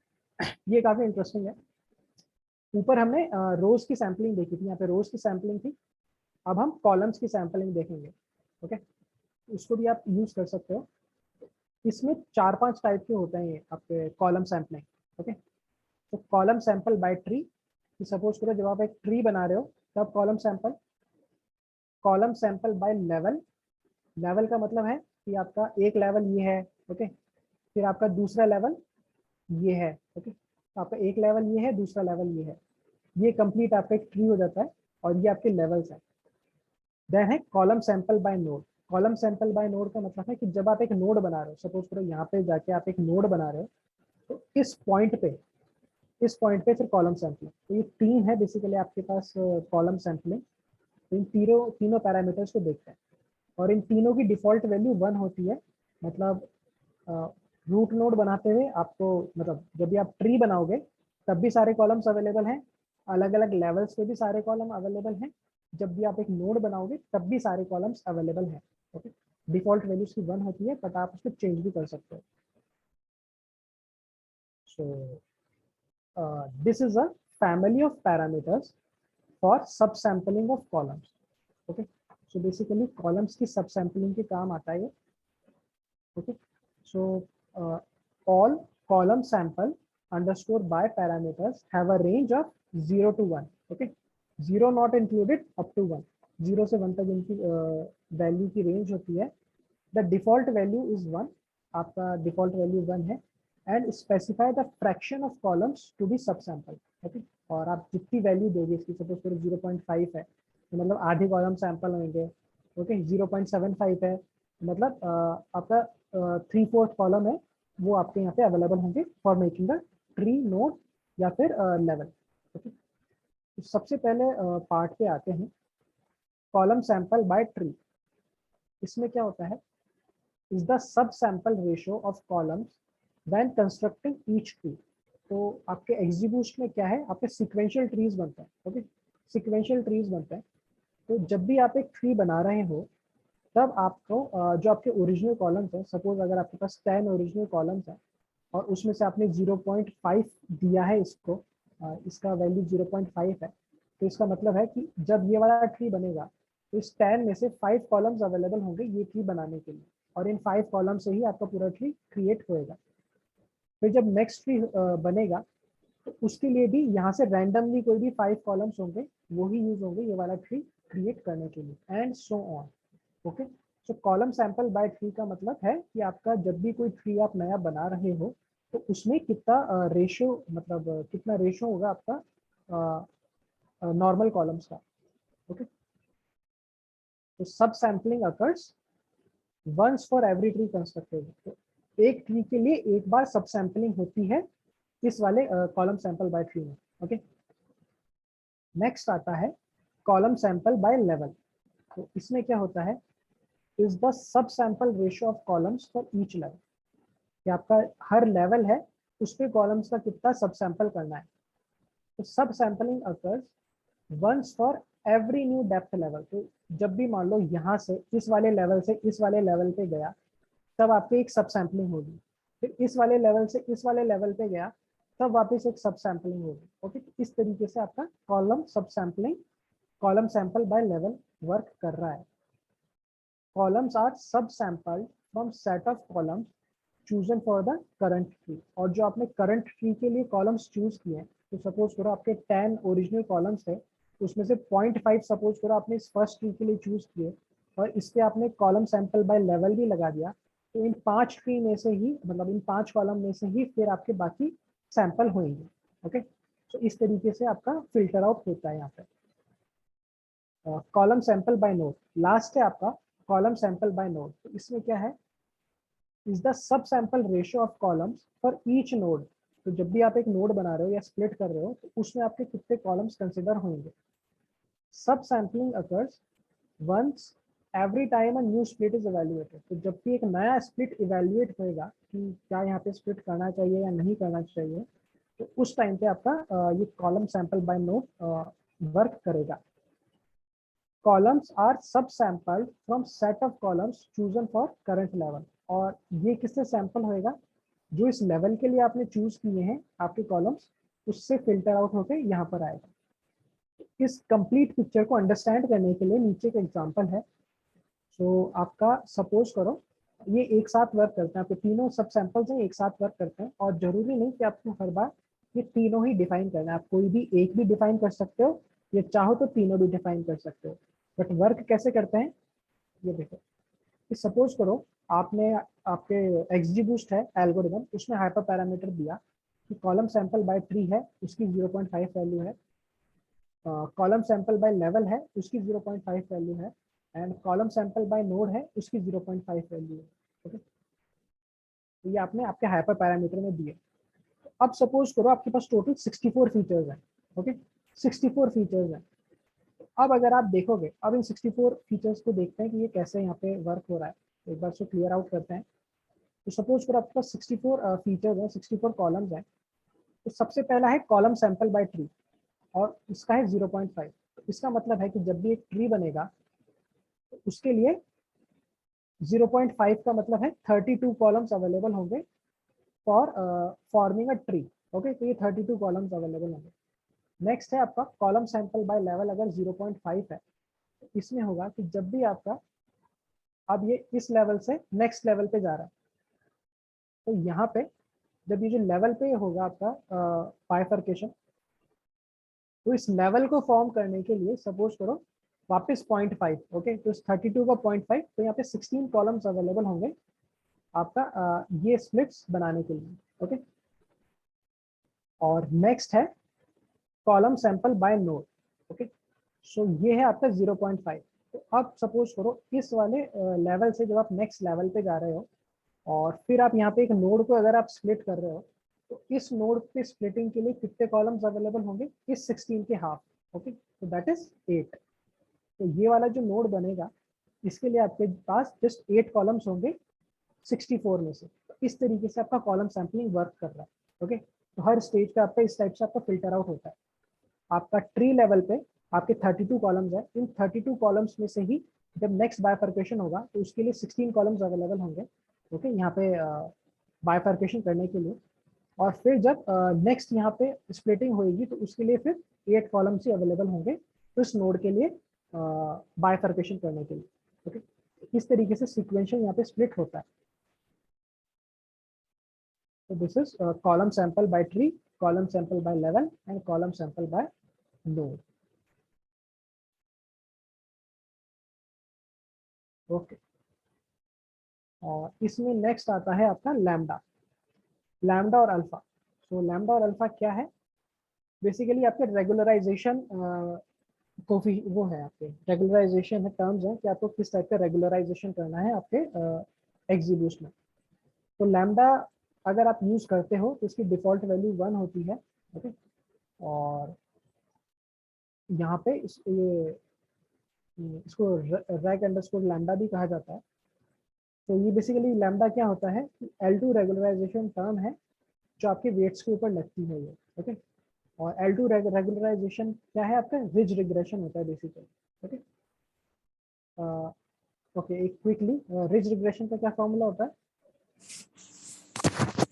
ये काफी इंटरेस्टिंग है। ऊपर हमने रोज की सैम्पलिंग देखी थी, यहाँ पे रोज की सैम्पलिंग थी। अब हम कॉलम्स की सैम्पलिंग देखेंगे। ओके, उसको भी आप यूज कर सकते हो। इसमें 4-5 टाइप के होते हैं ये आपके कॉलम सैम्पलिंग। ओके, तो कॉलम सैंपल बाय ट्री, कि सपोज करो जब आप एक ट्री बना रहे हो तब column sample. Column sample by level, level का मतलब है कि आपका एक लेवल ये है। ओके, फिर आपका दूसरा लेवल ये है। ओके, तो आपका एक लेवल ये है, दूसरा लेवल ये है, ये कंप्लीट आपका एक ट्री हो जाता है और ये आपके लेवल्स हैं। देन है column sample by node. Column sample by node का मतलब है कि जब आप एक नोड बना रहे हो, सपोज करो यहाँ पे जाके आप एक नोड बना रहे हो, तो इस पॉइंट पे फिर कॉलम सैंपलिंग। तो ये 3 है बेसिकली आपके पास कॉलम सैंपलिंग। तो इन तीनों पैरामीटर्स को देखते हैं, और इन तीनों की डिफॉल्ट वैल्यू 1 होती है। मतलब रूट नोड बनाते हुए आपको, मतलब जब भी आप ट्री बनाओगे तब भी सारे कॉलम्स अवेलेबल हैं, अलग अलग लेवल्स पे भी सारे कॉलम अवेलेबल हैं। जब भी आप एक नोड बनाओगे तब भी सारे कॉलम्स अवेलेबल हैं। ओके, डिफॉल्ट वैल्यू उसकी 1 होती है, बट आप उसको चेंज भी कर सकते हो। So this is a family of parameters for सब sampling of columns. Okay, so basically columns की सब सैम्पलिंग के काम आता है ये। Okay, so all column sample underscore by parameters have a range of 0 to 1. Okay, 0 not included up to 1, 0 से 1 तक इनकी वैल्यू की रेंज होती है। द डिफॉल्ट वैल्यू इज 1, आपका डिफॉल्ट वैल्यू 1 है। And specify the fraction of columns to be sub sample. Okay, और आप जितनी वैल्यू दोगे इसकी, सपोज करो 0.5 है तो मतलब आधे कॉलम सैंपल होंगे। ओके, 0.75 है मतलब आपका 3/4 कॉलम है वो आपके यहाँ पे अवेलेबल होंगे for making the tree node या फिर लेवल। ओके, तो सबसे पहले पार्ट पे आते हैं, कॉलम सैंपल बाय ट्री। इसमें क्या होता है, is the sub sample ratio of columns when constructing each tree. तो आपके एग्जीक्यूशन में क्या है, आपके सीक्वेंशियल ट्रीज बनते हैं। ओके, सीक्वेंशियल ट्रीज बनते हैं। तो जब भी आप एक ट्री बना रहे हो तब आपको जो आपके ओरिजिनल कॉलम्स हैं, सपोज अगर आपके पास 10 ओरिजिनल कॉलम्स हैं और उसमें से आपने 0.5 दिया है इसको, इसका वैल्यू 0.5 है, तो इसका मतलब है कि जब ये वाला ट्री बनेगा तो इस 10 में से 5 कॉलम्स अवेलेबल होंगे ये ट्री बनाने के लिए, और इन 5 कॉलम से ही आपका पूरा ट्री क्रिएट होएगा। फिर जब नेक्स्ट ट्री बनेगा तो उसके लिए भी यहाँ से रैंडमली कोई भी 5 कॉलम्स होंगे, वो ही यूज होंगे ये वाला ट्री क्रिएट करने के लिए, and so on. Okay, so column sample by tree का मतलब है कि आपका जब भी कोई ट्री आप नया बना रहे हो तो उसमें कितना रेशियो, मतलब कितना रेशियो होगा आपका नॉर्मल कॉलम्स का। ओके, तो sub sampling occurs once for every tree constructed. तो एक ट्री के लिए एक बार सब सैंपलिंग होती है इस वाले कॉलम सैंपल बाय ट्री में। ओके, नेक्स्ट आता है कॉलम सैंपल बाय लेवल। तो इसमें क्या होता है, is the sub sample ratio of columns for each level. कि आपका हर लेवल है उस पे कॉलम्स का कितना सब सैंपल करना है। तो sub sampling occurs once for every new depth level. तो जब भी मान लो यहाँ से इस वाले लेवल से इस वाले लेवल पे गया, तब आपकी एक सब सैंपलिंग होगी। फिर इस वाले लेवल से इस वाले लेवल पे गया, तब वापस एक सब सैंपलिंग होगी। ओके, इस तरीके से आपका column sub sampling, column sample by level work कर रहा है। Columns are sub sampled from set of columns chosen for the current tree. और जो आपने करंट ट्री के लिए कॉलम्स चूज किए हैं, तो सपोज करो आपके 10 ओरिजिनल कॉलम्स थे, उसमें से 0.5 सपोज करो आपने इस फर्स्ट ट्री के लिए चूज किए, और इस पे आपने कॉलम सैंपल बाय लेवल भी लगा दिया, तो इन 5 ट्री में से ही, मतलब इन 5 कॉलम में से ही फिर आपके बाकी सैंपल होंगे। ओके, तो इस तरीके से आपका फिल्टर आउट होता है यहाँ पे। Column sample by node last है आपका, कॉलम सैंपल बाय नोड। तो इसमें क्या है, is the sub sample ratio of columns for each node. तो जब भी आप एक नोड बना रहे हो या स्प्लिट कर रहे हो, तो उसमें आपके कितने कॉलम्स कंसिडर होंगे। Sub sampling occurs once every time a new split is evaluated. तो जब भी एक नया स्प्लिट इवैल्यूएट होएगा कि क्या यहाँ पे स्प्लिट करना चाहिए या नहीं करना चाहिए, तो उस टाइम पे आपका ये column sample by node work करेगा। Columns are sub sampled from set of columns chosen for current level. और ये किससे सैंपल होएगा, जो इस लेवल के लिए आपने चूज किए हैं आपके कॉलम्स, उससे फिल्टर आउट होकर यहाँ पर आएगा। इस कंप्लीट पिक्चर को अंडरस्टैंड करने के लिए नीचे का एग्जांपल है। सो आपका सपोज करो ये एक साथ वर्क करते हैं, आपके तीनों सब सैंपल्स हैं एक साथ वर्क करते हैं, और जरूरी नहीं कि आपको हर बार ये तीनों ही डिफाइन करना है। आप कोई भी एक भी डिफाइन कर सकते हो, ये चाहो तो तीनों भी डिफाइन कर सकते हो। बट वर्क कैसे करते हैं ये देखो। सपोज करो आपने आपके XGBoost है एल्गोरिदम, उसमें हाइपर पैरामीटर दिया कि कॉलम सैंपल बाय ट्री है उसकी 0.5 वैल्यू है, कॉलम सैंपल बाय लेवल है उसकी 0.5 वैल्यू है, and column sample by node है उसकी 0.5 वैल्यू है। ओके, तो ये आपने आपके हाइपर पैरामीटर में दिए। तो अब सपोज करो आपके पास टोटल 64 फीचर्स हैं। ओके, 64 फीचर्स हैं। अब अगर आप देखोगे, अब इन 64 फीचर्स को देखते हैं कि ये कैसे यहाँ पे वर्क हो रहा है, एक बार से क्लियर आउट करते हैं। तो सपोज करो आपके पास 64 फीचर्स हैं, 64 कॉलम्स हैं। तो सबसे पहला है कॉलम सैंपल बाय ट्री, और इसका है 0.5। तो इसका मतलब है कि जब भी एक ट्री बनेगा तो उसके लिए 0.5 का मतलब है 32 कॉलम्स अवेलेबल होंगे for forming a tree. Okay, तो ये 32 कॉलम्स अवेलेबल होंगे। नेक्स्ट है आपका कॉलम सैंपल बाय लेवल, अगर 0.5 है तो इसमें होगा कि जब भी आपका, अब ये इस लेवल से नेक्स्ट लेवल पे जा रहा है, तो यहाँ पे जब ये जो लेवल पे होगा आपका बाइफर्केशन, तो इस लेवल को फॉर्म करने के लिए सपोज करो वापस 0.5। ओके, तो इस 32 का 0.5, तो यहाँ पे 16 कॉलम्स अवेलेबल होंगे आपका ये स्प्लिट्स बनाने के लिए। ओके, और नेक्स्ट है column sample by node. Okay, सो ये है आपका 0.5। तो अब सपोज करो इस वाले लेवल से जब आप नेक्स्ट लेवल पे जा रहे हो, और फिर आप यहाँ पे एक नोड को अगर आप स्प्लिट कर रहे हो, तो इस नोड पे स्प्लिटिंग के लिए कितने कॉलम्स अवेलेबल होंगे, इस 16 के हाफ। ओके, तो दैट इज 8। तो ये वाला जो नोड बनेगा, इसके लिए आपके पास जस्ट 8 कॉलम्स होंगे 64 में से। तो इस तरीके से आपका कॉलम सैंपलिंग वर्क कर रहा है। ओके, तो हर स्टेज पे आपका इस टाइप से आपका फिल्टर आउट होता है। आपका ट्री लेवल पे आपके 32 कॉलम्स है, इन 32 कॉलम्स में से ही जब नेक्स्ट बाइफर्केशन होगा तो उसके लिए 16 कॉलम्स अवेलेबल होंगे। ओके, यहाँ पे बाइफर्केशन करने के लिए। और फिर जब नेक्स्ट यहाँ पे स्प्लिटिंग होगी तो उसके लिए फिर 8 कॉलम्स ही अवेलेबल होंगे इस नोड के लिए बाइफर्केशन करने के लिए। ओके, इस तरीके से सीक्वेंशियल यहाँ पे स्प्लिट होता है। So this is column sample by tree, column sample by level, and column sample by node. Okay. और इसमें नेक्स्ट आता है आपका लैम्डा, लैम्डा और अल्फा। सो लैम्डा और अल्फा क्या है, बेसिकली आपके रेगुलराइजेशन वो है, आपके रेगुलराइजेशन है, टर्म्स है कि आपको किस टाइप का रेगुलराइजेशन करना है आपके XGBoost में। तो लैम्डा अगर आप यूज करते हो तो इसकी डिफॉल्ट वैल्यू 1 होती है, ओके। और यहाँ पे इसको रैक अंडरस्कोर लैम्डा भी कहा जाता है। तो ये बेसिकली लैम्डा क्या होता है कि L2 रेगुलराइजेशन टर्म है जो आपके वेट्स के ऊपर लगती है ये, ओके। और L2 रेगुलराइजेशन क्या है आपका, रिज रिग्रेशन होता है बेसिकली, ओके। ओके, एक क्विकली रिज रिग्रेशन का क्या फॉर्मूला होता है?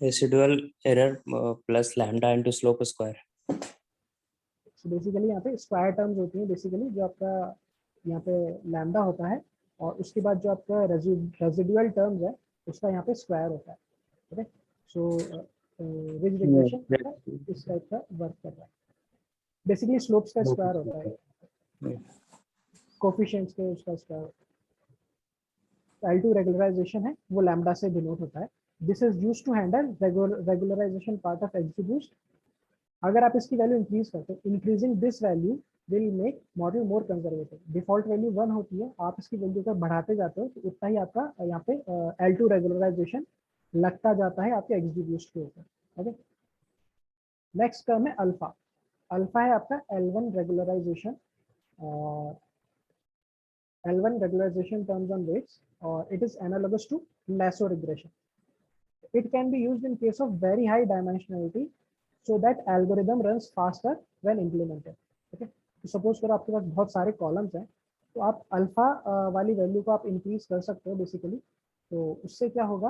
Residual error plus lambda into slope square. तो बेसिकली यहाँ पे स्क्वायर टर्म्स होती हैं बेसिकली, जो आपका यहाँ पे लैम्डा होता है और उसके बाद जो आपका रेजिडुअल टर्म्स है उसका यहाँ पे स्क्वायर होता है, ओके। सो रिज रिग्रेशन इस टाइप का वर्क कर रहा है। बेसिकली स्लोप्स का स्क्वायर होता है, कोफिशिएंट्स के उसका स्क्वायर। L2 रेगुलराइजेशन है वो लैम्डा से डिनोट होता है। This is used to handle regularization part of XGBoost। अगर आप इसकी वैल्यू इंक्रीज करते हो, increasing this value will make module more conservative. Default value 1 होती है, आप इसकी वैल्यू को बढ़ाते जाते हो तो उतना ही आपका यहाँ पे L2 रेगुलराइजेशन लगता जाता है आपके XGBoost के ऊपर, ओके। नेक्स्ट टर्म है अल्फा। अल्फा है आपका L1 रेगुलराइजेशन, और L1 regularization terms on weights, or it is analogous to lasso regression. It can be used in case of very high dimensionality so that algorithm runs faster when implemented. Okay, तो suppose करो आपके पास बहुत सारे columns हैं, तो आप alpha वाली value को आप इंक्रीज कर सकते हो बेसिकली। तो उससे क्या होगा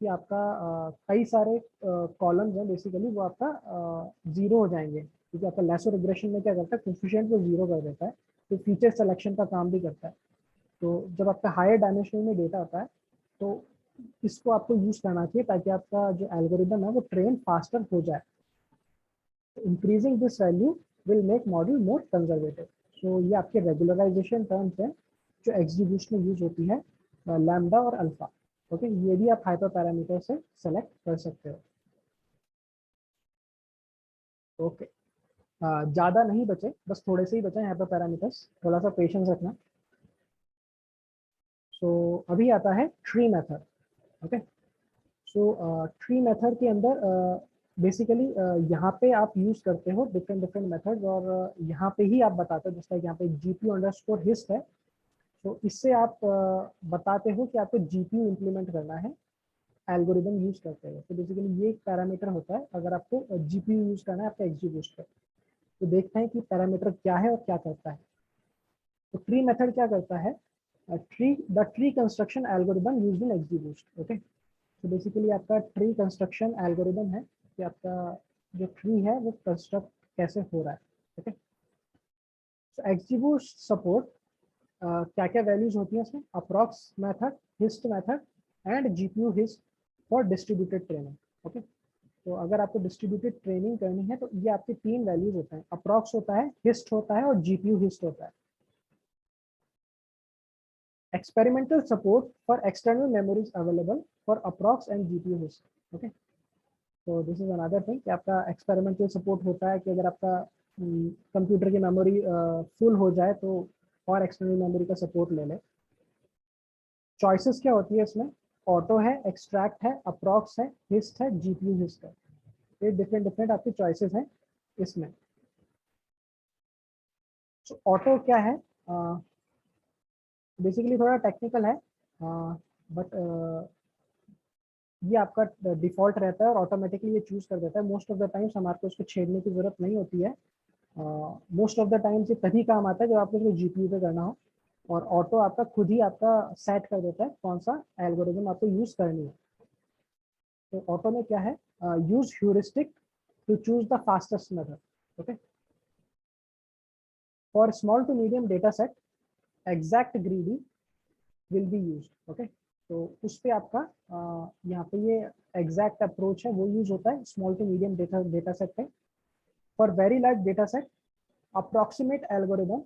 कि आपका कई सारे कॉलम्स हैं बेसिकली वो आपका जीरो हो जाएंगे, क्योंकि आपका लैसो रिग्रेशन में क्या करता है, कोफिशिएंट को जीरो कर देता है, तो फीचर सिलेक्शन का काम भी करता है। तो जब आपका हायर डायमेंशनल में डेटा होता है तो इसको आपको यूज करना चाहिए ताकि आपका जो एल्गोरिदम है वो ट्रेन फास्टर हो जाए। Increasing this value will make model more conservative. सो ये आपके रेगुलराइजेशन टर्म्स हैं जो XGBoost में यूज होती है, लैम्डा और अल्फा, ओके। ये भी आप हाइपर पैरामीटर से सेलेक्ट कर सकते हो, ओके। ज़्यादा नहीं बचे, बस थोड़े से ही बचे हाइपर पैरामीटर्स, थोड़ा सा पेशेंस रखना। सो अभी आता है ट्री मेथड, ओके। सो ट्री मेथड के अंदर बेसिकली यहाँ पे आप यूज करते हो डिफरेंट मेथड्स, और यहाँ पे ही आप बताते हो, जैसे यहाँ पे GPU_hist है, तो इससे आप बताते हो कि आपको GPU इम्प्लीमेंट करना है एल्गोरिदम यूज करते हुए। तो बेसिकली ये एक पैरामीटर होता है अगर आपको GPU यूज करना है आपका XGBoost पर। तो देखते हैं कि पैरामीटर क्या है और क्या करता है। तो ट्री मेथड क्या करता है, the tree construction algorithm used in XGBoost, okay। तो बेसिकली आपका ट्री कंस्ट्रक्शन एल्गोरिदम है कि आपका जो ट्री है वो कंस्ट्रक्ट कैसे हो रहा है, ओके। सो XGBoost सपोर्ट क्या क्या वैल्यूज होती हैं इसमें, approx method, hist method and GPU hist for distributed training, okay. तो अगर आपको डिस्ट्रीब्यूटेड ट्रेनिंग करनी है तो ये आपके 3 वैल्यूज होते हैं, अप्रॉक्स होता है, हिस्ट होता है और GPU हिस्ट होता है। Experimental support for external memories available for approx and GPU hist, okay। So this is another thing कि आपका experimental support होता है कि अगर आपका कंप्यूटर की मेमोरी फुल हो जाए तो और एक्सटर्नल मेमोरी का सपोर्ट ले ले। चॉइसेस क्या होती है इसमें, ऑटो है, एक्सट्रैक्ट है, अप्रॉक्स है, हिस्ट है, GPU हिस्ट है। ये डिफरेंट आपकी चॉइसेस हैं इसमें। सो ऑटो क्या है, बेसिकली थोड़ा टेक्निकल है, बट ये आपका डिफॉल्ट रहता है और ऑटोमेटिकली ये चूज कर देता है। मोस्ट ऑफ द टाइम्स हमारे को इसको छेड़ने की जरूरत नहीं होती है। मोस्ट ऑफ द टाइम्स ये तभी काम आता है जब आपको इसको GPU पे करना हो, और ऑटो आपका खुद ही आपका सेट कर देता है कौन सा एल्गोरिदम आपको यूज करनी है। तो ऑटो में क्या है, use heuristic to choose the fastest method, okay. For small to medium data set exact greedy will be used, okay. तो उस पे आपका यहाँ पे ये एग्जैक्ट अप्रोच है वो यूज होता है small to medium data set पे। For very large data set approximate algorithm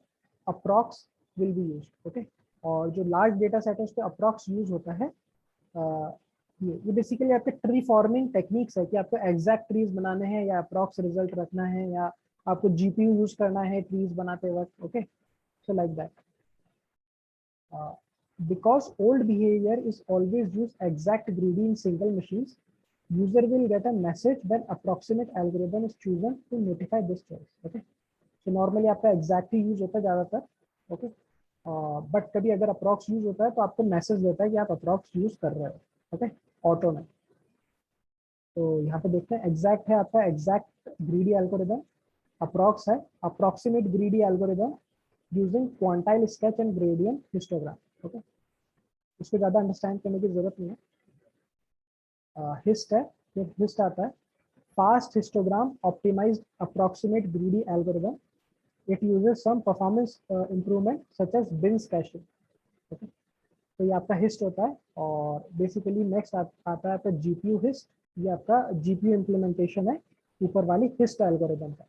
approx will be used, okay. और जो लार्ज डेटा सेट है उस पर अप्रॉक्स यूज होता है। ये बेसिकली आपके ट्री फॉर्मिंग टेक्निक्स है कि आपको एग्जैक्ट ट्रीज बनाने हैं या अप्रॉक्स रिजल्ट रखना है या आपको GPU यूज करना है ट्रीज बनाते वक्त, okay. So like that. because old behavior is always use exact greedy in single machines, user will get a message when approximate algorithm is chosen to notify this choice. Okay, so normally आपका exact ही use होता है ज़्यादातर. Okay, but कभी अगर approx use होता है तो आपको मैसेज देता है कि आप अप्रॉक्स यूज कर रहे हो. ओके, ऑटो में. तो यहाँ पे देखते हैं एग्जैक्ट है आपका एग्जैक्ट ग्रीडी एल्गोरिदम, अप्रॉक्स है approximate greedy algorithm using quantile sketch and gradient histogram. Okay, इसको ज़्यादा अंडरस्टैंड करने की जरूरत नहीं है. हिस्ट है, फिर हिस्ट आता है fast histogram optimized approximate greedy algorithm. It uses some performance improvement such as bins caching. Okay, तो ये आपका हिस्ट होता है. और बेसिकली नेक्स्ट आता है आपका जीपीयू हिस्ट. ये आपका जीपीयू इम्प्लीमेंटेशन है ऊपर वाली हिस्ट एल्गोरिदम का.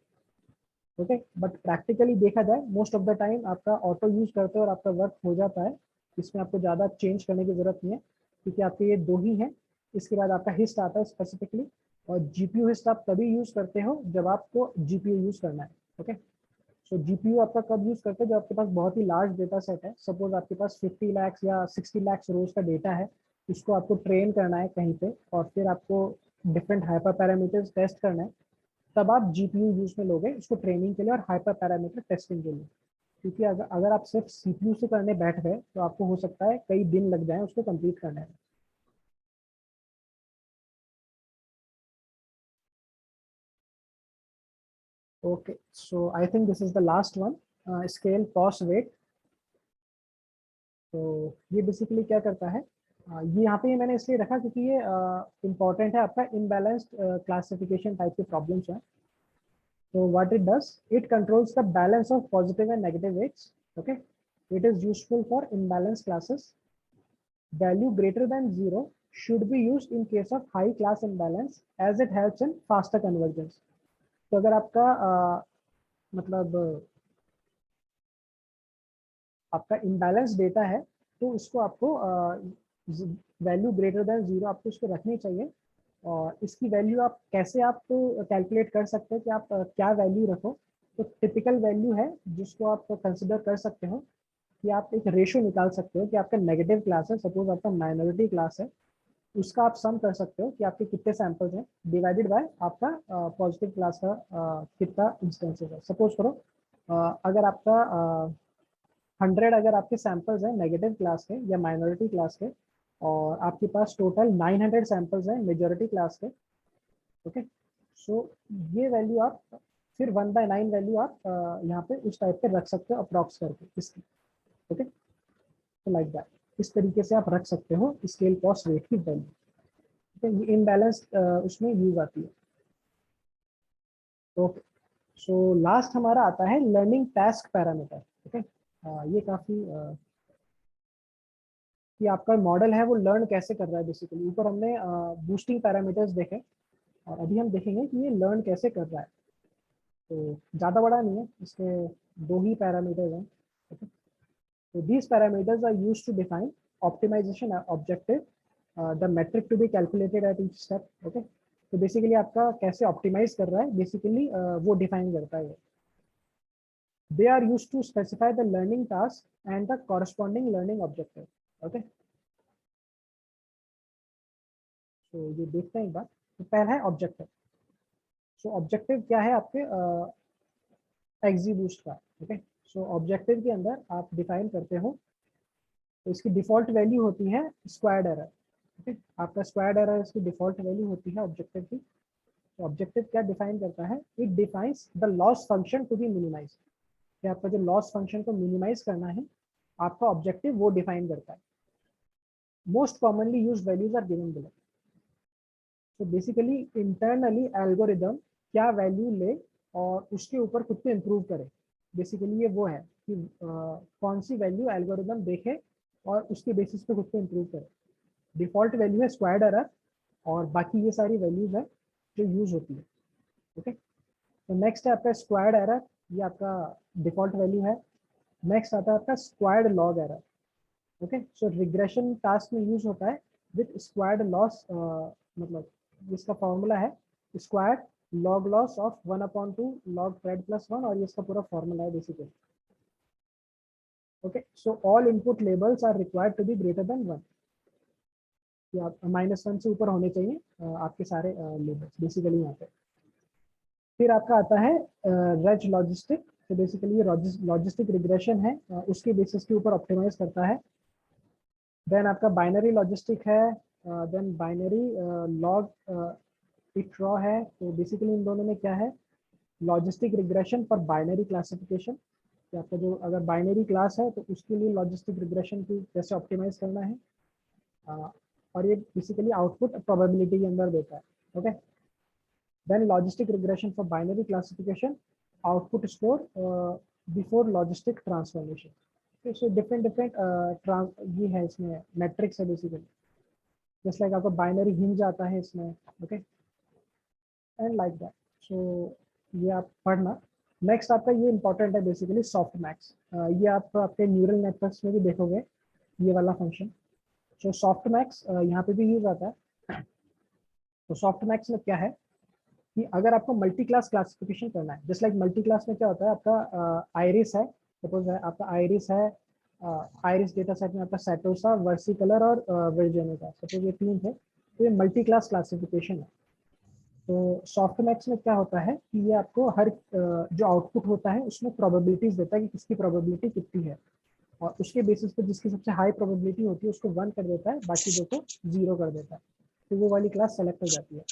ओके, बट प्रैक्टिकली देखा जाए मोस्ट ऑफ द टाइम आपका ऑटो यूज करते हो और आपका वर्क हो जाता है. इसमें आपको ज़्यादा चेंज करने की जरूरत नहीं है क्योंकि आपके ये दो ही हैं. इसके बाद आपका हिस्ट आता है स्पेसिफिकली. और जीपीयू हिस्ट आप तभी यूज करते हो जब आपको जीपीयू यूज करना है. ओके, सो जीपीयू आपका कब यूज करते हैं जब आपके पास बहुत ही लार्ज डेटा सेट है. सपोज आपके पास 50 लाख या 60 लाख रोज का डेटा है, उसको आपको ट्रेन करना है कहीं पे और फिर आपको डिफरेंट हाइपर पैरामीटर्स टेस्ट करना है. तब आप जीपीयू यूज में लोगे उसको ट्रेनिंग के लिए और हाइपर पैरामीटर टेस्टिंग के लिए. क्योंकि अगर आप सिर्फ सीपीयू से करने बैठ गए तो आपको हो सकता है कई दिन लग जाए उसको कंप्लीट करने में. Okay, so I think this is the last one, scale cost weight. तो ये बेसिकली क्या करता है, ये यहाँ पे मैंने इसलिए रखा क्योंकि ये इम्पॉर्टेंट है आपका इनबैलेंस्ड क्लासिफिकेशन टाइप के प्रॉब्लम्स हैं. तो what it does, it controls the balance of positive and negative weights. Okay, it is useful for imbalance classes. Value greater than 0 should be used in case of high class imbalance as it helps in faster convergence. तो अगर आपका मतलब आपका imbalance data है तो उसको आपको value greater than 0 आपको उसको रखनी चाहिए. और इसकी वैल्यू आप कैसे आप कैलकुलेट कर सकते हो कि आप क्या वैल्यू रखो. तो टिपिकल वैल्यू है जिसको आप कंसिडर कर सकते हो कि आप एक रेशो निकाल सकते हो कि आपका नेगेटिव क्लास है, सपोज आपका माइनॉरिटी क्लास है, उसका आप सम कर सकते हो कि आपके कितने सैंपल्स हैं डिवाइडेड बाय आपका पॉजिटिव क्लास का कितना इंस्टेंसेस है. सपोज करो अगर आपका 100 अगर आपके सैंपल्स हैं नेगेटिव क्लास के या माइनॉरिटी क्लास के और आपके पास टोटल 900 सैंपल्स हैं मेजॉरिटी क्लास के. ओके, सो ये वैल्यू आप फिर 1/9 वैल्यू आप यहाँ पे उस टाइप पे रख सकते हो अप्रॉक्स करके इसकी. ओके, तो लाइक दैट इस तरीके से आप रख सकते हो स्केल कॉस्ट वेट की वैल्यू. ये इम्बैलेंस उसमें यूज आती है. ओके, सो लास्ट हमारा आता है लर्निंग टास्क पैरामीटर. ओके, ये काफी कि आपका मॉडल है वो लर्न कैसे कर रहा है. बेसिकली ऊपर हमने बूस्टिंग पैरामीटर्स देखे और अभी हम देखेंगे कि ये लर्न कैसे कर रहा है. तो ज़्यादा बड़ा नहीं है, इसके दो ही पैरामीटर्स हैं. Okay, so these parameters are used to define optimization objective, the metric to be calculated at each step. Okay, तो बेसिकली आपका कैसे ऑप्टिमाइज कर रहा है बेसिकली वो डिफाइन करता है. They are used to specify the learning task and the corresponding learning objective. Okay, so ये देखते हैं एक बार. तो पहला है ऑब्जेक्टिव. सो ऑब्जेक्टिव क्या है आपके एक्जीबूस्ट का. ओके, सो ऑब्जेक्टिव के अंदर आप डिफाइन करते हो तो इसकी डिफॉल्ट वैल्यू होती है स्क्वायर्ड एरर. ओके, आपका स्क्वायर्ड एरर इसकी डिफॉल्ट वैल्यू होती है ऑब्जेक्टिव की. तो ऑब्जेक्टिव क्या डिफाइन करता है, it defines the loss function to be minimize. कि आपका जो लॉस फंक्शन को मिनिमाइज करना है आपका ऑब्जेक्टिव वो डिफाइन करता है. Most commonly use values are given below. तो बेसिकली इंटरनली एल्गोरिदम क्या वैल्यू ले और उसके ऊपर खुद को इम्प्रूव करे. बेसिकली ये वो है कि कौन सी वैल्यू एल्गोरिदम देखे और उसके बेसिस पे खुद को इम्प्रूव करे. डिफॉल्ट वैल्यू है स्क्वायर्ड एरर और बाकी ये सारी वैल्यूज है जो यूज होती है. ओके, तो नेक्स्ट है आपका स्क्वायर्ड एरर, ये आपका डिफॉल्ट वैल्यू है. नेक्स्ट आता है आपका स्क्वायर्ड लॉग एरर. ओके, सो रिग्रेशन टास्क में यूज होता है विथ स्क्वायर्ड लॉस. मतलब इसका फॉर्मूला है squared log loss of 1/2 log pred plus 1 और ये इसका पूरा फॉर्मूला है basically. Okay, so all input labels are required to be greater than 1. या -1 से ऊपर होने चाहिए आपके सारे लेबल्स बेसिकली यहाँ पे। फिर आपका आता है रेज लॉजिस्टिक। तो बेसिकली ये लॉजिस्टिक रिग्रेशन है, उसके बेसिस के ऊपर ऑप्टिमाइज करता है। देन आपका बाइनरी लॉजिस्टिक है, देन बाइनरी लॉग इट्रॉ है। तो बेसिकली इन दोनों में क्या है, logistic regression for binary classification. कि आपका जो अगर बाइनरी क्लास है तो उसके लिए लॉजिस्टिक रिग्रेशन की कैसे ऑप्टिमाइज करना है, और ये बेसिकली आउटपुट प्रोबेबिलिटी के अंदर देता है। Okay, then logistic regression for binary classification, output score before logistic transformation. So different ये है, इसमें मैट्रिक्स है बेसिकली, जस्ट लाइक आपका बाइनरी हिंज आता है इसमें। Okay, and like that. सो ये आप पढ़ना। नेक्स्ट आपका ये इंपॉर्टेंट है बेसिकली सॉफ्ट मैक्स। ये आप आपके न्यूरल नेटवर्क्स में भी देखोगे ये वाला फंक्शन। तो सॉफ्ट मैक्स यहाँ पे भी यूज आता है। तो सॉफ्ट मैक्स में क्या है कि अगर आपको मल्टी क्लास क्लासिफिकेशन करना है, जस्ट लाइक मल्टी क्लास में क्या होता है, आपका आइरिस है, सपोज है आपका आइरिस है, आइरिस डेटा सेट में आपका सेटोसा, वर्सिकलर और वर्जेनिका, सपोज ये 3 थे। तो ये मल्टी क्लास क्लासिफिकेशन है। तो सॉफ्ट मैक्स में क्या होता है कि ये आपको हर जो आउटपुट होता है उसमें प्रोबेबिलिटीज देता है कि किसकी प्रोबेबिलिटी कितनी है, और उसके बेसिस पे जिसकी सबसे हाई प्रोबेबिलिटी होती है उसको 1 कर देता है, बाकी 2 को 0 कर देता है। तो वो वाली क्लास सेलेक्ट हो जाती है।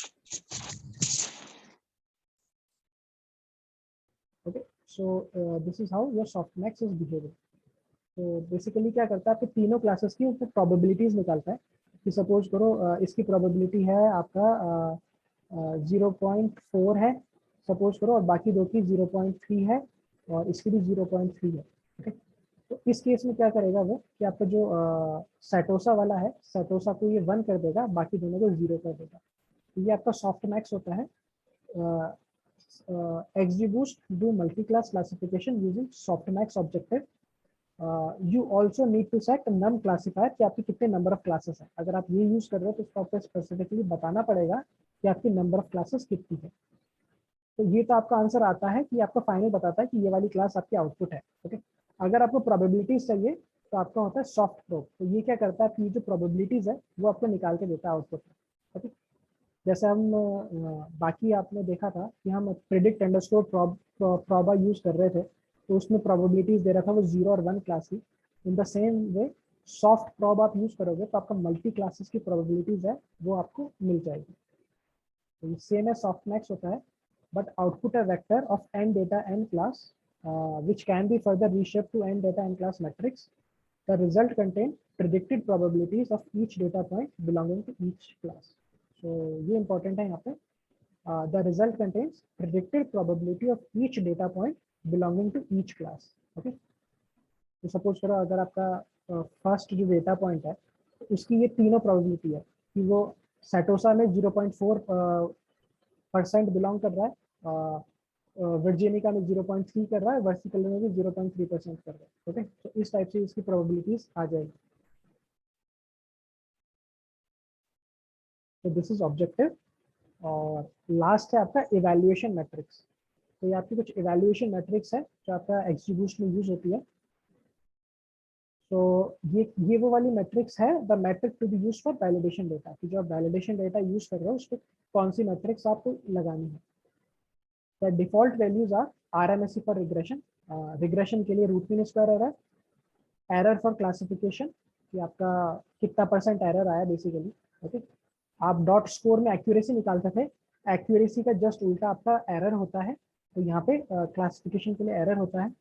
Okay, so this is how your soft max is behaving. तो बेसिकली क्या करता है, आपके तीनों क्लासेस की ऊपर प्रोबेबिलिटीज निकालता है। कि सपोज करो इसकी प्रोबेबिलिटी है आपका 0.4 है सपोज करो, और बाकी 2 की 0.3 है, और इसकी भी 0.3 है। ओके, तो इस केस में क्या करेगा वो कि आपका जो सेटोसा वाला है, सेटोसा को ये 1 कर देगा, बाकी दोनों को 0 कर देगा। तो ये आपका सॉफ्ट मैक्स होता है। XGBoost do multi-class classification using softmax objective. You also need to set num classifier कि आपके कितने नंबर ऑफ क्लासेस हैं। अगर आप ये यूज कर रहे हो तो उसको आपको स्पेसिफिकली बताना पड़ेगा कि आपकी नंबर ऑफ क्लासेस कितनी है। तो ये तो आपका आंसर आता है कि आपका फाइनल बताता है कि ये वाली क्लास आपकी आउटपुट है। ओके, अगर आपको प्रोबेबिलिटीज चाहिए तो आपका होता है सॉफ्ट प्रोब। तो ये क्या करता है कि ये जो प्रोबेबिलिटीज है वो आपको निकाल के देता है आउटपुट में। ओके, जैसे हम बाकी आपने देखा था कि हम प्रिडिक्ट अंडरस्कोर प्रोबा यूज कर रहे थे, तो उसमें प्रोबेबिलिटीज दे रहा था वो 0 और 1 क्लास की। In the same way soft probe आप यूज करोगे तो आपका मल्टी क्लासेस की प्रोबेबिलिटीज है वो आपको मिल जाएगी। तो सेम है सॉफ्ट मैक्स होता है, but output a vector of n data n class, which can be further reshaped to n data n class matrix. The result contain predicted probabilities of each data point belonging to each class. So ये important है यहाँ पे। The result contains predicted probability of each data point belonging to each class. Okay. तो suppose करो अगर आपका first जो data point है उसकी ये तीनों प्रोबेबिलिटी है कि वो सेटोसा में 0.4% बिलोंग कर रहा है, वर्जीनिका में 0.3 कर रहा है, वर्सिकलर में भी 0.3% कर रहा है। ओके, तो इस टाइप से इसकी प्रोबेबिलिटीज आ जाएगी। तो दिस इज ऑब्जेक्टिव। और लास्ट है आपका इवैल्यूएशन मैट्रिक्स। तो ये आपकी कुछ इवैल्यूएशन मैट्रिक्स है जो आपका XGBoost में यूज होती है। तो ये वो वाली मैट्रिक्स है, the metric to be use for validation data. कि जो आप वैलिडेशन डेटा यूज कर रहे हो उस पर कौन सी मैट्रिक्स आपको लगानी है। The default values are RMSE for regression. Regression के लिए root mean square error, error for classification कि आपका कितना % एरर आया बेसिकली। ओके, आप डॉट स्कोर में एक्यूरेसी निकालते थे, एक्यूरेसी का जस्ट उल्टा आपका एरर होता है। तो यहाँ पे क्लासिफिकेशन के लिए एरर होता है।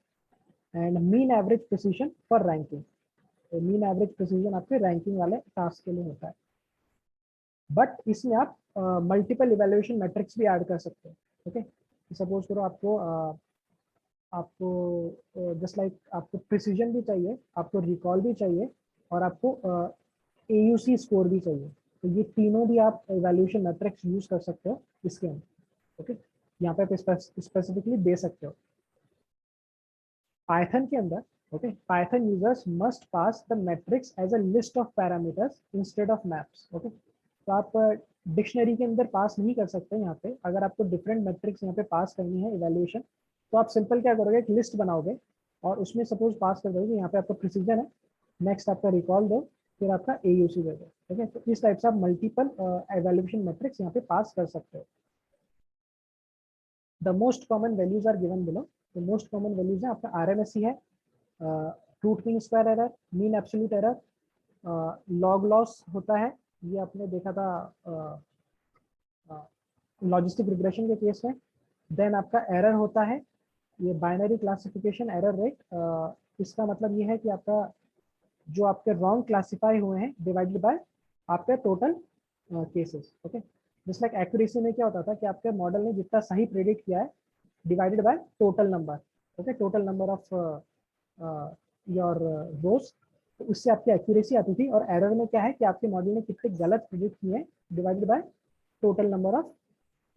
And mean average precision for ranking. तो मीन एवरेज प्रिसीजन आपके रैंकिंग वाले टास्क के लिए होता है। बट इसमें आप मल्टीपल इवैल्यूएशन मैट्रिक्स भी ऐड कर सकते हैं। ओके, सपोज करो आपको जस्ट लाइक आपको प्रिसीजन भी चाहिए, आपको रिकॉल भी चाहिए, और आपको AUC स्कोर भी चाहिए। तो ये तीनों भी आप इवैल्यूएशन मैट्रिक्स यूज कर सकते हो इसके अंदर। ओके, यहाँ पे स्पेसिफिकली दे सकते हो। पाइथन के अंदर okay, Python users must pass the metrics as a list of parameters instead of maps. Okay, तो आप डिक्शनरी के अंदर पास नहीं कर सकते यहाँ पे। अगर आपको डिफरेंट मैट्रिक्स यहाँ पे पास करनी है इवैल्यूएशन, तो आप सिंपल क्या करोगे, एक लिस्ट बनाओगे और उसमें सपोज पास कर दोगे, यहाँ पे आपका प्रिसीजन है, नेक्स्ट आपका रिकॉल दो, फिर आपका AUC दे दो, ठीक है। तो इस टाइप से आप मल्टीपल एवेल्यूएशन मैट्रिक्स यहाँ पे पास कर सकते हो। The most common values are given below. तो मोस्ट कॉमन वैल्यूज है आपका RMSE है, root mean square error, mean absolute error, log loss होता है, ये आपने देखा था लॉजिस्टिक रिग्रेशन के केस में। देन आपका एरर होता है, ये बाइनरी क्लासिफिकेशन एरर रेट, इसका मतलब ये है कि आपका जो आपके रॉन्ग क्लासिफाई हुए हैं डिवाइडेड बाय आपके total cases, okay. Just like accuracy में क्या होता था कि आपके मॉडल ने जितना सही प्रेडिक्ट किया है divided by total number, okay, total number of your रोज, तो उससे आपकी एक्यूरेसी आती थी। और एरर में क्या है कि आपके मॉडल ने कितने गलत प्रेडिक्ट किए हैं divided by total number of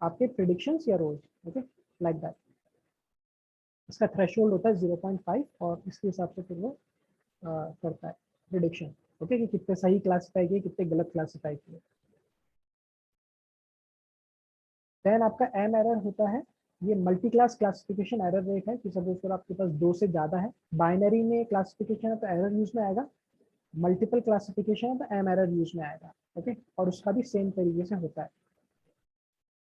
आपके प्रेडिक्शंस या रोज, ओके, लाइक दैट। इसका थ्रेशोल्ड होता है 0.5 और इसके हिसाब से फिर वो करता है प्रेडिक्शन, ओके, कि कितने सही क्लासिफाई किए, कितने गलत क्लासिफाई किए। देन आपका M एरर होता है, ये multi class classification error rate है कि सपोज अगर आपके पास 2 से ज़्यादा है, बाइनरी में क्लासिफिकेशन है तो एरर यूज में आएगा, मल्टीपल क्लासिफिकेशन है तो M एरर यूज में आएगा, ओके, और उसका भी सेम तरीके से होता है।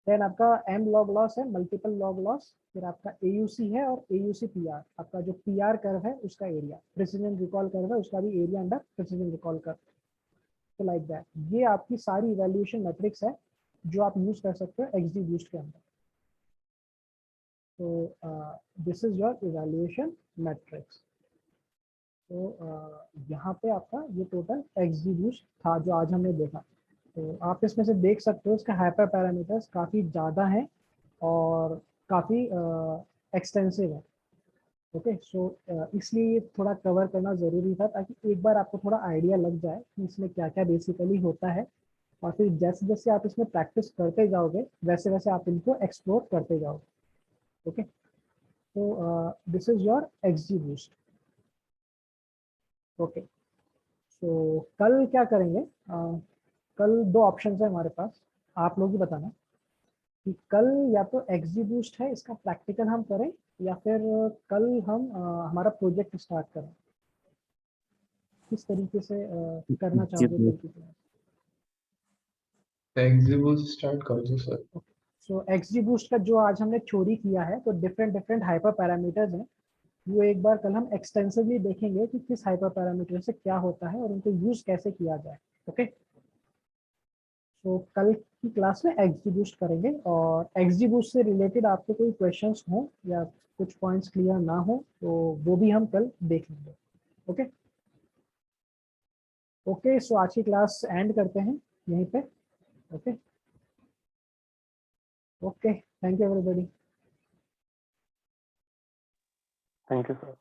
देन आपका M लॉग लॉस है, मल्टीपल लॉग लॉस, फिर आपका AUC है और AUC PR, आपका जो PR कर्व है उसका एरिया, प्रिसीजन रिकॉल कर्व है उसका भी area under precision recall curve, तो लाइक दैट। ये आपकी सारी इवैल्यूएशन मैट्रिक्स है जो आप यूज कर सकते हो XGBoost के अंदर। तो this is your evaluation matrix. तो यहाँ पे आपका ये टोटल XGBoost था जो आज हमने देखा। तो आप इसमें से देख सकते हो इसका हाइपर पैरामीटर्स काफ़ी ज़्यादा हैं और काफ़ी एक्सटेंसिव है, ओके। सो इसलिए ये थोड़ा कवर करना ज़रूरी था ताकि एक बार आपको थोड़ा आइडिया लग जाए कि इसमें क्या क्या बेसिकली होता है, और फिर जैसे जैसे आप इसमें प्रैक्टिस करते जाओगे वैसे वैसे आप इनको एक्सप्लोर करते जाओगे, ओके। तो this is your XGBoost, okay. सो कल क्या करेंगे, कल 2 ऑप्शन है हमारे पास, आप लोग ही बताना कि कल या तो XGBoost है इसका प्रैक्टिकल हम करें या फिर कल हम हमारा प्रोजेक्ट स्टार्ट करें, किस तरीके से करना चाहोगे कल की क्लास? XGBoost स्टार्ट कर दो सर। सो XGBoost का जो आज हमने थ्योरी किया है, तो डिफरेंट हाइपर पैरामीटर्स हैं, वो एक बार कल हम एक्सटेंसिवली देखेंगे कि किस हाइपर पैरामीटर से क्या होता है और उनको यूज कैसे किया जाए, ओके। तो कल की क्लास में XGBoost करेंगे, और XGBoost से रिलेटेड आपके कोई क्वेश्चंस हो या कुछ पॉइंट्स क्लियर ना हो तो वो भी हम कल देख लेंगे, ओके। ओके, सो आज की क्लास एंड करते हैं यहीं पे, okay. Okay, thank you everybody. Thank you sir.